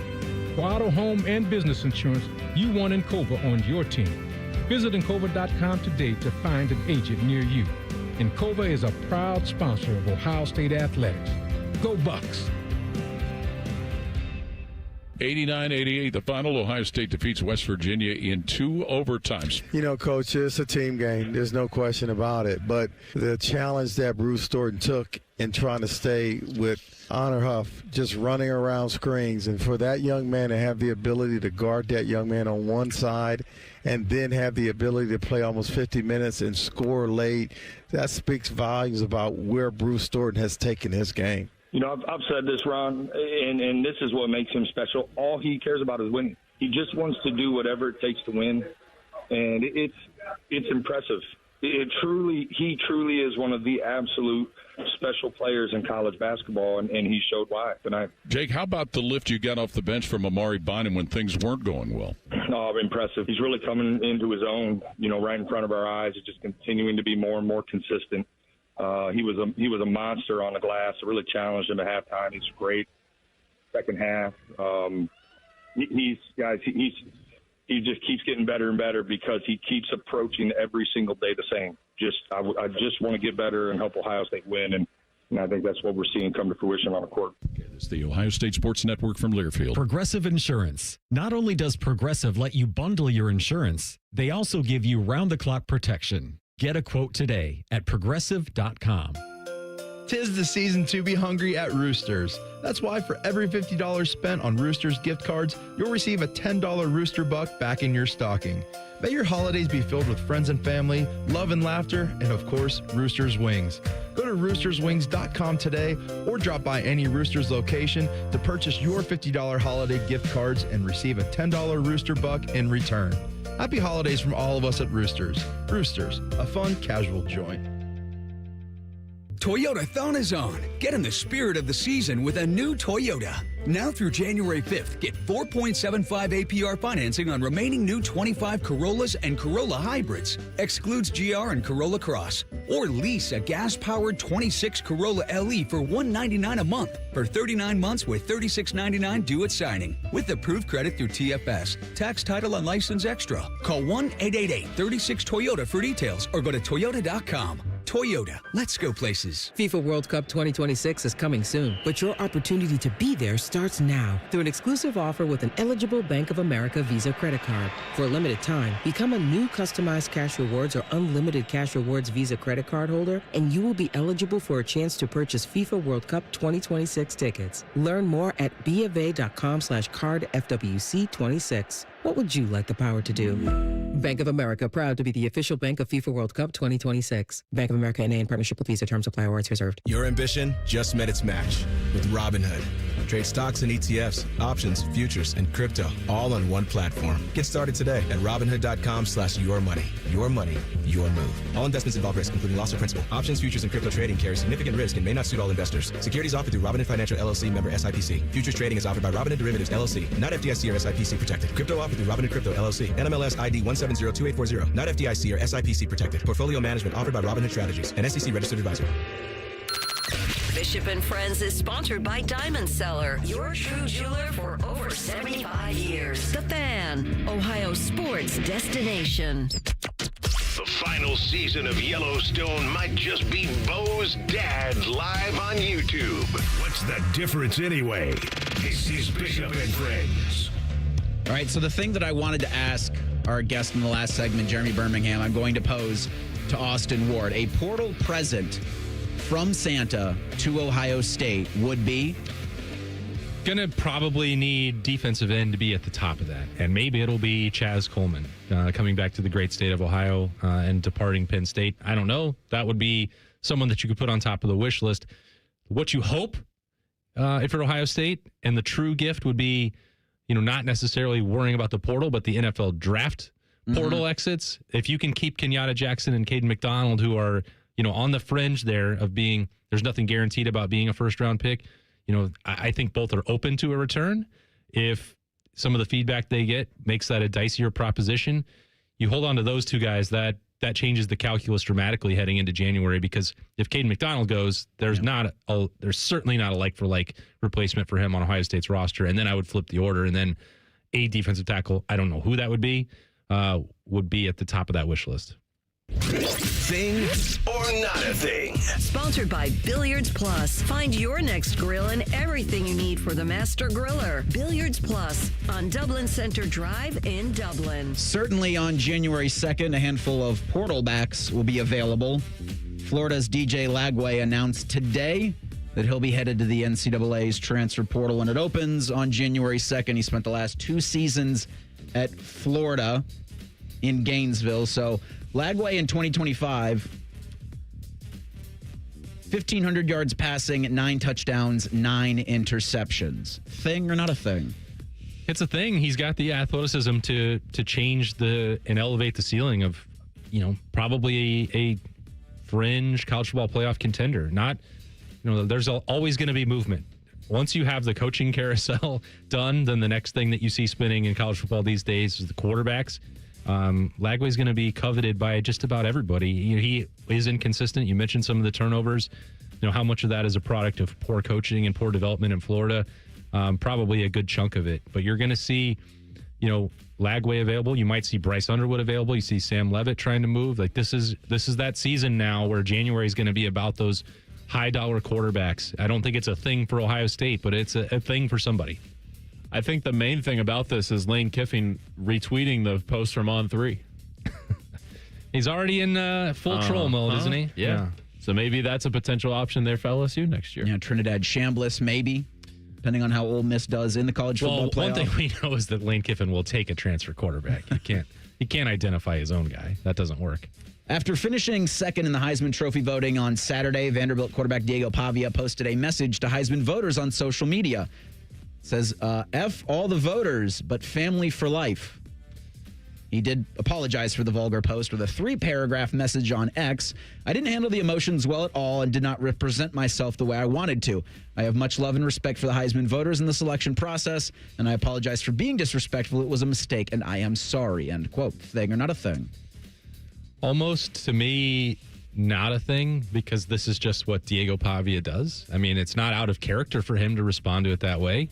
For auto, home, and business insurance, you want Encova on your team. Visit Encova.com today to find an agent near you. Encova is a proud sponsor of Ohio State Athletics. Go Bucks! 89-88, the final. Ohio State defeats West Virginia in 2 overtimes. You know, Coach, it's a team game. There's no question about it. But the challenge that Bruce Thornton took in trying to stay with Honor Huff, just running around screens, and for that young man to have the ability to guard that young man on one side and then have the ability to play almost 50 minutes and score late, that speaks volumes about where Bruce Thornton has taken his game. You know, I've said this, Ron, and this is what makes him special. All he cares about is winning. He just wants to do whatever it takes to win, and it's impressive. He truly is one of the absolute special players in college basketball, and he showed why tonight. Jake, how about the lift you got off the bench from Amari Bynum when things weren't going well? Oh, impressive. He's really coming into his own, you know, right in front of our eyes. He's just continuing to be more and more consistent. He was a monster on the glass. It really challenged him at halftime. He's great. Second half, he just keeps getting better and better because he keeps approaching every single day the same. I just want to get better and help Ohio State win, and I think that's what we're seeing come to fruition on the court. It's the Ohio State Sports Network from Learfield. Progressive Insurance. Not only does Progressive let you bundle your insurance, they also give you round-the-clock protection. Get a quote today at progressive.com. 'Tis the season to be hungry at Roosters. That's why for every $50 spent on Roosters gift cards, you'll receive a $10 Rooster Buck back in your stocking. May your holidays be filled with friends and family, love and laughter, and of course, Roosters Wings. Go to roosterswings.com today or drop by any Roosters location to purchase your $50 holiday gift cards and receive a $10 Rooster Buck in return. Happy holidays from all of us at Roosters. Roosters, a fun, casual joint. Toyota-thon is on. Get in the spirit of the season with a new Toyota. Now through January 5th, get 4.75 APR financing on remaining new 25 Corollas and Corolla hybrids. Excludes GR and Corolla Cross. Or lease a gas-powered 26 Corolla LE for $199 a month for 39 months with $36.99 due at signing. With approved credit through TFS. Tax, title, and license extra. Call 1-888-36-TOYOTA for details or go to toyota.com. Toyota. Let's go places. FIFA World Cup 2026 is coming soon, but your opportunity to be there starts now through an exclusive offer with an eligible Bank of America Visa credit card. For a limited time, become a new customized cash rewards or unlimited cash rewards Visa credit card holder, and you will be eligible for a chance to purchase FIFA World Cup 2026 tickets. Learn more at BofA.com/cardFWC26. What would you like the power to do? Bank of America, proud to be the official bank of FIFA World Cup 2026. Bank of America NA in partnership with Visa. Terms apply. Awards reserved. Your ambition just met its match with Robinhood. Trade stocks and ETFs, options, futures, and crypto all on one platform. Get started today at Robinhood.com/yourmoney. Your money, your move. All investments involve risk, including loss of principal. Options, futures, and crypto trading carry significant risk and may not suit all investors. Securities offered through Robinhood Financial LLC, member SIPC. Futures trading is offered by Robinhood Derivatives LLC, not FDIC or SIPC protected. Crypto offered through Robinhood Crypto LLC, NMLS ID 1702840, not FDIC or SIPC protected. Portfolio management offered by Robinhood Strategies, an SEC registered advisor. Bishop and Friends is sponsored by Diamond Seller, your true jeweler for over 75 years. The Fan, Ohio sports destination. The final season of Yellowstone might just be Beau's dad live on YouTube. What's the difference anyway? This is Bishop and Friends. All right, so the thing that I wanted to ask our guest in the last segment, Jeremy Birmingham, I'm going to pose to Austin Ward. A portal present from Santa to Ohio State would be? Gonna probably need defensive end to be at the top of that. And maybe it'll be Chaz Coleman coming back to the great state of Ohio and departing Penn State. I don't know. That would be someone that you could put on top of the wish list. What you hope if you're Ohio State, and the true gift would be, not necessarily worrying about the portal, but the NFL draft portal exits. If you can keep Kenyatta Jackson and Caden McDonald, who are on the fringe there of being, there's nothing guaranteed about being a first-round pick. I think both are open to a return. If some of the feedback they get makes that a dicier proposition, you hold on to those two guys, that changes the calculus dramatically heading into January, because if Caden McDonald goes, there's certainly not a like-for-like replacement for him on Ohio State's roster. And then I would flip the order, and then a defensive tackle, I don't know who that would be at the top of that wish list. Thing or not a thing? Sponsored by Billiards Plus. Find your next grill and everything you need for the master griller. Billiards Plus on Dublin Center Drive in Dublin. Certainly on January 2nd, a handful of portal backs will be available. Florida's DJ Lagway announced today that he'll be headed to the NCAA's transfer portal when it opens on January 2nd. He spent the last 2 seasons at Florida in Gainesville. So Lagway in 2025, 1,500 yards passing, 9 touchdowns, 9 interceptions. Thing or not a thing? It's a thing. He's got the athleticism to change and elevate the ceiling of, probably a fringe college football playoff contender. Not, there's always going to be movement. Once you have the coaching carousel done, then the next thing that you see spinning in college football these days is the quarterbacks. Lagway's going to be coveted by just about everybody. He is inconsistent. You mentioned some of the turnovers. How much of that is a product of poor coaching and poor development in Florida? Probably a good chunk of it. But you're going to see, Lagway available. You might see Bryce Underwood available. You see Sam Levitt trying to move. Like this is that season now where January is going to be about those high dollar quarterbacks. I don't think it's a thing for Ohio State, but it's a thing for somebody. I think the main thing about this is Lane Kiffin retweeting the post from On3. He's already in full troll mode, isn't he? Yeah. So maybe that's a potential option there for LSU next year. Yeah, Trinidad Chambliss, maybe, depending on how Ole Miss does in the college football playoff. One thing we know is that Lane Kiffin will take a transfer quarterback. He can't identify his own guy. That doesn't work. After finishing second in the Heisman Trophy voting on Saturday, Vanderbilt quarterback Diego Pavia posted a message to Heisman voters on social media. It says, F all the voters, but family for life. He did apologize for the vulgar post with a 3-paragraph message on X. I didn't handle the emotions well at all and did not represent myself the way I wanted to. I have much love and respect for the Heisman voters in the selection process, and I apologize for being disrespectful. It was a mistake, and I am sorry. End quote. Thing or not a thing? Almost, to me, not a thing, because this is just what Diego Pavia does. I mean, it's not out of character for him to respond to it that way.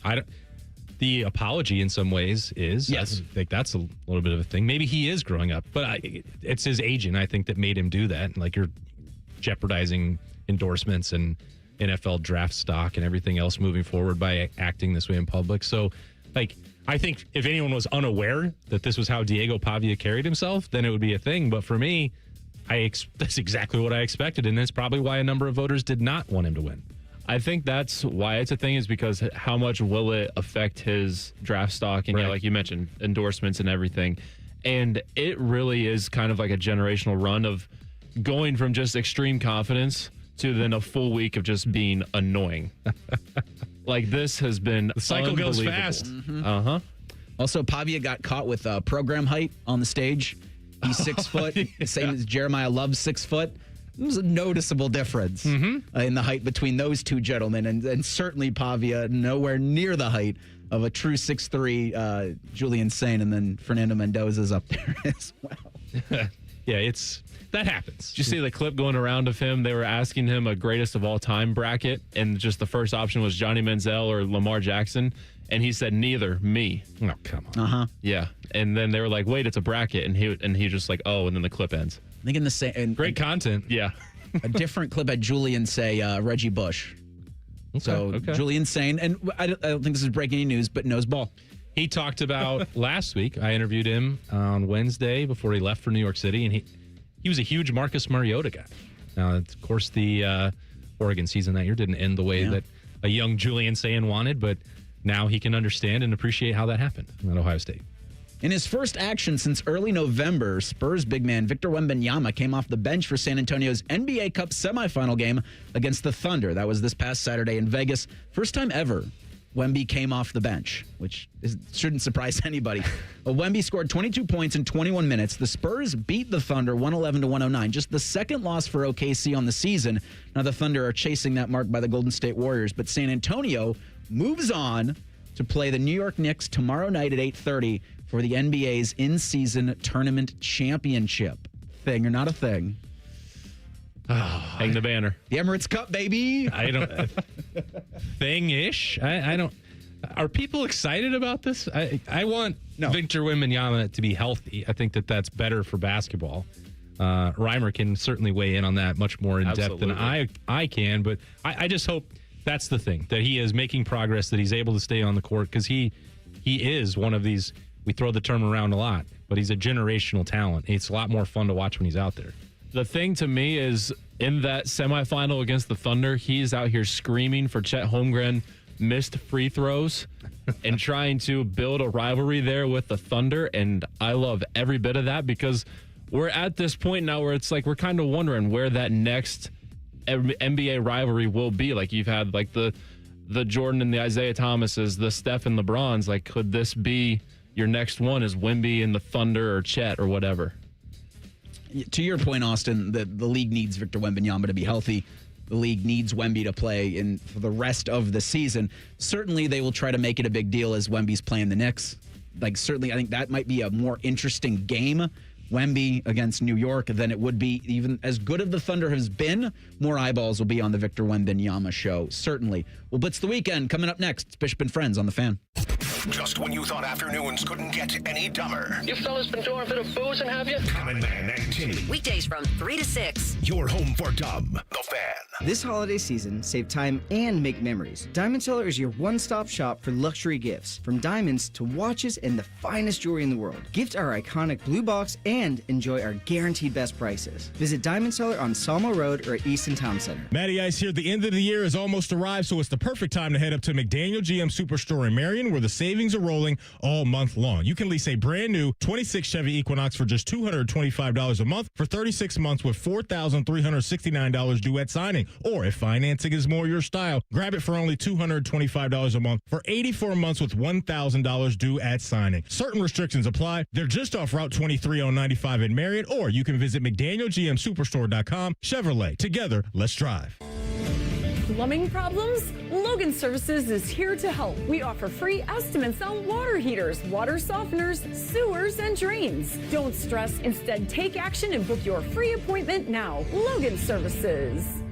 The apology in some ways is. Yes. I think that's a little bit of a thing. Maybe he is growing up, but it's his agent, I think, that made him do that. Like, jeopardizing endorsements and NFL draft stock and everything else moving forward by acting this way in public. So, I think if anyone was unaware that this was how Diego Pavia carried himself, then it would be a thing. But for me, that's exactly what I expected, and that's probably why a number of voters did not want him to win. I think that's why it's a thing, is because how much will it affect his draft stock and, like you mentioned, endorsements and everything. And it really is kind of like a generational run of going from just extreme confidence to then a full week of just being annoying. This has been the cycle goes fast. Mm-hmm. Also, Pavia got caught with program height on the stage. He's 6 foot, same as Jeremiah Love's 6 foot. There's a noticeable difference in the height between those two gentlemen, and certainly Pavia nowhere near the height of a true 6'3" Julian Sayin, and then Fernando Mendoza's up there as well. Yeah, that happens. Did you see the clip going around of him? They were asking him a greatest of all time bracket, and just the first option was Johnny Manziel or Lamar Jackson, and he said neither. Me. Oh, come on. Yeah, and then they were like, "Wait, it's a bracket," and he just like, "Oh," and then the clip ends. I think in the same great content. Yeah, a different clip had Julian say Reggie Bush. Julian Sayin, and I don't think this is breaking any news, but knows ball. He talked about last week. I interviewed him on Wednesday before he left for New York City, and he was a huge Marcus Mariota guy. Now, of course, the Oregon season that year didn't end the way that a young Julian Sayin wanted, but now he can understand and appreciate how that happened at Ohio State. In his first action since early November, Spurs big man Victor Wembanyama came off the bench for San Antonio's NBA Cup semifinal game against the Thunder. That was this past Saturday in Vegas. First time ever Wemby came off the bench, which shouldn't surprise anybody. Wemby scored 22 points in 21 minutes. The Spurs beat the Thunder 111-109, just the second loss for OKC on the season. Now the Thunder are chasing that mark by the Golden State Warriors, but San Antonio moves on to play the New York Knicks tomorrow night at 8:30 for the NBA's in-season tournament championship. Thing or not a thing? Hang the banner. The Emirates Cup, baby. I don't thing-ish. I don't. Are people excited about this? I want Victor Wembanyama to be healthy. I think that's better for basketball. Reimer can certainly weigh in on that much more in depth than I can, but I just hope that's the thing, that he is making progress, that he's able to stay on the court, because he is one of these. We throw the term around a lot, but he's a generational talent. It's a lot more fun to watch when he's out there. The thing to me is, in that semifinal against the Thunder, he's out here screaming for Chet Holmgren missed free throws and trying to build a rivalry there with the Thunder. And I love every bit of that, because we're at this point now where it's like we're kind of wondering where that next NBA rivalry will be. Like, you've had like the Jordan and the Isaiah Thomases, the Steph and LeBrons. Like, could this be your next one? Is Wemby and the Thunder or Chet or whatever? To your point, Austin, the league needs Victor Wembanyama to be healthy. The league needs Wemby to play for the rest of the season. Certainly, they will try to make it a big deal as Wemby's playing the Knicks. Certainly, I think that might be a more interesting game, Wemby against New York, than it would be. Even as good as the Thunder has been, more eyeballs will be on the Victor Wembanyama show, certainly. Well, Blitz the Weekend coming up next. It's Bishop and Friends on The Fan. Just when you thought afternoons couldn't get any dumber. You fellas been doing a bit of boozing, have you? Common Man and Timmy. Weekdays from 3 to 6. Your home for dumb. The Fan. This holiday season, save time and make memories. Diamond Seller is your one-stop shop for luxury gifts, from diamonds to watches and the finest jewelry in the world. Gift our iconic blue box and enjoy our guaranteed best prices. Visit Diamond Seller on Sawmill Road or at Easton Town Center. Matty Ice here. The end of the year has almost arrived, so it's the perfect time to head up to McDaniel GM Superstore in Marion, where the savings are rolling all month long. You can lease a brand new 26 Chevy Equinox for just $225 a month for 36 months with $4,369 due at signing. Or if financing is more your style, grab it for only $225 a month for 84 months with $1,000 due at signing. Certain restrictions apply. They're just off Route 23 on 95 in Marion, or you can visit McDanielGMSuperstore.com. Chevrolet, together, let's drive. Plumbing problems? Logan Services is here to help. We offer free estimates on water heaters, water softeners, sewers, and drains. Don't stress. Instead, take action and book your free appointment now. Logan Services.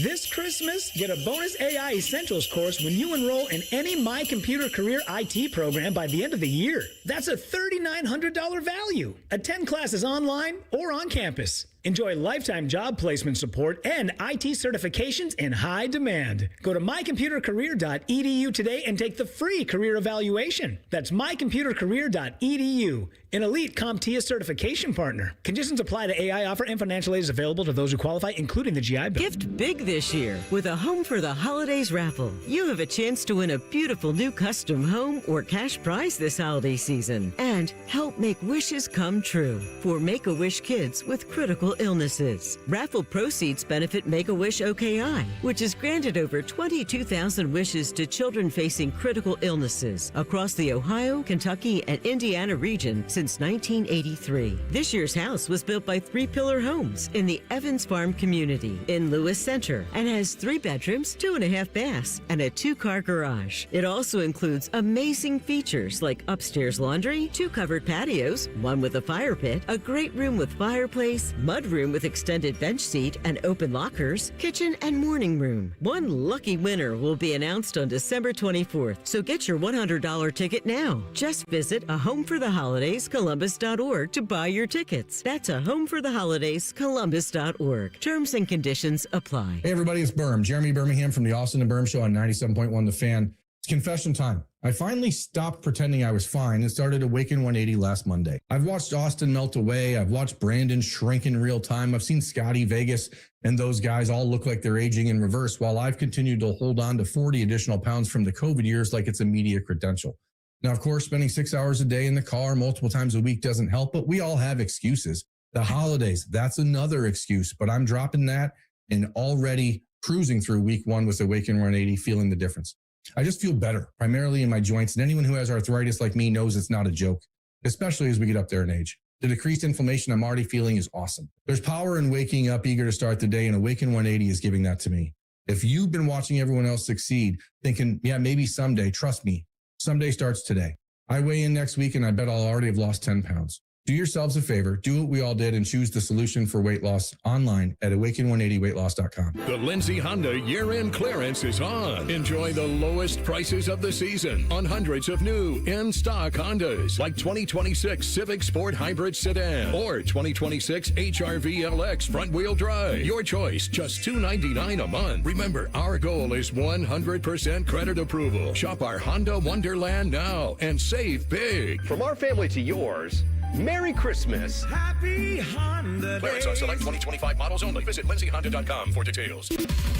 This Christmas, get a bonus AI Essentials course when you enroll in any My Computer Career IT program by the end of the year. That's a $3,900 value. Attend classes online or on campus. Enjoy lifetime job placement support and IT certifications in high demand. Go to mycomputercareer.edu today and take the free career evaluation. That's mycomputercareer.edu, an elite CompTIA certification partner. Conditions apply to AI offer and financial aid is available to those who qualify, including the GI Bill. Gift big this year with a Home for the Holidays raffle. You have a chance to win a beautiful new custom home or cash prize this holiday season and help make wishes come true for Make-A-Wish kids with critical illnesses. Raffle proceeds benefit Make-A-Wish OKI, which has granted over 22,000 wishes to children facing critical illnesses across the Ohio, Kentucky, and Indiana region since 1983. This year's house was built by Three Pillar Homes in the Evans Farm community in Lewis Center and has 3 bedrooms, 2.5 baths, and a 2-car garage. It also includes amazing features like upstairs laundry, 2 covered patios, 1 with a fire pit, a great room with fireplace, mudroom with extended bench seat and open lockers, kitchen and morning room. One lucky winner will be announced on December 24th, so get your $100 ticket now. Just visit ahomefortheholidayscolumbus.org to buy your tickets. That's ahomefortheholidayscolumbus.org. Terms and conditions apply. Hey everybody, it's Birm. Jeremy Birmingham from the Austin and Birm Show on 97.1 The Fan. It's confession time. I finally stopped pretending I was fine and started Awaken 180 last Monday. I've watched Austin melt away. I've watched Brandon shrink in real time. I've seen Scotty, Vegas, and those guys all look like they're aging in reverse while I've continued to hold on to 40 additional pounds from the COVID years like it's a media credential. Now, of course, spending 6 hours a day in the car multiple times a week doesn't help, but we all have excuses. The holidays, that's another excuse, but I'm dropping that and already cruising through week 1 with Awaken 180, feeling the difference. I just feel better, primarily in my joints, and anyone who has arthritis like me knows it's not a joke, especially as we get up there in age. The decreased inflammation I'm already feeling is awesome. There's power in waking up eager to start the day, and Awaken 180 is giving that to me. If you've been watching everyone else succeed, thinking, yeah, maybe someday, trust me, someday starts today. I weigh in next week, and I bet I'll already have lost 10 pounds. Do yourselves a favor, do what we all did, and choose the solution for weight loss online at awaken180weightloss.com. The Lindsay Honda year-end clearance is on. Enjoy the lowest prices of the season on hundreds of new in-stock Hondas like 2026 Civic Sport Hybrid Sedan or 2026 HR-V LX front-wheel drive. Your choice, just $299 a month. Remember, our goal is 100% credit approval. Shop our Honda Wonderland now and save big. From our family to yours, Merry Christmas. Happy Honda Clearance on select 2025 models only. Visit lindsayhonda.com for details.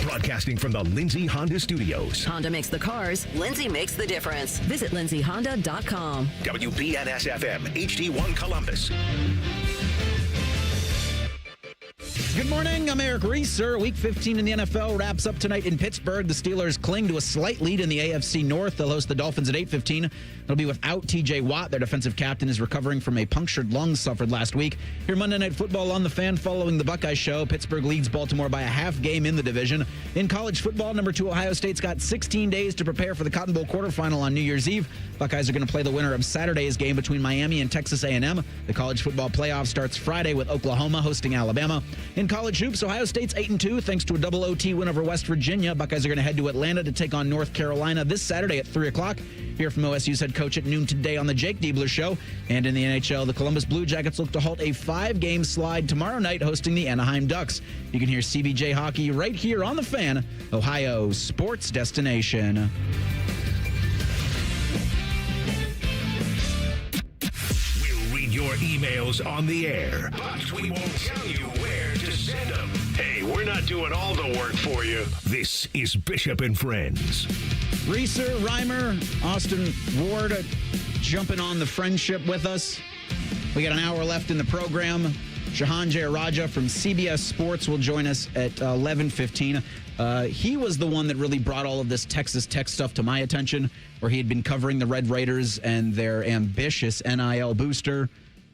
Broadcasting from the Lindsay Honda Studios. Honda makes the cars. Lindsay makes the difference. Visit lindsayhonda.com. WBNS-FM, HD1 Columbus. Good morning. I'm Eric Reeser. Week 15 in the NFL wraps up tonight in Pittsburgh. The Steelers cling to a slight lead in the AFC North. They'll host the Dolphins at 8:15. They'll be without TJ Watt. Their defensive captain is recovering from a punctured lung suffered last week. Here Monday Night Football on the Fan following the Buckeye show. Pittsburgh leads Baltimore by a half game in the division. In college football, number 2 Ohio State's got 16 days to prepare for the Cotton Bowl quarterfinal on New Year's Eve. Buckeyes are going to play the winner of Saturday's game between Miami and Texas A&M. The college football playoff starts Friday with Oklahoma hosting Alabama. In college hoops, Ohio State's 8-2 thanks to a double OT win over West Virginia. Buckeyes are going to head to Atlanta to take on North Carolina this Saturday at 3 o'clock. Hear from OSU's head coach at noon today on the Jake Diebler Show. And in the NHL, the Columbus Blue Jackets look to halt a 5-game slide tomorrow night hosting the Anaheim Ducks. You can hear CBJ Hockey right here on The Fan, Ohio's sports destination. We'll read your emails on the air, but we won't tell you where to send them. Hey, we're not doing all the work for you. This is Bishop and Friends. Reeser, Reimer, Austin Ward jumping on the friendship with us. We got an hour left in the program. Shehan Jeyarajah from CBS Sports will join us at 11:15. He was the one that really brought all of this Texas Tech stuff to my attention, where he had been covering the Red Raiders and their ambitious NIL booster,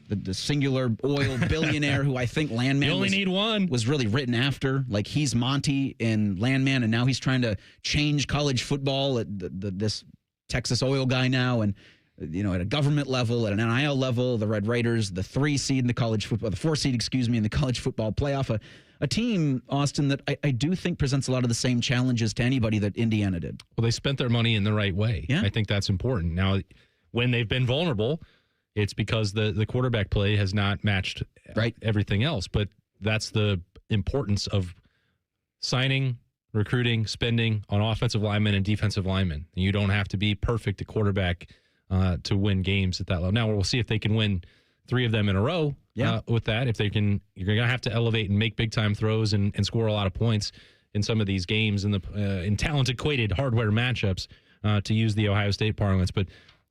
the singular oil billionaire who I think Landman was really written after. Like, he's Monty in Landman, and now he's trying to change college football at this Texas oil guy now. And, you know, at a government level, at an NIL level, the Red Raiders, the 4 seed in the college football playoff, a team, Austin, that I do think presents a lot of the same challenges to anybody that Indiana did. Well, they spent their money in the right way. Yeah. I think that's important. Now, when they've been vulnerable, it's because the quarterback play has not matched everything else. But that's the importance of signing, recruiting, spending on offensive linemen and defensive linemen. You don't have to be perfect at quarterback to win games at that level. Now, we'll see if they can win 3 of them in a row with that. If they can, you're going to have to elevate and make big-time throws and score a lot of points in some of these games in talent-equated hardware matchups, to use the Ohio State parlance. But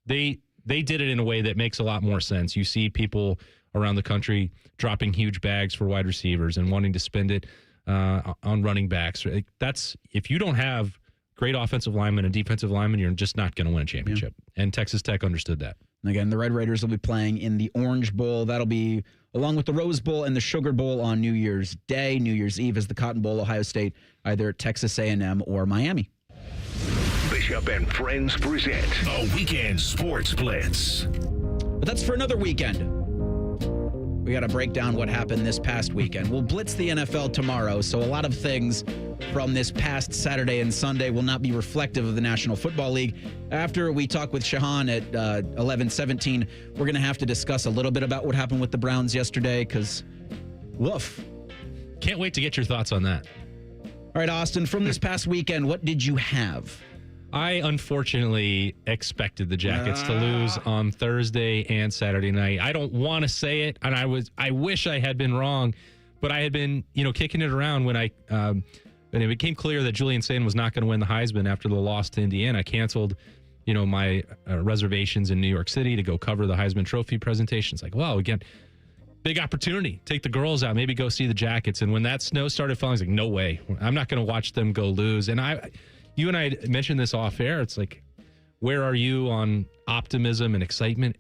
they did it in a way that makes a lot more sense. You see people around the country dropping huge bags for wide receivers and wanting to spend it on running backs. That's, if you don't have great offensive linemen and defensive linemen, you're just not going to win a championship. And Texas Tech understood that. And again, the Red Raiders will be playing in the Orange Bowl. That'll be along with the Rose Bowl and the Sugar Bowl on New Year's Day. New Year's Eve is the Cotton Bowl, Ohio State, either Texas A&M or Miami. Bishop and Friends present a weekend sports blitz. But that's for another weekend. We got to break down what happened this past weekend. We'll blitz the NFL tomorrow, so a lot of things from this past Saturday and Sunday will not be reflective of the National Football League. After we talk with Shehan at 11:17, we're going to have to discuss a little bit about what happened with the Browns yesterday, because woof. Can't wait to get your thoughts on that. All right, Austin, from this past weekend, what did you have? I unfortunately expected the Jackets to lose on Thursday and Saturday night. I don't want to say it, and I wish I had been wrong, but I had been, kicking it around when when it became clear that Julian Sayin was not going to win the Heisman after the loss to Indiana. I canceled, my reservations in New York City to go cover the Heisman Trophy presentation. It's like, wow, again, big opportunity. Take the girls out, maybe go see the Jackets. And when that snow started falling, I was like, no way. I'm not going to watch them go lose. And you and I mentioned this off air. It's like, where are you on optimism and excitement?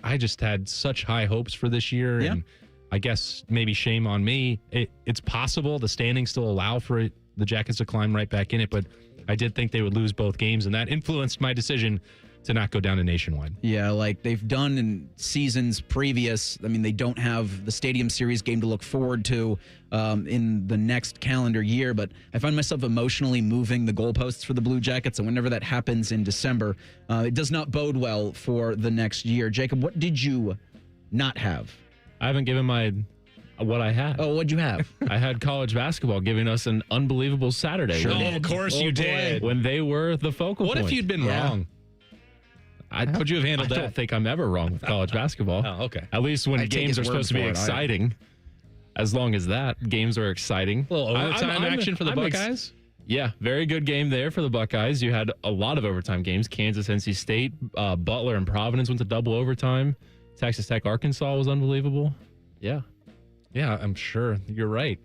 I just had such high hopes for this year. Yeah. And I guess maybe shame on me. It's possible the standings still allow for the Jackets to climb right back in it, but I did think they would lose both games, and that influenced my decision to not go down to Nationwide. Yeah, like they've done in seasons previous. I mean, they don't have the Stadium Series game to look forward to in the next calendar year, but I find myself emotionally moving the goalposts for the Blue Jackets, and whenever that happens in December, it does not bode well for the next year. Jacob, what did you not have? I haven't given what I had. Oh, what'd you have? I had college basketball giving us an unbelievable Saturday. Sure. Of course you did. When they were the focal point. What if you'd been wrong? Would you have handled that? I don't think I'm ever wrong with college basketball. Oh, okay. At least when games are supposed to be exciting. As long as that, games are exciting. A little overtime action for the Buckeyes? Yeah, very good game there for the Buckeyes. You had a lot of overtime games. Kansas, NC State, Butler, and Providence went to double overtime. Texas Tech, Arkansas was unbelievable. Yeah. Yeah, I'm sure you're right.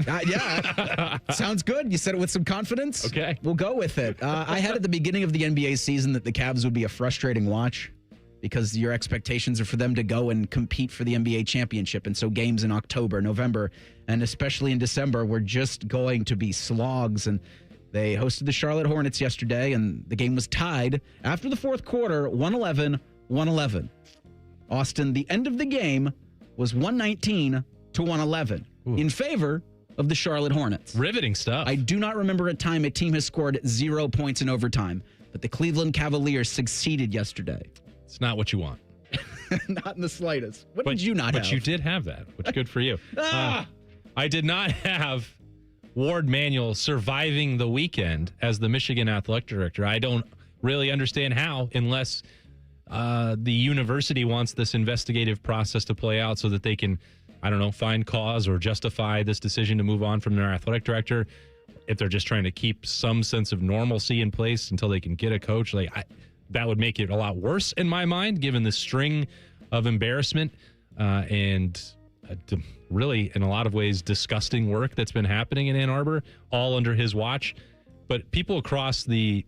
Yeah, sounds good. You said it with some confidence. Okay. We'll go with it. I had at the beginning of the NBA season that the Cavs would be a frustrating watch because your expectations are for them to go and compete for the NBA championship. And so games in October, November, and especially in December were just going to be slogs. And they hosted the Charlotte Hornets yesterday, and the game was tied after the fourth quarter, 111-111. Austin, the end of the game was 119-111 in favor of the Charlotte Hornets. Riveting stuff. I do not remember a time a team has scored 0 points in overtime, but the Cleveland Cavaliers succeeded yesterday. It's not what you want. Not in the slightest. What did you not have? But you did have that, which good for you. I did not have Ward Manuel surviving the weekend as the Michigan athletic director. I don't really understand how, unless the university wants this investigative process to play out so that they can, find cause or justify this decision to move on from their athletic director. If they're just trying to keep some sense of normalcy in place until they can get a coach, that would make it a lot worse in my mind, given the string of embarrassment and really, in a lot of ways, disgusting work that's been happening in Ann Arbor, all under his watch. But people across the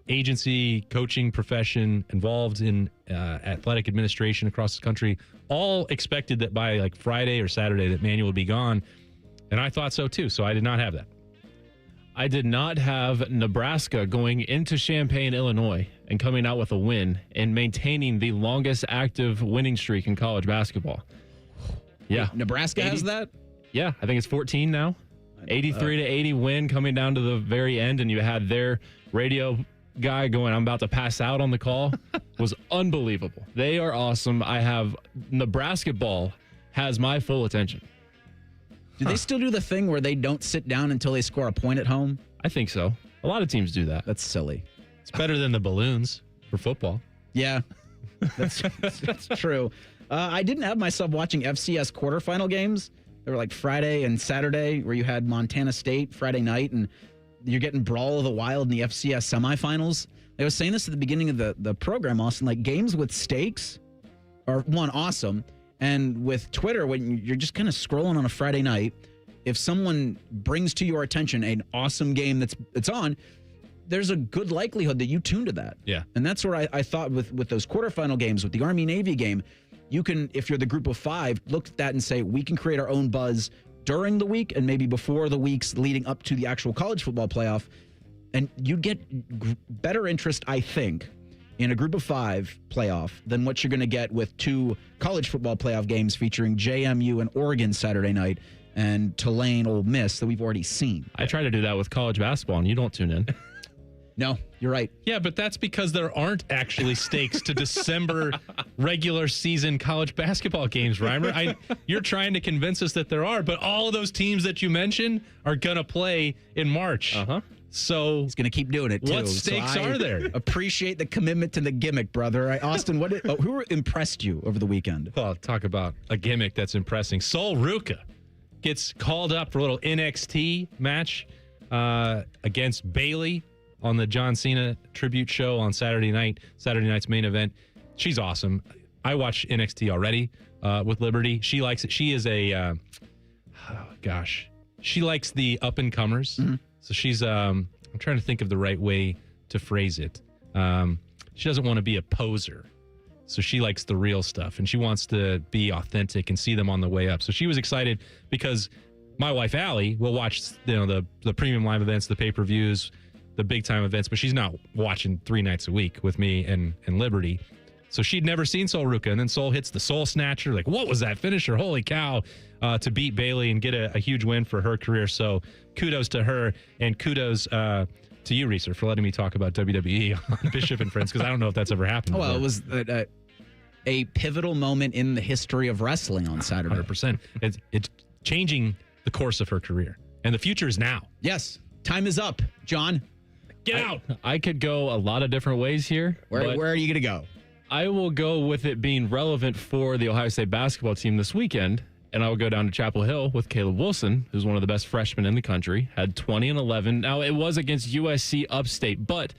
agency, coaching profession, involved in athletic administration across the country, all expected that by Friday or Saturday that Manuel would be gone. And I thought so too. So I did not have that. I did not have Nebraska going into Champaign, Illinois, and coming out with a win and maintaining the longest active winning streak in college basketball. Yeah. Wait, Nebraska has that? Yeah, I think it's 14 now. 83-80 win coming down to the very end, and you had their radio guy going, I'm about to pass out on the call. Was unbelievable. They are awesome. I have Nebraska ball has my full attention. Do they still do the thing where they don't sit down until they score a point at home? I think so. A lot of teams do that. That's silly. It's better than the balloons for football. Yeah, that's true. I didn't have myself watching FCS quarterfinal games. They were like Friday and Saturday, where you had Montana State Friday night, and you're getting Brawl of the Wild in the FCS semifinals. I was saying this at the beginning of the program, Austin. Like, games with stakes are, one, awesome. And with Twitter, when you're just kind of scrolling on a Friday night, if someone brings to your attention an awesome game that's on, there's a good likelihood that you tune to that. Yeah. And that's where I thought with those quarterfinal games, with the Army-Navy game, you can, if you're the group of 5, look at that and say, we can create our own buzz during the week and maybe before the weeks leading up to the actual college football playoff. And you'd get better interest, I think, in a group of 5 playoff than what you're going to get with 2 college football playoff games featuring JMU and Oregon Saturday night and Tulane Ole Miss that we've already seen. I try to do that with college basketball, and you don't tune in. No, you're right. Yeah, but that's because there aren't actually stakes to December regular season college basketball games, Reimer. You're trying to convince us that there are, but all of those teams that you mentioned are going to play in March. Uh-huh. So he's going to keep doing it, too. What stakes are there? Appreciate the commitment to the gimmick, brother. Austin, who impressed you over the weekend? Well, talk about a gimmick that's impressing. Sol Ruca gets called up for a little NXT match against Bailey on the John Cena tribute show on Saturday night's main event. She's awesome. I watch NXT already with Liberty. She likes it. She is she likes the up-and-comers. Mm-hmm. So she's, I'm trying to think of the right way to phrase it. She doesn't want to be a poser. So she likes the real stuff, and she wants to be authentic and see them on the way up. So she was excited because my wife, Allie, will watch the premium live events, the pay-per-views, the big-time events, but she's not watching 3 nights a week with me and Liberty. So she'd never seen Sol Ruca, and then Sol hits the Soul Snatcher. Like, what was that finisher? Holy cow, to beat Bailey and get a huge win for her career. So kudos to her, and kudos to you, Reeser, for letting me talk about WWE on Bishop and Friends, because I don't know if that's ever happened before. Well, it was a pivotal moment in the history of wrestling on Saturday. 100%. It's changing the course of her career, and the future is now. Yes. Time is up. John, get out. I could go a lot of different ways here. Where are you going to go? I will go with it being relevant for the Ohio State basketball team this weekend, and I will go down to Chapel Hill with Caleb Wilson, who's one of the best freshmen in the country, had 20 and 11. Now, it was against USC Upstate, but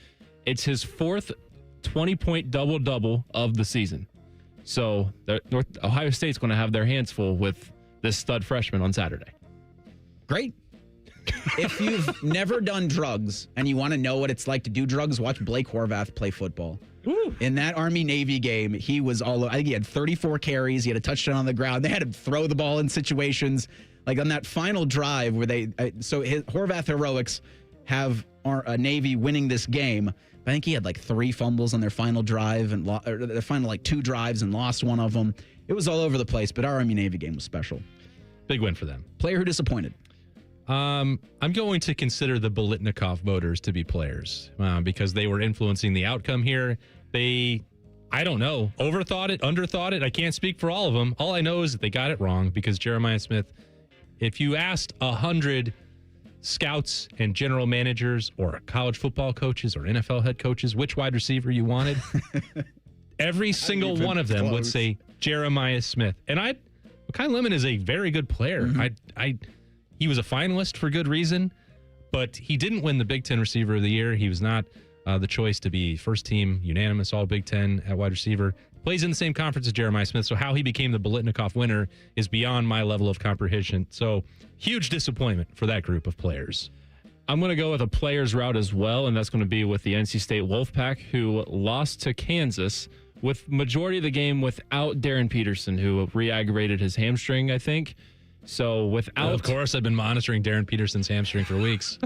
it's his 4th 20-point double-double of the season. So Ohio State's going to have their hands full with this stud freshman on Saturday. Great. If you've never done drugs and you want to know what it's like to do drugs, watch Blake Horvath play football. Woo. In that Army-Navy game, he was I think he had 34 carries. He had a touchdown on the ground. They had him throw the ball in situations. Like on that final drive where Horvath heroics have Navy winning this game. I think he had like 3 fumbles on their final drive and their final 2 drives and lost one of them. It was all over the place, but our Army-Navy game was special. Big win for them. Player who disappointed. I'm going to consider the Bolitnikov voters to be players because they were influencing the outcome here. I don't know, overthought it, underthought it. I can't speak for all of them. All I know is that they got it wrong because Jeremiah Smith, if you asked 100 scouts and general managers or college football coaches or NFL head coaches which wide receiver you wanted, every single one of them would say Jeremiah Smith. And Mekhi Lemon is a very good player. Mm-hmm. He was a finalist for good reason, but he didn't win the Big Ten Receiver of the Year. He was not the choice to be first team, unanimous, all Big Ten at wide receiver. Plays in the same conference as Jeremiah Smith, so how he became the Bolitnikov winner is beyond my level of comprehension. So huge disappointment for that group of players. I'm going to go with a player's route as well, and that's going to be with the NC State Wolfpack, who lost to Kansas with majority of the game without Darren Peterson, who re-aggravated his hamstring, I think. So without... Of course, I've been monitoring Darren Peterson's hamstring for weeks.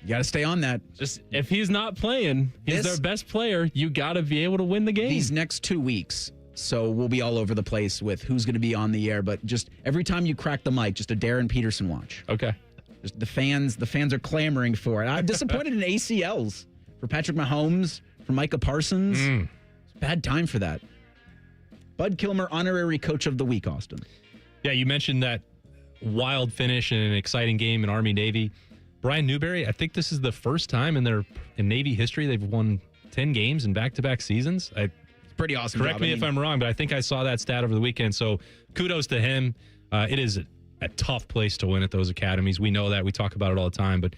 You got to stay on that. Just if he's not playing, he's their best player, you got to be able to win the game. These next 2 weeks, so we'll be all over the place with who's going to be on the air, but just every time you crack the mic, just a Darren Peterson watch. Okay. Just the fans are clamoring for it. I'm disappointed in ACLs for Patrick Mahomes, for Micah Parsons. It's a bad time for that. Bud Kilmer, honorary coach of the week, Austin. Yeah, you mentioned that wild finish and an exciting game in Army-Navy. Brian Newberry, I think this is the first time in Navy history they've won 10 games in back-to-back seasons. It's pretty awesome. Correct me if I'm wrong, but I think I saw that stat over the weekend. So kudos to him. It is a tough place to win at those academies. We know that. We talk about it all the time. But,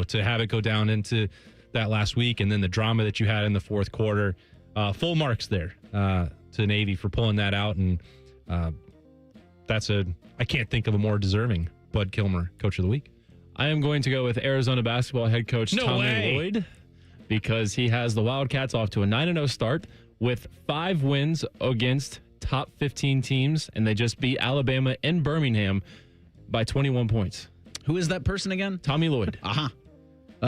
to have it go down into that last week and then the drama that you had in the fourth quarter, full marks there to Navy for pulling that out. And I can't think of a more deserving Bud Kilmer Coach of the Week. I am going to go with Arizona basketball head coach Tommy Lloyd because he has the Wildcats off to a 9-0 start with 5 wins against top 15 teams, and they just beat Alabama in Birmingham by 21 points. Who is that person again? Tommy Lloyd.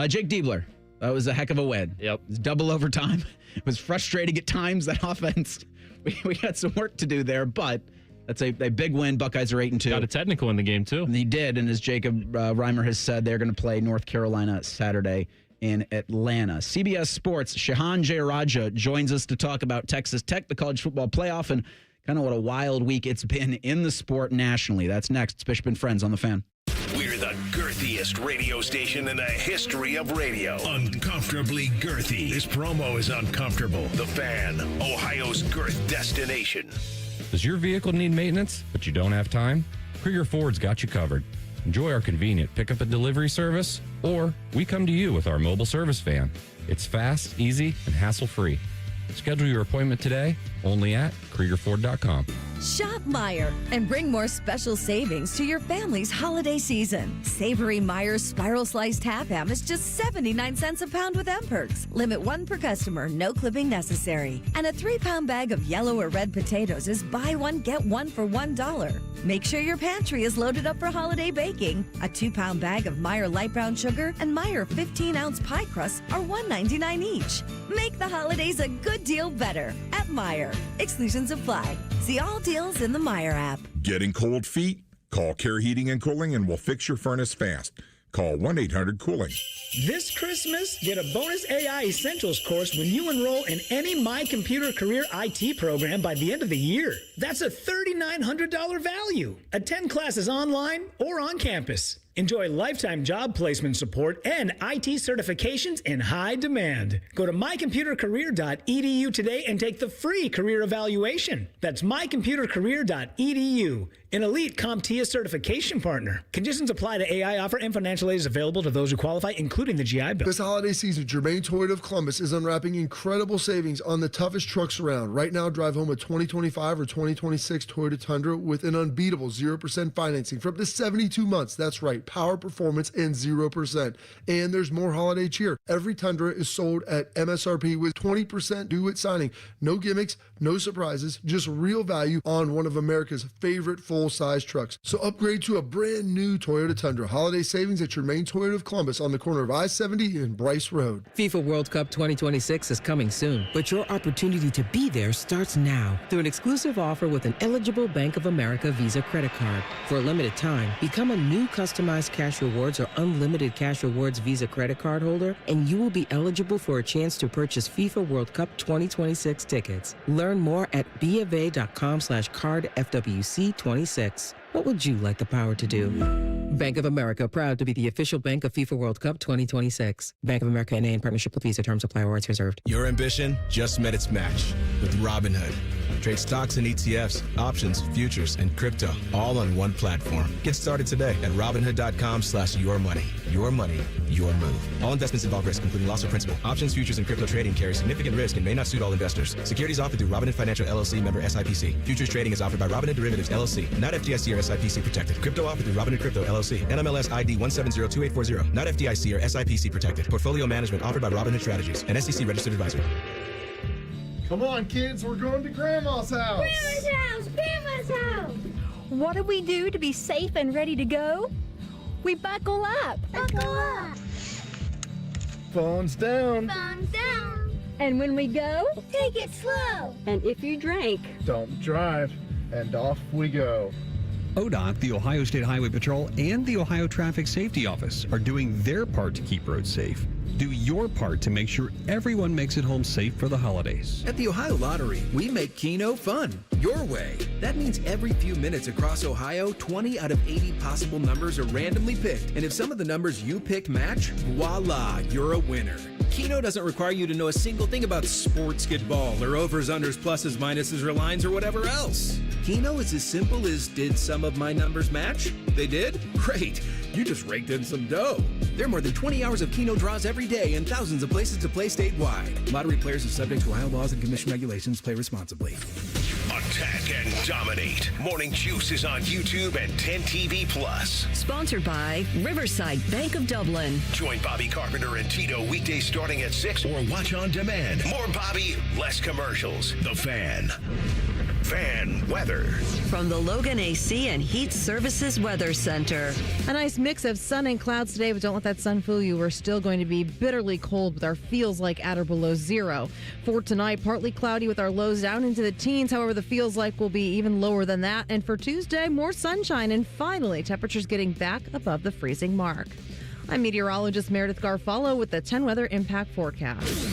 Jake Diebler. That was a heck of a win. Yep. It was double overtime. It was frustrating at times, that offense. We got some work to do there, but that's a big win. Buckeyes are 8-2. Got a technical in the game, too. And he did, and as Jacob Reimer has said, they're going to play North Carolina Saturday in Atlanta. CBS Sports Shehan Jeyarajah joins us to talk about Texas Tech, the college football playoff, and kind of what a wild week it's been in the sport nationally. That's next. It's Bishop and Friends on The Fan. We're the girthiest radio station in the history of radio. Uncomfortably girthy. This promo is uncomfortable. The Fan, Ohio's girth destination. Does your vehicle need maintenance, but you don't have time? Krieger Ford's got you covered. Enjoy our convenient pickup and delivery service, or we come to you with our mobile service van. It's fast, easy, and hassle-free. Schedule your appointment today only at KriegerFord.com. Shop Meijer and bring more special savings to your family's holiday season. Savory Meijer Spiral Sliced Half Ham is just 79 cents a pound with M-Perks. Limit 1 per customer, no clipping necessary. And a 3-pound bag of yellow or red potatoes is buy one, get one for $1. Make sure your pantry is loaded up for holiday baking. A 2-pound bag of Meijer Light Brown Sugar and Meijer 15-ounce pie crusts are $1.99 each. Make the holidays a good deal better at Meijer. Exclusions apply. See all deals in the Meijer app. Getting cold feet? Call Care Heating and Cooling and we'll fix your furnace fast. Call 1-800-COOLING. This Christmas, get a bonus AI Essentials course when you enroll in any My Computer Career IT program by the end of the year. That's a $3,900 value. Attend classes online or on campus. Enjoy lifetime job placement support and IT certifications in high demand. Go to mycomputercareer.edu today and take the free career evaluation. That's mycomputercareer.edu, an elite CompTIA certification partner. Conditions apply to AI offer and financial aid is available to those who qualify, including the GI Bill. This holiday season, Germain Toyota of Columbus is unwrapping incredible savings on the toughest trucks around. Right now, drive home a 2025 or 2026 Toyota Tundra with an unbeatable 0% financing for up to 72 months. That's right. Power, performance, and 0%. And there's more holiday cheer. Every Tundra is sold at MSRP with 20% due at signing. No gimmicks, no surprises, just real value on one of America's favorite full-size trucks. So upgrade to a brand new Toyota Tundra. Holiday savings at Germain Toyota of Columbus on the corner of I-70 and Bryce Road. FIFA World Cup 2026 is coming soon, but your opportunity to be there starts now through an exclusive offer with an eligible Bank of America Visa credit card. For a limited time, become a new customized Cash Rewards or Unlimited Cash Rewards Visa credit card holder, and you will be eligible for a chance to purchase FIFA World Cup 2026 tickets. Learn more at BofA.com/cardFWC26. What would you like the power to do? Bank of America, proud to be the official bank of FIFA World Cup 2026. Bank of America NA in partnership with Visa. Terms apply. Rewards reserved. Your ambition just met its match with Robinhood. Trade stocks and ETFs, options, futures, and crypto all on one platform. Get started today at Robinhood.com/yourmoney. Your money, your move. All investments involve risk, including loss of principal. Options, futures, and crypto trading carry significant risk and may not suit all investors. Securities offered through Robinhood Financial LLC, member SIPC. Futures trading is offered by Robinhood Derivatives LLC, not FDIC or SIPC protected. Crypto offered through Robinhood Crypto LLC, NMLS ID 1702840, not FDIC or SIPC protected. Portfolio management offered by Robinhood Strategies, an SEC registered advisor. Come on, kids, we're going to Grandma's house. Grandma's house! Grandma's house! What do we do to be safe and ready to go? We buckle up. Buckle up. Phones down. Phones down. And when we go, take it slow. And if you drink, don't drive. And off we go. ODOT, the Ohio State Highway Patrol, and the Ohio Traffic Safety Office are doing their part to keep roads safe. Do your part to make sure everyone makes it home safe for the holidays. At the Ohio Lottery, we make Keno fun, your way. That means every few minutes across Ohio, 20 out of 80 possible numbers are randomly picked. And if some of the numbers you pick match, voila, you're a winner. Keno doesn't require you to know a single thing about sports ball or overs, unders, pluses, minuses, or lines, or whatever else. Keno is as simple as, did some of my numbers match? They did? Great. You just raked in some dough. There are more than 20 hours of Keno draws every day and thousands of places to play statewide. Lottery players are subject to Ohio laws and commission regulations. Play responsibly. Attack and dominate. Morning Juice is on YouTube and 10TV Plus. Sponsored by Riverside Bank of Dublin. Join Bobby Carpenter and Tito weekdays starting at 6 or watch on demand. More Bobby, less commercials. The Fan. Fan weather. From the Logan AC and Heat Services Weather Center. A nice mix of sun and clouds today, but don't let that sun fool you. We're still going to be bitterly cold with our feels like at or below zero. For tonight, partly cloudy with our lows down into the teens. However, the feels like will be even lower than that. And for Tuesday, more sunshine and finally temperatures getting back above the freezing mark. I'm meteorologist Meredith Garfalo with the 10 Weather Impact Forecast.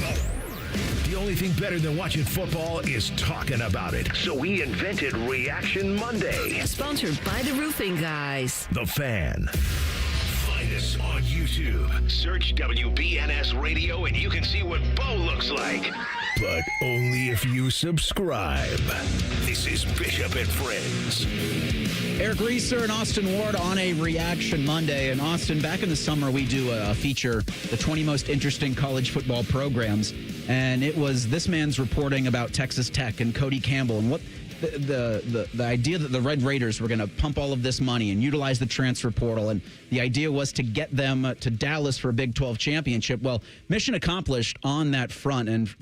The only thing better than watching football is talking about it. So we invented Reaction Monday. Sponsored by the Roofing Guys. The Fan. Find us on YouTube. Search WBNS Radio and you can see what Beau looks like. But only if you subscribe. This is Bishop and Friends. Eric Reeser and Austin Ward on a Reaction Monday. And Austin, back in the summer, we do a feature, the 20 most interesting college football programs. And it was this man's reporting about Texas Tech and Cody Campbell and what the idea that the Red Raiders were going to pump all of this money and utilize the transfer portal. And the idea was to get them to Dallas for a Big 12 championship. Well, mission accomplished on that front. And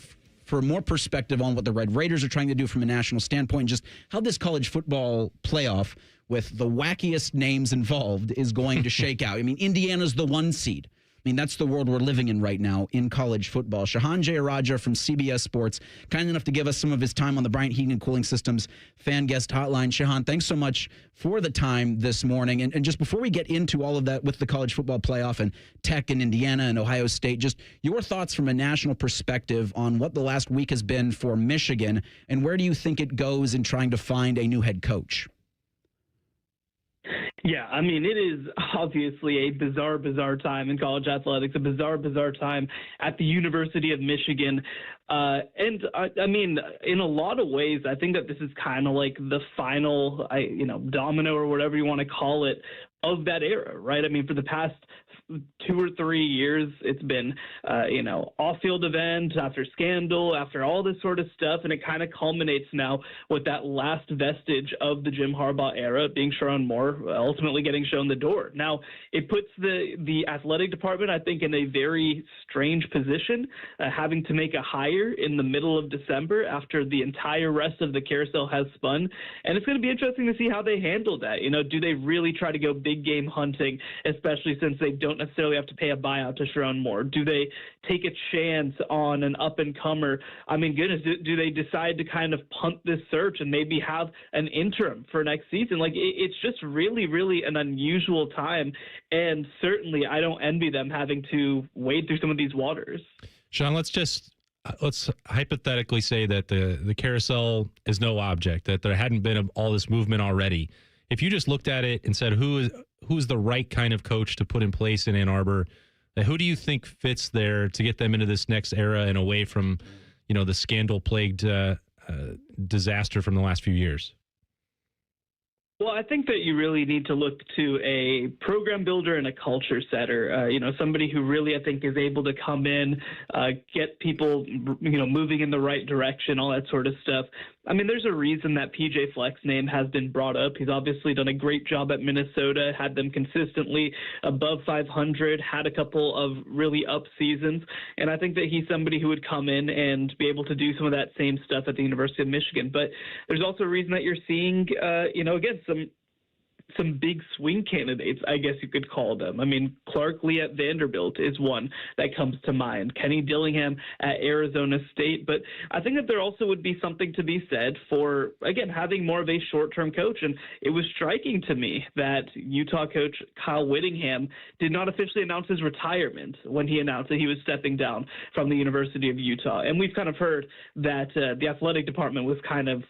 for more perspective on what the Red Raiders are trying to do from a national standpoint, and just how this college football playoff with the wackiest names involved is going to shake out. I mean, Indiana's the 1 seed. I mean, that's the world we're living in right now in college football. Shehan Jeyarajah from CBS Sports, kind enough to give us some of his time on the Bryant Heating and Cooling Systems fan guest hotline. Shehan, thanks so much for the time this morning. And just before we get into all of that with the college football playoff and Tech and Indiana and Ohio State, just your thoughts from a national perspective on what the last week has been for Michigan, and where do you think it goes in trying to find a new head coach? Yeah, I mean, it is obviously a bizarre time in college athletics, a bizarre time at the University of Michigan. And I mean, in a lot of ways, I think that this is kind of like the final, domino or whatever you want to call it of that era, right? I mean, for the past 2 or 3 years, it's been, off-field event after scandal, after all this sort of stuff, and it kind of culminates now with that last vestige of the Jim Harbaugh era being Sherrone Moore ultimately getting shown the door. Now, it puts the athletic department, I think, in a very strange position, having to make a hire in the middle of December after the entire rest of the carousel has spun, and it's going to be interesting to see how they handle that. Do they really try to go big game hunting, especially since they don't necessarily have to pay a buyout to Sherrone Moore? Do they take a chance on an up-and-comer? I mean, goodness, do they decide to kind of punt this search and maybe have an interim for next season? Like, it's just really, really an unusual time, and certainly I don't envy them having to wade through some of these waters. Sean, let's hypothetically say that the carousel is no object, that there hadn't been all this movement already. If you just looked at it and said, who's the right kind of coach to put in place in Ann Arbor, who do you think fits there to get them into this next era and away from, the scandal-plagued disaster from the last few years? Well, I think that you really need to look to a program builder and a culture setter, somebody who really, I think, is able to come in, get people, moving in the right direction, all that sort of stuff. I mean, there's a reason that PJ Fleck's name has been brought up. He's obviously done a great job at Minnesota, had them consistently above 500, had a couple of really up seasons. And I think that he's somebody who would come in and be able to do some of that same stuff at the University of Michigan. But there's also a reason that you're seeing, again, some some big swing candidates, I guess you could call them. I mean, Clark Lee at Vanderbilt is one that comes to mind. Kenny Dillingham at Arizona State. But I think that there also would be something to be said for, again, having more of a short-term coach. And it was striking to me that Utah coach Kyle Whittingham did not officially announce his retirement when he announced that he was stepping down from the University of Utah. And we've kind of heard that the athletic department was kind of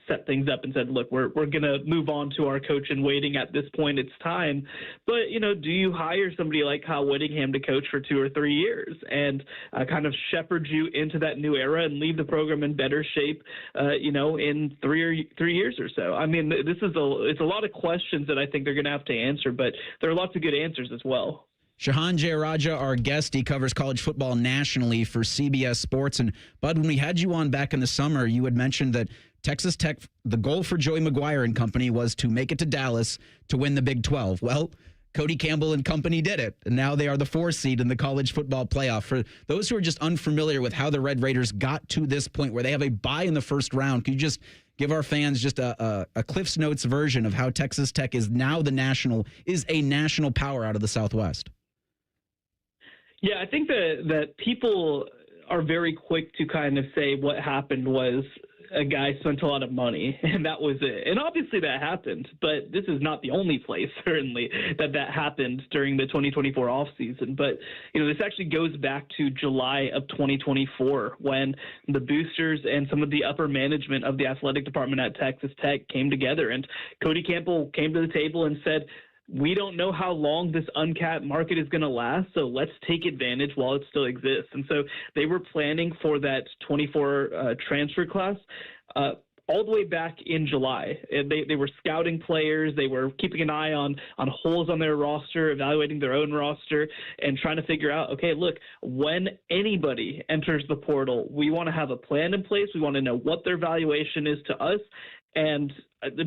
set things up and said, look, we're going to move on to our coach in waiting at this point. It's time. But, do you hire somebody like Kyle Whittingham to coach for 2 or 3 years and kind of shepherd you into that new era and leave the program in better shape, in 3 years or so? I mean, it's a lot of questions that I think they're going to have to answer, but there are lots of good answers as well. Shehan Jeyarajah, our guest, he covers college football nationally for CBS Sports. And, Bud, when we had you on back in the summer, you had mentioned that Texas Tech, the goal for Joey McGuire and company was to make it to Dallas to win the Big 12. Well, Cody Campbell and company did it, and now they are the 4th seed in the college football playoff. For those who are just unfamiliar with how the Red Raiders got to this point where they have a bye in the first round, could you just give our fans just a Cliff's Notes version of how Texas Tech is now a national power out of the Southwest? Yeah, I think that people are very quick to kind of say what happened was a guy spent a lot of money, and that was it. And obviously that happened, but this is not the only place, certainly, that happened during the 2024 offseason. But, this actually goes back to July of 2024 when the boosters and some of the upper management of the athletic department at Texas Tech came together, and Cody Campbell came to the table and said, we don't know how long this uncapped market is going to last, so let's take advantage while it still exists. And so they were planning for that 24 transfer class all the way back in July. They were scouting players. They were keeping an eye on holes on their roster, evaluating their own roster, and trying to figure out, okay, look, when anybody enters the portal, we want to have a plan in place. We want to know what their valuation is to us. And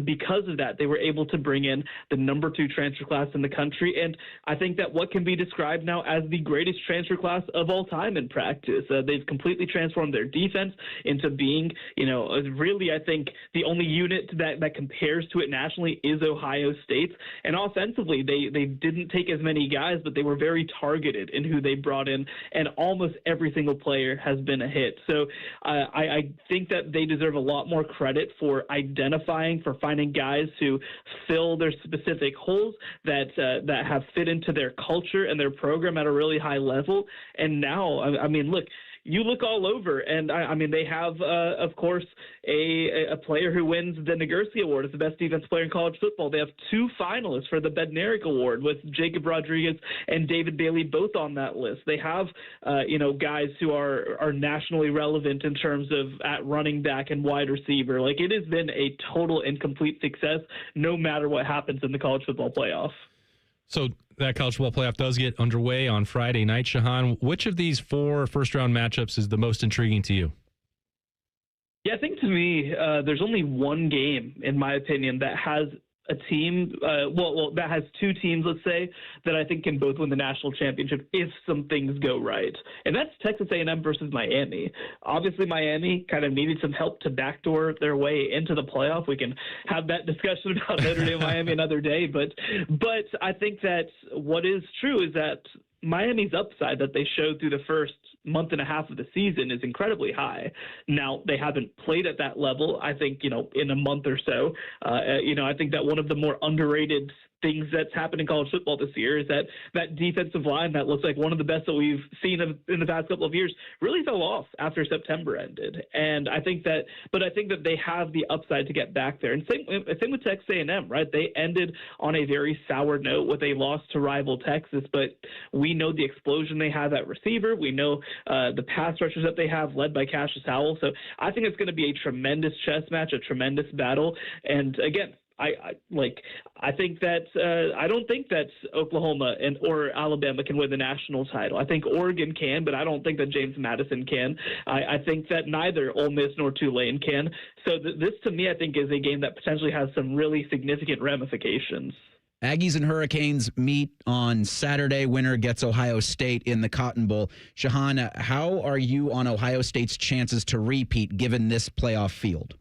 because of that, they were able to bring in the number 2 transfer class in the country. And I think that what can be described now as the greatest transfer class of all time in practice. They've completely transformed their defense into being, really, I think the only unit that compares to it nationally is Ohio State's. And offensively, they didn't take as many guys, but they were very targeted in who they brought in. And almost every single player has been a hit. So I think that they deserve a lot more credit for for finding guys who fill their specific holes that have fit into their culture and their program at a really high level. And now, I mean, look, you look all over, and I mean, they have, of course, a player who wins the Nagurski Award as the best defensive player in college football. They have 2 finalists for the Bednarik Award with Jacob Rodriguez and David Bailey both on that list. They have, guys who are nationally relevant in terms of at running back and wide receiver. Like, it has been a total and complete success no matter what happens in the college football playoff. So that college football playoff does get underway on Friday night, Shehan. Which of these 4 first-round matchups is the most intriguing to you? Yeah, I think to me, there's only one game, in my opinion, that has a team, that has 2 teams, let's say, that I think can both win the national championship if some things go right. And that's Texas A&M versus Miami. Obviously, Miami kind of needed some help to backdoor their way into the playoff. We can have that discussion about Notre Dame, Miami another day. But I think that what is true is that Miami's upside that they showed through the first month and a half of the season is incredibly high. Now, they haven't played at that level, I think, in a month or so. I think that one of the more underrated things that's happened in college football this year is that defensive line that looks like one of the best that we've seen in the past couple of years really fell off after September ended. And I think that they have the upside to get back there. And same with Texas A&M, right? They ended on a very sour note with a loss to rival Texas, but we know the explosion they have at receiver. We know the pass rushers that they have led by Cassius Howell. So I think it's going to be a tremendous chess match, a tremendous battle. And again, I think that I don't think that Oklahoma or Alabama can win the national title. I think Oregon can, but I don't think that James Madison can. I think that neither Ole Miss nor Tulane can. So this, to me, I think is a game that potentially has some really significant ramifications. Aggies and Hurricanes meet on Saturday. Winner gets Ohio State in the Cotton Bowl. Shehan, how are you on Ohio State's chances to repeat given this playoff field?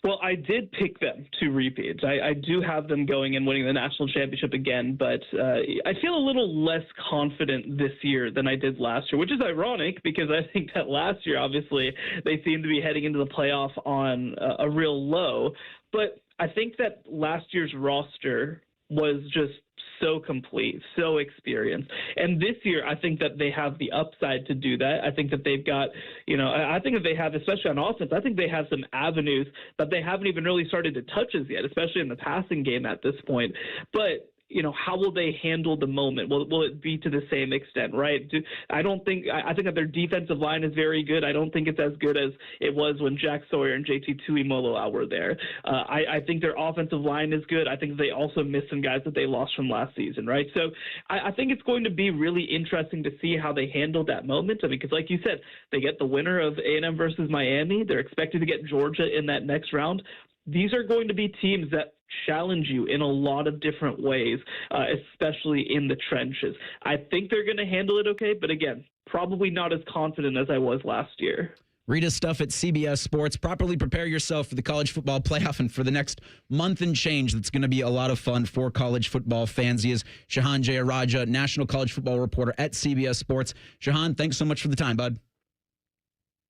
Well, I did pick them to repeat. I do have them going and winning the national championship again, but I feel a little less confident this year than I did last year, which is ironic because I think that last year, obviously, they seemed to be heading into the playoff on a real low. But I think that last year's roster was just so complete, so experienced. And this year, I think that they have the upside to do that. I think that they've got, I think that they have, especially on offense, I think they have some avenues that they haven't even really started to touch as yet, especially in the passing game at this point. But how will they handle the moment? Will it be to the same extent, right? I think that their defensive line is very good. I don't think it's as good as it was when Jack Sawyer and JT Tuimoloau were there. I think their offensive line is good. I think they also missed some guys that they lost from last season, right? So I think it's going to be really interesting to see how they handle that moment. I mean, because like you said, they get the winner of A&M versus Miami. They're expected to get Georgia in that next round. These are going to be teams that challenge you in a lot of different ways, especially in the trenches. I think they're going to handle it okay, but again, probably not as confident as I was last year. Read his stuff at CBS Sports. Properly prepare yourself for the college football playoff and for the next month and change. That's going to be a lot of fun for college football fans. He is Shehan Jeyarajah, national college football reporter at CBS Sports. Shehan, thanks so much for the time, bud.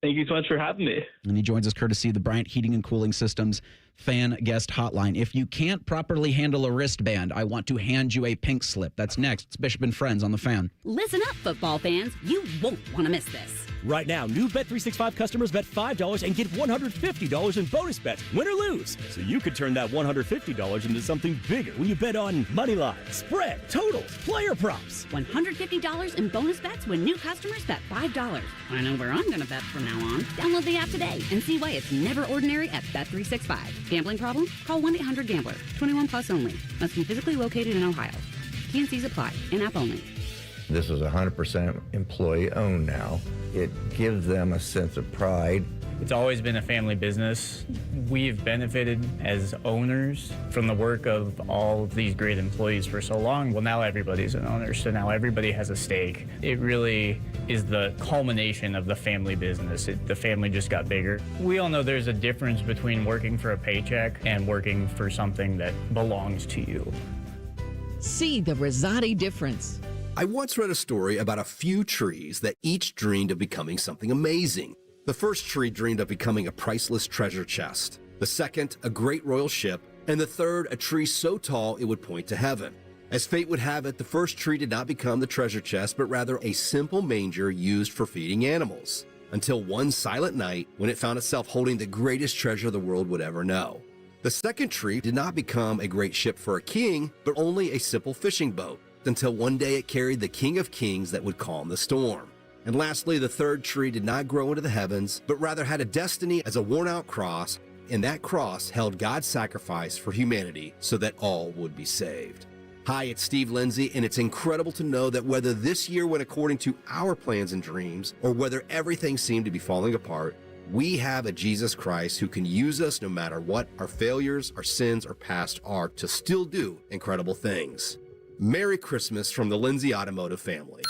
Thank you so much for having me. And he joins us courtesy of the Bryant Heating and Cooling Systems fan guest hotline. If you can't properly handle a wristband, I want to hand you a pink slip. That's next. It's Bishop and Friends on the Fan. Listen up, football fans. You won't want to miss this. Right now, new Bet365 customers bet $5 and get $150 in bonus bets, win or lose. So you could turn that $150 into something bigger when you bet on money line, spread, totals, player props. $150 in bonus bets when new customers bet $5. I know where I'm going to bet from now on. Download the app today and see why it's never ordinary at Bet365. Gambling problem? Call 1-800-GAMBLER. 21 plus only. Must be physically located in Ohio. T&Cs apply. In-app only. This is 100% employee-owned now. It gives them a sense of pride. It's always been a family business. We've benefited as owners from the work of all of these great employees for so long. Well, now everybody's an owner, so now everybody has a stake. It really is the culmination of the family business. The family just got bigger. We all know there's a difference between working for a paycheck and working for something that belongs to you. See the Rosati difference. I once read a story about a few trees that each dreamed of becoming something amazing. The first tree dreamed of becoming a priceless treasure chest. The second, a great royal ship. And the third, a tree so tall it would point to heaven. As fate would have it, the first tree did not become the treasure chest, but rather a simple manger used for feeding animals. Until one silent night when it found itself holding the greatest treasure the world would ever know. The second tree did not become a great ship for a king, but only a simple fishing boat. Until one day it carried the King of Kings that would calm the storm. And lastly, the third tree did not grow into the heavens, but rather had a destiny as a worn-out cross, and that cross held God's sacrifice for humanity so that all would be saved. Hi, it's Steve Lindsay, and it's incredible to know that whether this year went according to our plans and dreams, or whether everything seemed to be falling apart, we have a Jesus Christ who can use us no matter what our failures, our sins, or past are to still do incredible things. Merry Christmas from the Lindsay Automotive family.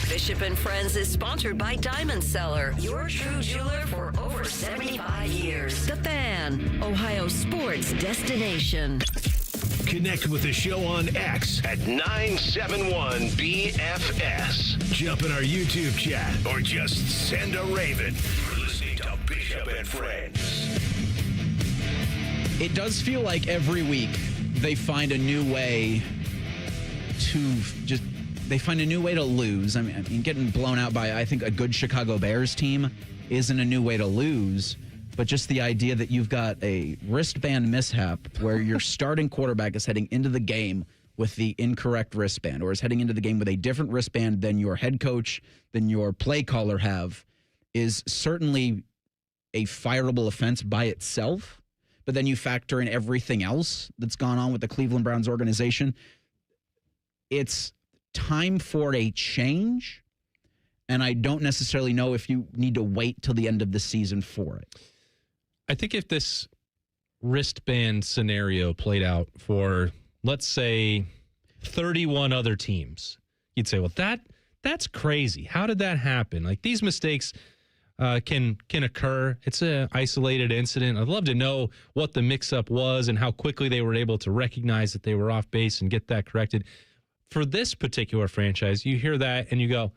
Bishop and Friends is sponsored by Diamond Seller, your true jeweler for over 75 years. The Fan, Ohio's sports destination. Connect with the show on X at 971BFS. Jump in our YouTube chat or just send a raven. You're listening to Bishop and Friends. It does feel like every week they find a new way to lose. I mean, getting blown out by, I think, a good Chicago Bears team isn't a new way to lose, but just the idea that you've got a wristband mishap where your starting quarterback is heading into the game with the incorrect wristband, or is heading into the game with a different wristband than your head coach, than your play caller have, is certainly a fireable offense by itself. But then you factor in everything else that's gone on with the Cleveland Browns organization. It's time for a change, and I don't necessarily know if you need to wait till the end of the season for it. I think if this wristband scenario played out for, let's say, 31 other teams, you'd say, well, that's crazy. How did that happen? Like, these mistakes can occur. It's an isolated incident. I'd love to know what the mix-up was and how quickly they were able to recognize that they were off base and get that corrected. For this particular franchise, you hear that and you go,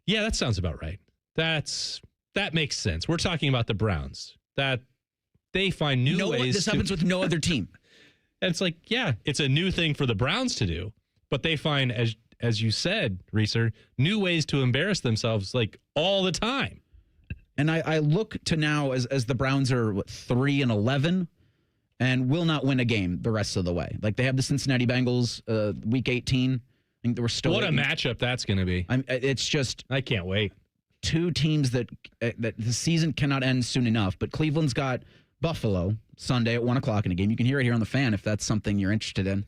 yeah, that sounds about right. That makes sense. We're talking about the Browns. That they find new ways. This happens with no other team. And it's like, yeah, it's a new thing for the Browns to do, but they find, as you said, Reeser, new ways to embarrass themselves like all the time. And I look to now as the Browns are 3-11 and will not win a game the rest of the way. Like they have the Cincinnati Bengals week 18. I think we're still what a matchup that's going to be. It's just I can't wait. Two teams that the season cannot end soon enough. But Cleveland's got Buffalo Sunday at 1:00 in a game. You can hear it here on the Fan if that's something you're interested in.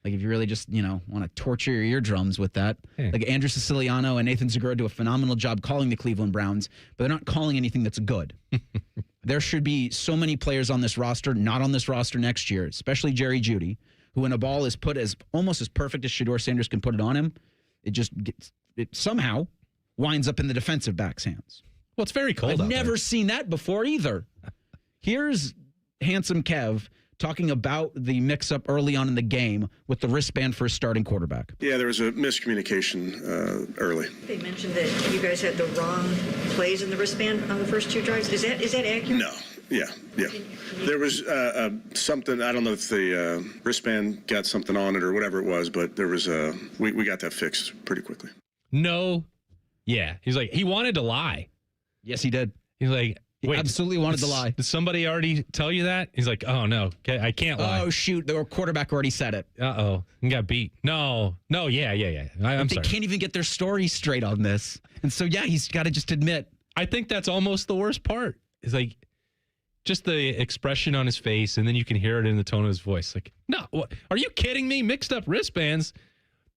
Like if you really just, want to torture your eardrums with that. Hey. Like Andrew Siciliano and Nathan Zegura do a phenomenal job calling the Cleveland Browns, but they're not calling anything that's good. There should be so many players on this roster, not on this roster next year, especially Jerry Jeudy, who when a ball is put as almost as perfect as Shedeur Sanders can put it on him, it somehow winds up in the defensive back's hands. Well, it's very cold I've out never there. seen that before either. Here's Handsome Kev talking about the mix-up early on in the game with the wristband for a starting quarterback. Yeah, there was a miscommunication early. They mentioned that you guys had the wrong plays in the wristband on the first two drives. Is that accurate? No. Yeah. There was something, I don't know if the wristband got something on it or whatever it was, but there was we got that fixed pretty quickly. No. Yeah. He's like, he wanted to lie. Yes, he did. He's like, He absolutely wanted to lie. Did somebody already tell you that? He's like, oh, no, I can't lie. Oh, shoot. The quarterback already said it. Uh-oh. He got beat. No, yeah. I'm sorry. They can't even get their story straight on this. And so, yeah, he's got to just admit. I think that's almost the worst part. It's like just the expression on his face, and then you can hear it in the tone of his voice. Like, no, what, are you kidding me? Mixed up wristbands?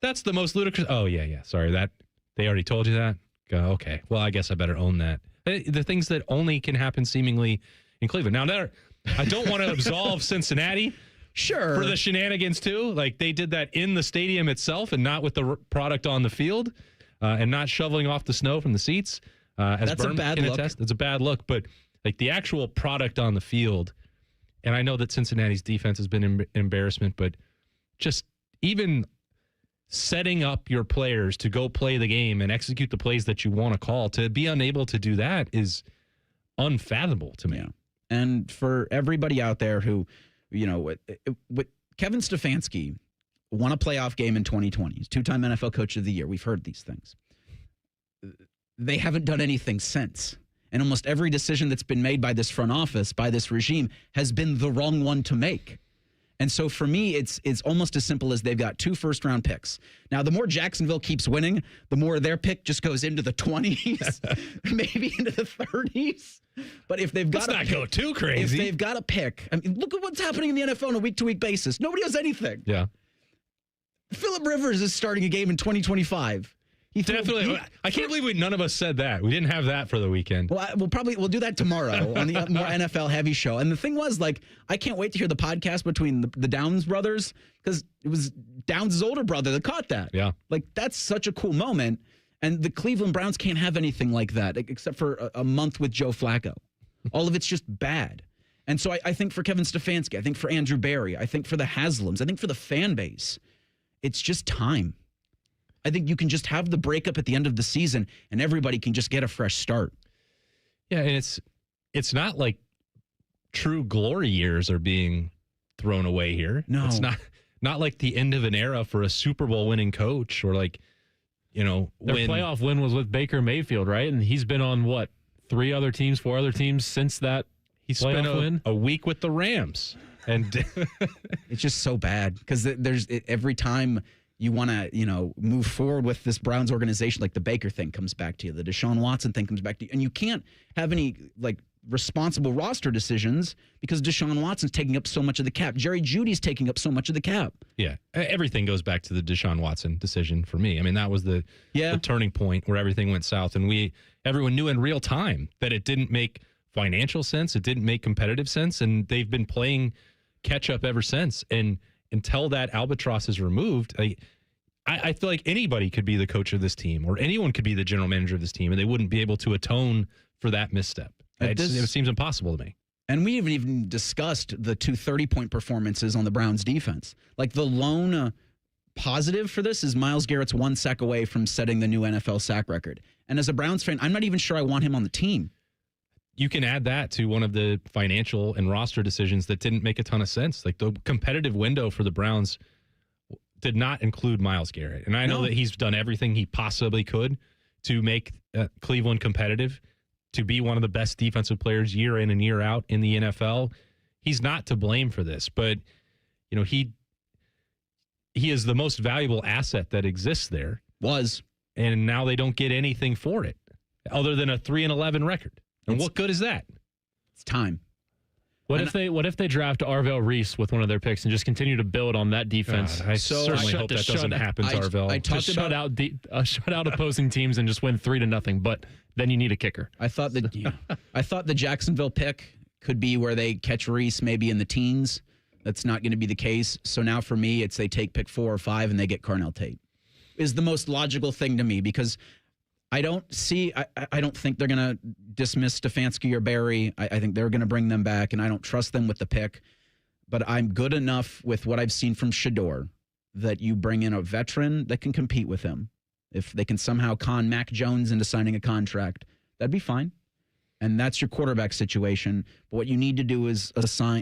That's the most ludicrous. Oh, yeah. Sorry, that they already told you that? Okay. Well, I guess I better own that. The things that only can happen seemingly in Cleveland. Now, I don't want to absolve Cincinnati for the shenanigans, too. Like, they did that in the stadium itself and not with the product on the field and not shoveling off the snow from the seats. As That's Birm a bad can look. attest. It's a bad look, but like the actual product on the field, and I know that Cincinnati's defense has been an embarrassment, but just even setting up your players to go play the game and execute the plays that you want to call, to be unable to do that is unfathomable to me. Yeah. And for everybody out there who, with Kevin Stefanski won a playoff game in 2020. He's two-time NFL Coach of the Year. We've heard these things. They haven't done anything since. And almost every decision that's been made by this front office, by this regime, has been the wrong one to make. And so for me, it's almost as simple as they've got 2 first-round picks. Now, the more Jacksonville keeps winning, the more their pick just goes into the 20s, maybe into the 30s. But if they've got Let's not go too crazy. If they've got a pick, I mean, look at what's happening in the NFL on a week-to-week basis. Nobody has anything. Yeah. Phillip Rivers is starting a game in 2025. Definitely. I can't believe none of us said that. We didn't have that for the weekend. Well, we'll do that tomorrow on the more NFL heavy show. And the thing was, I can't wait to hear the podcast between the Downs brothers, because it was Downs' older brother that caught that. Yeah. That's such a cool moment. And the Cleveland Browns can't have anything like that except for a month with Joe Flacco. All of it's just bad. And so I think for Kevin Stefanski, I think for Andrew Berry, I think for the Haslams, I think for the fan base, it's just time. I think you can just have the breakup at the end of the season and everybody can just get a fresh start. Yeah, and it's not like true glory years are being thrown away here. No. It's not like the end of an era for a Super Bowl winning coach, or their playoff win was with Baker Mayfield, right? And he's been on 4 other teams since that he spent a week with the Rams. And it's just so bad because every time you want to, move forward with this Browns organization, like the Baker thing comes back to you, the Deshaun Watson thing comes back to you, and you can't have any responsible roster decisions because Deshaun Watson's taking up so much of the cap. Jerry Jeudy's taking up so much of the cap. Yeah, everything goes back to the Deshaun Watson decision for me. I mean, that was the turning point where everything went south, and everyone knew in real time that it didn't make financial sense, it didn't make competitive sense, and they've been playing catch up ever since. And until that albatross is removed, I feel like anybody could be the coach of this team, or anyone could be the general manager of this team, and they wouldn't be able to atone for that misstep. It seems impossible to me. And we haven't even discussed the 2 30-point performances on the Browns defense. Like the lone positive for this is Myles Garrett's 1 sack away from setting the new NFL sack record. And as a Browns fan, I'm not even sure I want him on the team. You can add that to one of the financial and roster decisions that didn't make a ton of sense. Like the competitive window for the Browns did not include Myles Garrett. And I know that he's done everything he possibly could to make Cleveland competitive, to be one of the best defensive players year in and year out in the NFL. He's not to blame for this, but you know, he is the most valuable asset that exists there. And now they don't get anything for it other than a 3-11 record. And what good is that? It's time. What if they draft Arvell Reese with one of their picks and just continue to build on that defense? God, I certainly hope that doesn't happen to Arvell. I talked about shut out opposing teams and just win 3-0, but then you need a kicker. I thought the Jacksonville pick could be where they catch Reese maybe in the teens. That's not going to be the case. So now for me, it's they take pick 4 or 5 and they get Carnell Tate. Is the most logical thing to me because I don't think they're going to dismiss Stefanski or Barry. I think they're going to bring them back, and I don't trust them with the pick. But I'm good enough with what I've seen from Shedeur that you bring in a veteran that can compete with him. If they can somehow con Mac Jones into signing a contract, that'd be fine. And that's your quarterback situation. But what you need to do is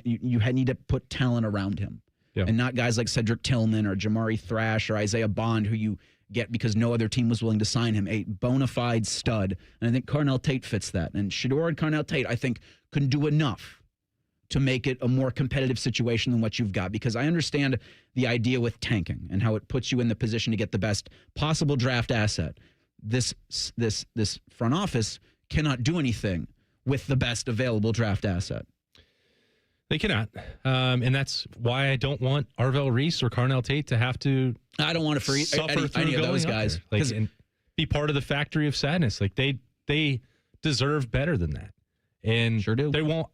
you need to put talent around him. Yeah. And not guys like Cedric Tillman or Jamari Thrash or Isaiah Bond, who you get because no other team was willing to sign him. A bona fide stud. And I think Carnell Tate fits that. And Shedeur and Carnell Tate, I think, can do enough to make it a more competitive situation than what you've got. Because I understand the idea with tanking and how it puts you in the position to get the best possible draft asset. This front office cannot do anything with the best available draft asset. They cannot. And that's why I don't want Arvell Reese or Carnell Tate to have to I don't want to suffer through any of those guys. And be part of the factory of sadness. Like they deserve better than that. And sure do. They won't,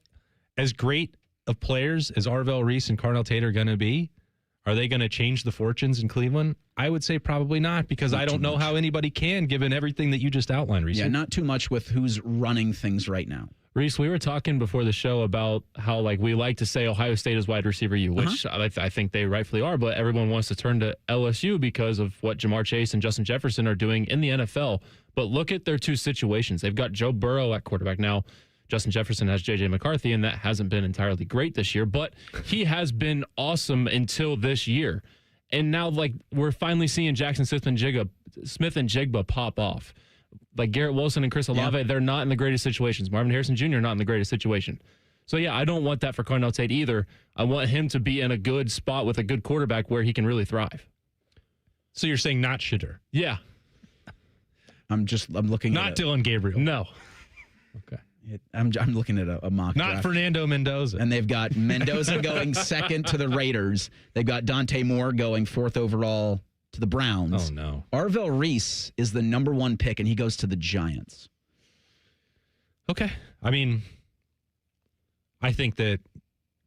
as great of players as Arvell Reese and Carnell Tate are going to be, are they going to change the fortunes in Cleveland? I would say probably not, because I don't know how anybody can, given everything that you just outlined, Reese. Yeah, not too much with who's running things right now. Reese, we were talking before the show about how we like to say Ohio State is wide receiver U, which I think they rightfully are, but everyone wants to turn to LSU because of what Jamar Chase and Justin Jefferson are doing in the NFL. But look at their two situations. They've got Joe Burrow at quarterback. Now, Justin Jefferson has J.J. McCarthy, and that hasn't been entirely great this year, but he has been awesome until this year. And now, we're finally seeing Jackson Smith and Jigba pop off. Like Garrett Wilson and Chris Olave, they're not in the greatest situations. Marvin Harrison Jr. not in the greatest situation. So, yeah, I don't want that for Carnell Tate either. I want him to be in a good spot with a good quarterback where he can really thrive. So you're saying not Shedeur? Yeah. I'm looking not at Dylan Gabriel. No. Okay. I'm looking at a mock not draft. Fernando Mendoza. And they've got Mendoza going second to the Raiders. They've got Dante Moore going 4th overall to the Browns. Oh, no. Arvell Reese is the number 1 pick, and he goes to the Giants. Okay. I mean, I think that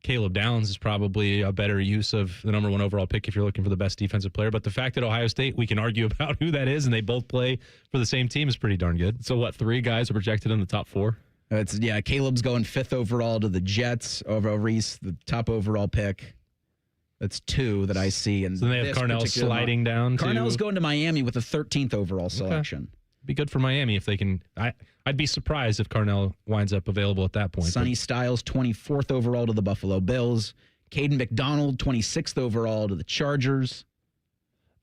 Caleb Downs is probably a better use of the number 1 overall pick if you're looking for the best defensive player. But the fact that Ohio State, we can argue about who that is, and they both play for the same team is pretty darn good. So what, 3 guys are projected in the top 4? Caleb's going 5th overall to the Jets. Arvell Reese, the top overall pick. That's 2 that I see. And so they have Carnell sliding down. Carnell's going to Miami with the 13th overall selection. Be good for Miami if they can. I'd be surprised if Carnell winds up available at that point. Sonny Styles, 24th overall to the Buffalo Bills. Caden McDonald, 26th overall to the Chargers.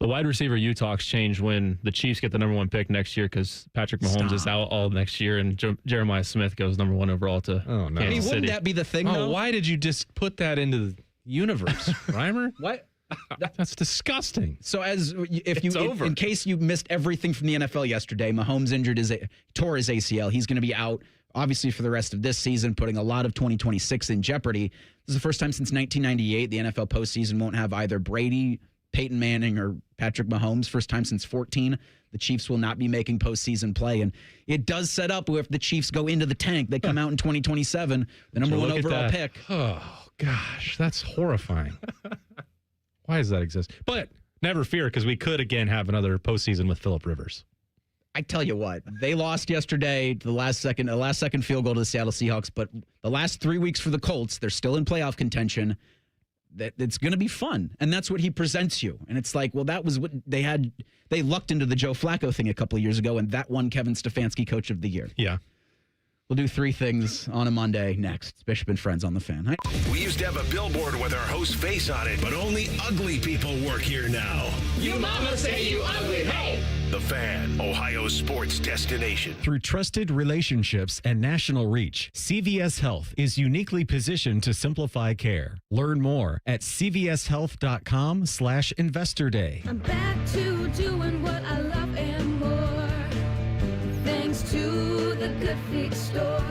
The wide receiver U talks change when the Chiefs get the number 1 pick next year because Patrick Mahomes is out all next year, and Jeremiah Smith goes number 1 overall to Kansas City. Wouldn't that be the thing, though? Why did you just put that into the universe, Reimer? What? That's disgusting. So in case you missed everything from the NFL yesterday, Mahomes tore his ACL. He's going to be out, obviously, for the rest of this season, putting a lot of 2026 in jeopardy. This is the first time since 1998 the NFL postseason won't have either Brady, Peyton Manning, or Patrick Mahomes. First time since 2014. The Chiefs will not be making postseason play. And it does set up where if the Chiefs go into the tank, they come out in 2027, the number 1 overall pick. Oh, gosh, that's horrifying. Why does that exist? But never fear, because we could again have another postseason with Phillip Rivers. I tell you what, they lost yesterday to the last second field goal to the Seattle Seahawks, but the last 3 weeks for the Colts, they're still in playoff contention. It's going to be fun, and that's what he presents you. And it's like, well, that was what they had. They lucked into the Joe Flacco thing a couple of years ago, and that won Kevin Stefanski Coach of the Year. Yeah. We'll do 3 things on a Monday next. It's Bishop and Friends on the Fan. We used to have a billboard with our host's face on it, but only ugly people work here now. You mama say you ugly, hey! The Fan, Ohio's sports destination. Through trusted relationships and national reach, CVS Health is uniquely positioned to simplify care. Learn more at cvshealth.com/investor day. I'm back to doing what I love and more. Thanks to the Good Feet store.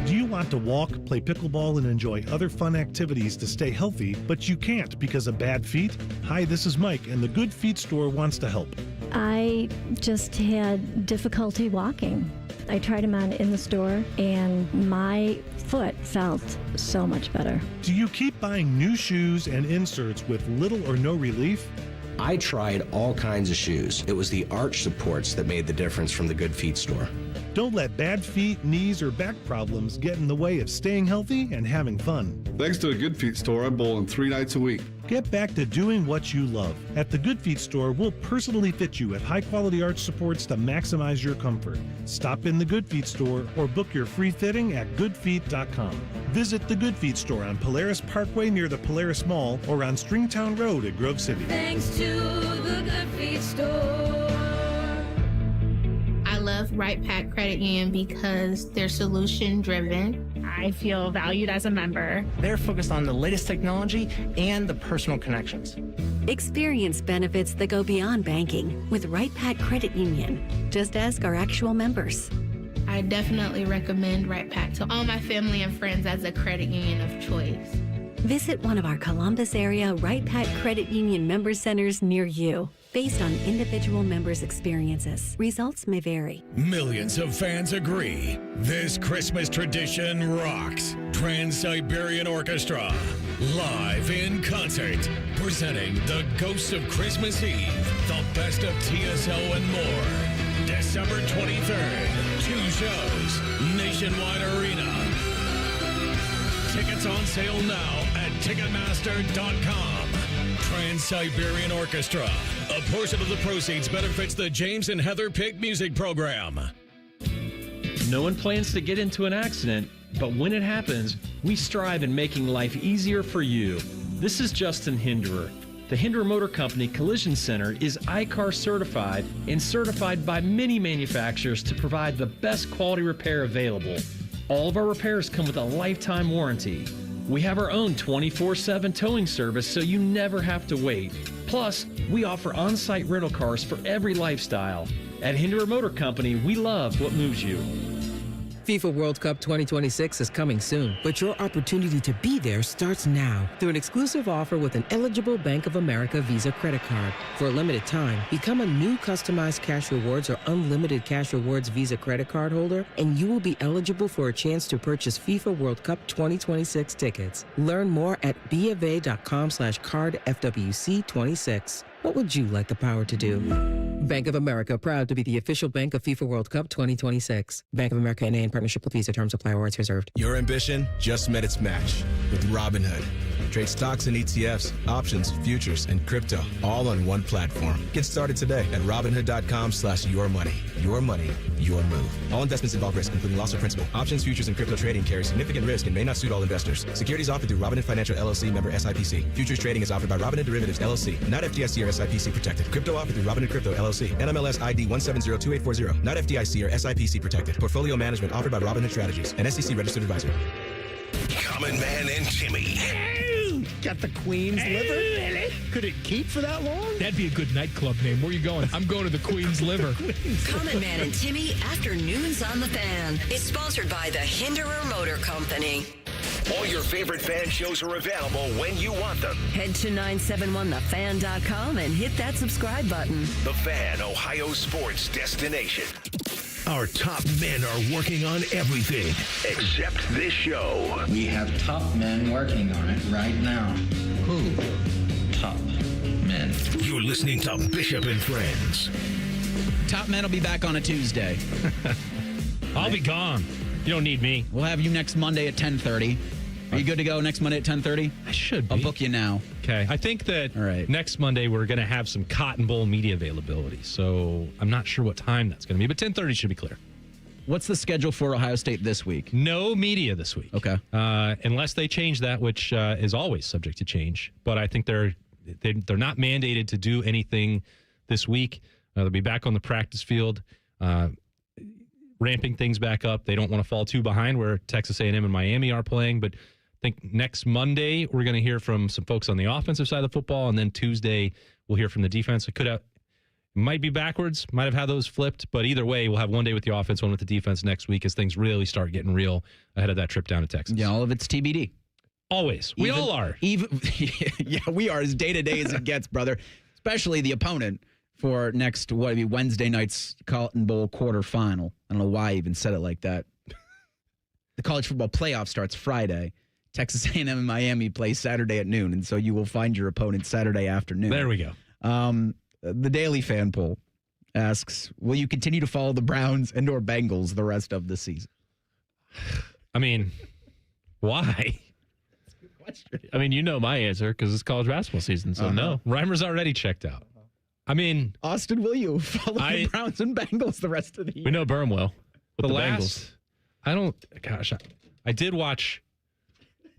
Do you want to walk, play pickleball, and enjoy other fun activities to stay healthy, but you can't because of bad feet? Hi, this is Mike, and the Good Feet store wants to help. I just had difficulty walking. I tried them on in the store, and my foot felt so much better. Do you keep buying new shoes and inserts with little or no relief? I tried all kinds of shoes. It was the arch supports that made the difference from the Good Feet store. Don't let bad feet, knees, or back problems get in the way of staying healthy and having fun. Thanks to the Good Feet store, I'm bowling 3 nights a week. Get back to doing what you love. At the Good Feet store, we'll personally fit you with high-quality arch supports to maximize your comfort. Stop in the Good Feet store or book your free fitting at goodfeet.com. Visit the Good Feet store on Polaris Parkway near the Polaris Mall or on Stringtown Road at Grove City. Thanks to the Good Feet store. I love Right Pack Credit Union because they're solution driven. I feel valued as a member. They're focused on the latest technology and the personal connections. Experience benefits that go beyond banking with Right Pack Credit Union. Just ask our actual members. I definitely recommend Right Pack to all my family and friends as a credit union of choice. Visit one of our Columbus area Right Pack Credit Union member centers near you. Based on individual members' experiences, results may vary. Millions of fans agree. This Christmas tradition rocks. Trans-Siberian Orchestra, live in concert, presenting the Ghosts of Christmas Eve, the best of TSO and more. December 23rd, 2 shows, Nationwide Arena. Tickets on sale now at Ticketmaster.com. Trans-Siberian Orchestra. A portion of the proceeds benefits the James and Heather Pick Music Program. No one plans to get into an accident, but when it happens, we strive in making life easier for you. This is Justin Hinderer. The Hinderer Motor Company Collision Center is ICAR certified and certified by many manufacturers to provide the best quality repair available. All of our repairs come with a lifetime warranty. We have our own 24/7 towing service so you never have to wait. Plus, we offer on-site rental cars for every lifestyle. At Hinderer Motor Company, we love what moves you. FIFA World Cup 2026 is coming soon, but your opportunity to be there starts now through an exclusive offer with an eligible Bank of America Visa credit card. For a limited time, become a new customized cash rewards or unlimited cash rewards Visa credit card holder, and you will be eligible for a chance to purchase FIFA World Cup 2026 tickets. Learn more at BofA.com/cardFWC26. What would you like the power to do? Bank of America, proud to be the official bank of FIFA World Cup 2026. Bank of America NA in partnership with Visa. Terms apply. Awards reserved. Your ambition just met its match with Robinhood. Trade stocks and ETFs, options, futures, and crypto all on one platform. Get started today at Robinhood.com/yourmoney. Your money, your move. All investments involve risk, including loss of principal. Options, futures, and crypto trading carry significant risk and may not suit all investors. Securities offered through Robinhood Financial LLC, member SIPC. Futures trading is offered by Robinhood Derivatives LLC, not FDIC or SIPC protected. Crypto offered through Robinhood Crypto LLC, NMLS ID 1702840, not FDIC or SIPC protected. Portfolio management offered by Robinhood Strategies, an SEC registered advisor. Common Man and Timmy. Got the Queen's Liver? Really? Could it keep for that long? That'd be a good nightclub name. Where are you going? I'm going to the Queen's Liver. Common Man and Timmy Afternoons on the Fan is sponsored by the Hinderer Motor Company. All your favorite fan shows are available when you want them. Head to 971thefan.com and hit that subscribe button. The Fan, Ohio sports destination. Our top men are working on everything except this show. We have top men working on it right now. Who? Top men. You're listening to Bishop and Friends. Top Men will be back on a Tuesday. I'll be gone. You don't need me. We'll have you next Monday at 10:30. Are you good to go next Monday at 10:30? I should be. I'll book you now. Okay. I think that next Monday we're going to have some Cotton Bowl media availability. So I'm not sure what time that's going to be, but 10:30 should be clear. What's the schedule for Ohio State this week? No media this week. Okay. Unless they change that, which is always subject to change. But I think they're not mandated to do anything this week. They'll be back on the practice field, ramping things back up. They don't want to fall too behind where Texas A&M and Miami are playing. But I think next Monday we're going to hear from some folks on the offensive side of the football, and then Tuesday we'll hear from the defense. It might be backwards, might have had those flipped, but either way, we'll have one day with the offense, one with the defense next week as things really start getting real ahead of that trip down to Texas. Yeah, all of it's TBD. Always. We all are. Yeah, we are as day-to-day as it gets, brother. Especially the opponent for next, Wednesday night's Cotton Bowl quarterfinal. I don't know why I even said it like that. The college football playoff starts Friday. Texas A&M and Miami play Saturday at noon, and so you will find your opponent Saturday afternoon. There we go. The Daily Fan Poll asks, will you continue to follow the Browns and or Bengals the rest of the season? I mean, why? I mean, you know my answer because it's college basketball season, so no. Reimer's already checked out. I mean, Austin, will you follow the Browns and Bengals the rest of the year? We know Birm will. With the Bengals. I did watch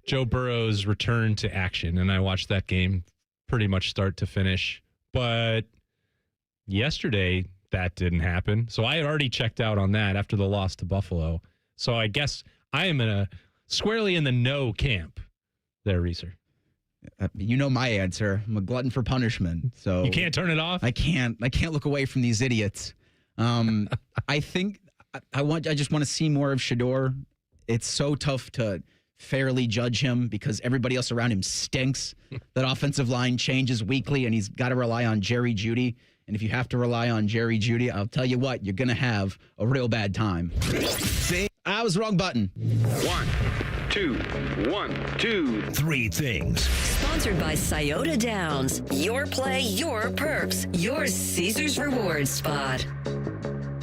Joe Burrow's return to action, and I watched that game pretty much start to finish. But yesterday, that didn't happen. So I had already checked out on that after the loss to Buffalo. So I guess I am squarely in the no camp there, Reeser. You know my answer. I'm a glutton for punishment. So you can't turn it off? I can't look away from these idiots. I think I just want to see more of Shador. It's so tough to fairly judge him because everybody else around him stinks. That offensive line changes weekly, and he's got to rely on Jerry Jeudy. And if you have to rely on Jerry Jeudy, I'll tell you what, you're going to have a real bad time. I was wrong button. 1, 2, 1, 2, 3 things. Sponsored by Scioto Downs. Your play, your perks, your Caesars Rewards spot.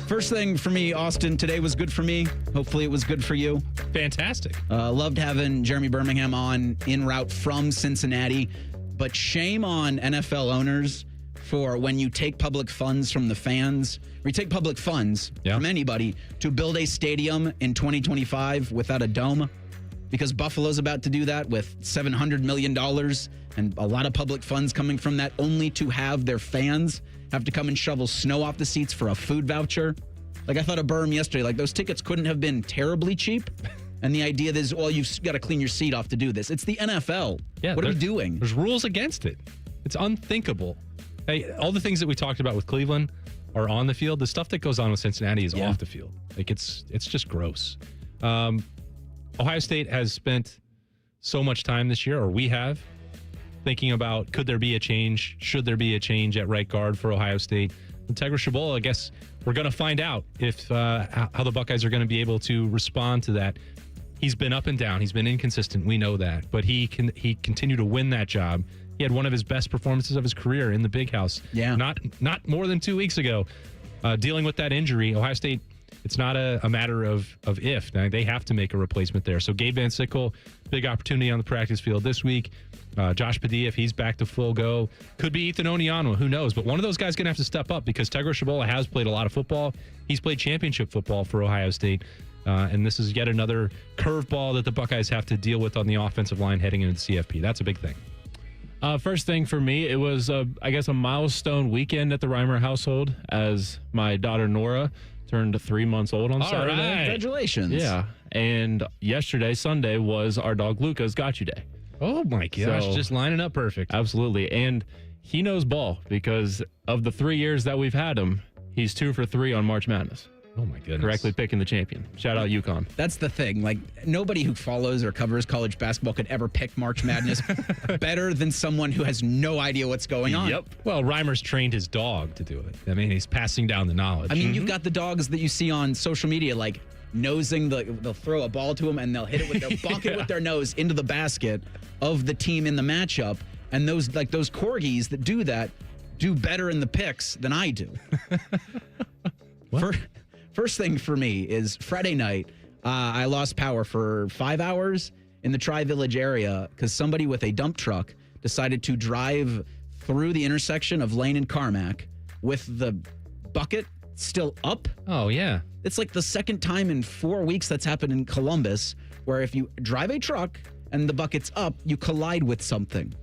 First thing for me, Austin, today was good for me. Hopefully it was good for you. Fantastic. Loved having Jeremy Birmingham on en route from Cincinnati. But shame on NFL owners for when you take public funds from the fans, or you take public funds from anybody to build a stadium in 2025 without a dome. Because Buffalo's about to do that with $700 million and a lot of public funds coming from that, only to have their fans have to come and shovel snow off the seats for a food voucher. Like I thought of Birm yesterday, like those tickets couldn't have been terribly cheap. And the idea is, well, you've got to clean your seat off to do this. It's the NFL. Yeah, what are we doing? There's rules against it. It's unthinkable. Hey, all the things that we talked about with Cleveland are on the field. The stuff that goes on with Cincinnati is off the field. Like it's just gross. Ohio State has spent so much time this year, or we have, thinking about could there be a change? Should there be a change at right guard for Ohio State? Integra Shabola, I guess we're going to find out if how the Buckeyes are going to be able to respond to that. He's been up and down. He's been inconsistent. We know that. But he continued to win that job. He had one of his best performances of his career in the Big House. Yeah. Not more than 2 weeks ago. Dealing with that injury, Ohio State, it's not a matter of if. Now, they have to make a replacement there. So Gabe Van Sickle, big opportunity on the practice field this week. Josh Padilla, if he's back to full go. Could be Ethan Onionu, who knows? But one of those guys is going to have to step up because Integra Shabola has played a lot of football. He's played championship football for Ohio State. And this is yet another curveball that the Buckeyes have to deal with on the offensive line heading into the CFP. That's a big thing. First thing for me, it was, I guess, a milestone weekend at the Reimer household as my daughter Nora turned 3 months old on Saturday. Right. Congratulations. Yeah. And yesterday, Sunday, was our dog Luca's Got You Day. Oh, my gosh. So, just lining up perfect. Absolutely. And he knows ball because of the 3 years that we've had him, he's 2 for 3 on March Madness. Oh, my goodness. Correctly picking the champion. Shout out UConn. That's the thing. Like, nobody who follows or covers college basketball could ever pick March Madness better than someone who has no idea what's going on. Yep. Well, Reimer's trained his dog to do it. I mean, he's passing down the knowledge. I mean, you've got the dogs that you see on social media, like, nosing they'll throw a ball to them and they'll hit it with their bonk it with their nose into the basket of the team in the matchup. And those corgis that do that do better in the picks than I do. First thing for me is Friday night, I lost power for 5 hours in the Tri-Village area because somebody with a dump truck decided to drive through the intersection of Lane and Carmack with the bucket still up. Oh, yeah. It's like the second time in 4 weeks that's happened in Columbus, where if you drive a truck and the bucket's up, you collide with something.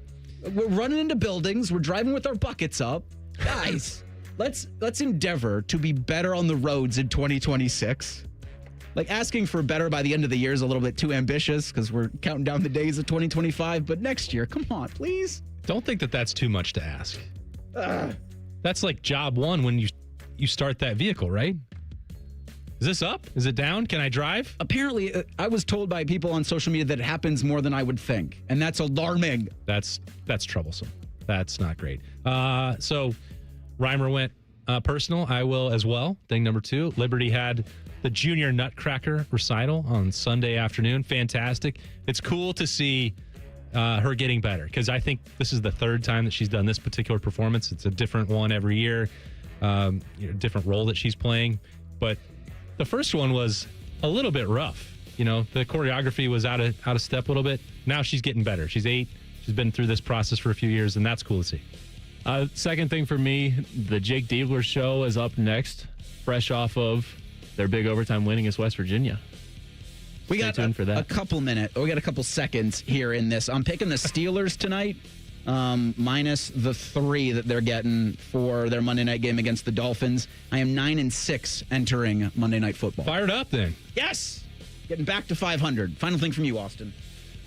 We're running into buildings. We're driving with our buckets up. Guys, let's endeavor to be better on the roads in 2026. Like, asking for better by the end of the year is a little bit too ambitious because we're counting down the days of 2025. But next year, come on, please. Don't think that that's too much to ask. That's like job one when you start that vehicle, right? Is this up? Is it down? Can I drive? Apparently, I was told by people on social media that it happens more than I would think. And that's alarming. That's troublesome. That's not great. So Reimer went personal. I will as well. Thing number 2. Liberty had the Junior Nutcracker recital on Sunday afternoon. Fantastic. It's cool to see her getting better because I think this is the third time that she's done this particular performance. It's a different one every year, different role that she's playing. But the first one was a little bit rough. The choreography was out of step a little bit. Now she's getting better. She's 8. She's been through this process for a few years, and that's cool to see. Second thing for me, the Jake Diebler show is up next, fresh off of their big overtime win against West Virginia. We got a couple seconds here in this. I'm picking the Steelers tonight, minus the 3 that they're getting for their Monday night game against the Dolphins. I am 9-6 entering Monday Night Football. Fired up then. Yes, getting back to 500. Final thing from you, Austin.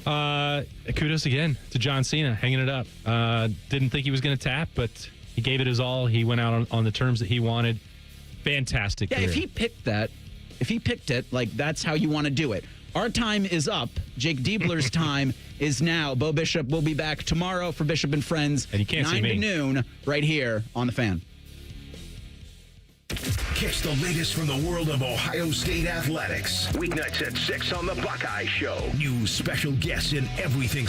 Kudos again to John Cena, hanging it up. Didn't think he was going to tap, but he gave it his all. He went out on the terms that he wanted. Fantastic. Yeah, career. if he picked it, like, that's how you want to do it. Our time is up. Jake Diebler's time is now. Beau Bishop will be back tomorrow for Bishop and Friends. And you can't see 9 me. to noon, right here on The Fan. Catch the latest from the world of Ohio State athletics. Weeknights at 6 on the Buckeye Show. News, special guests, and everything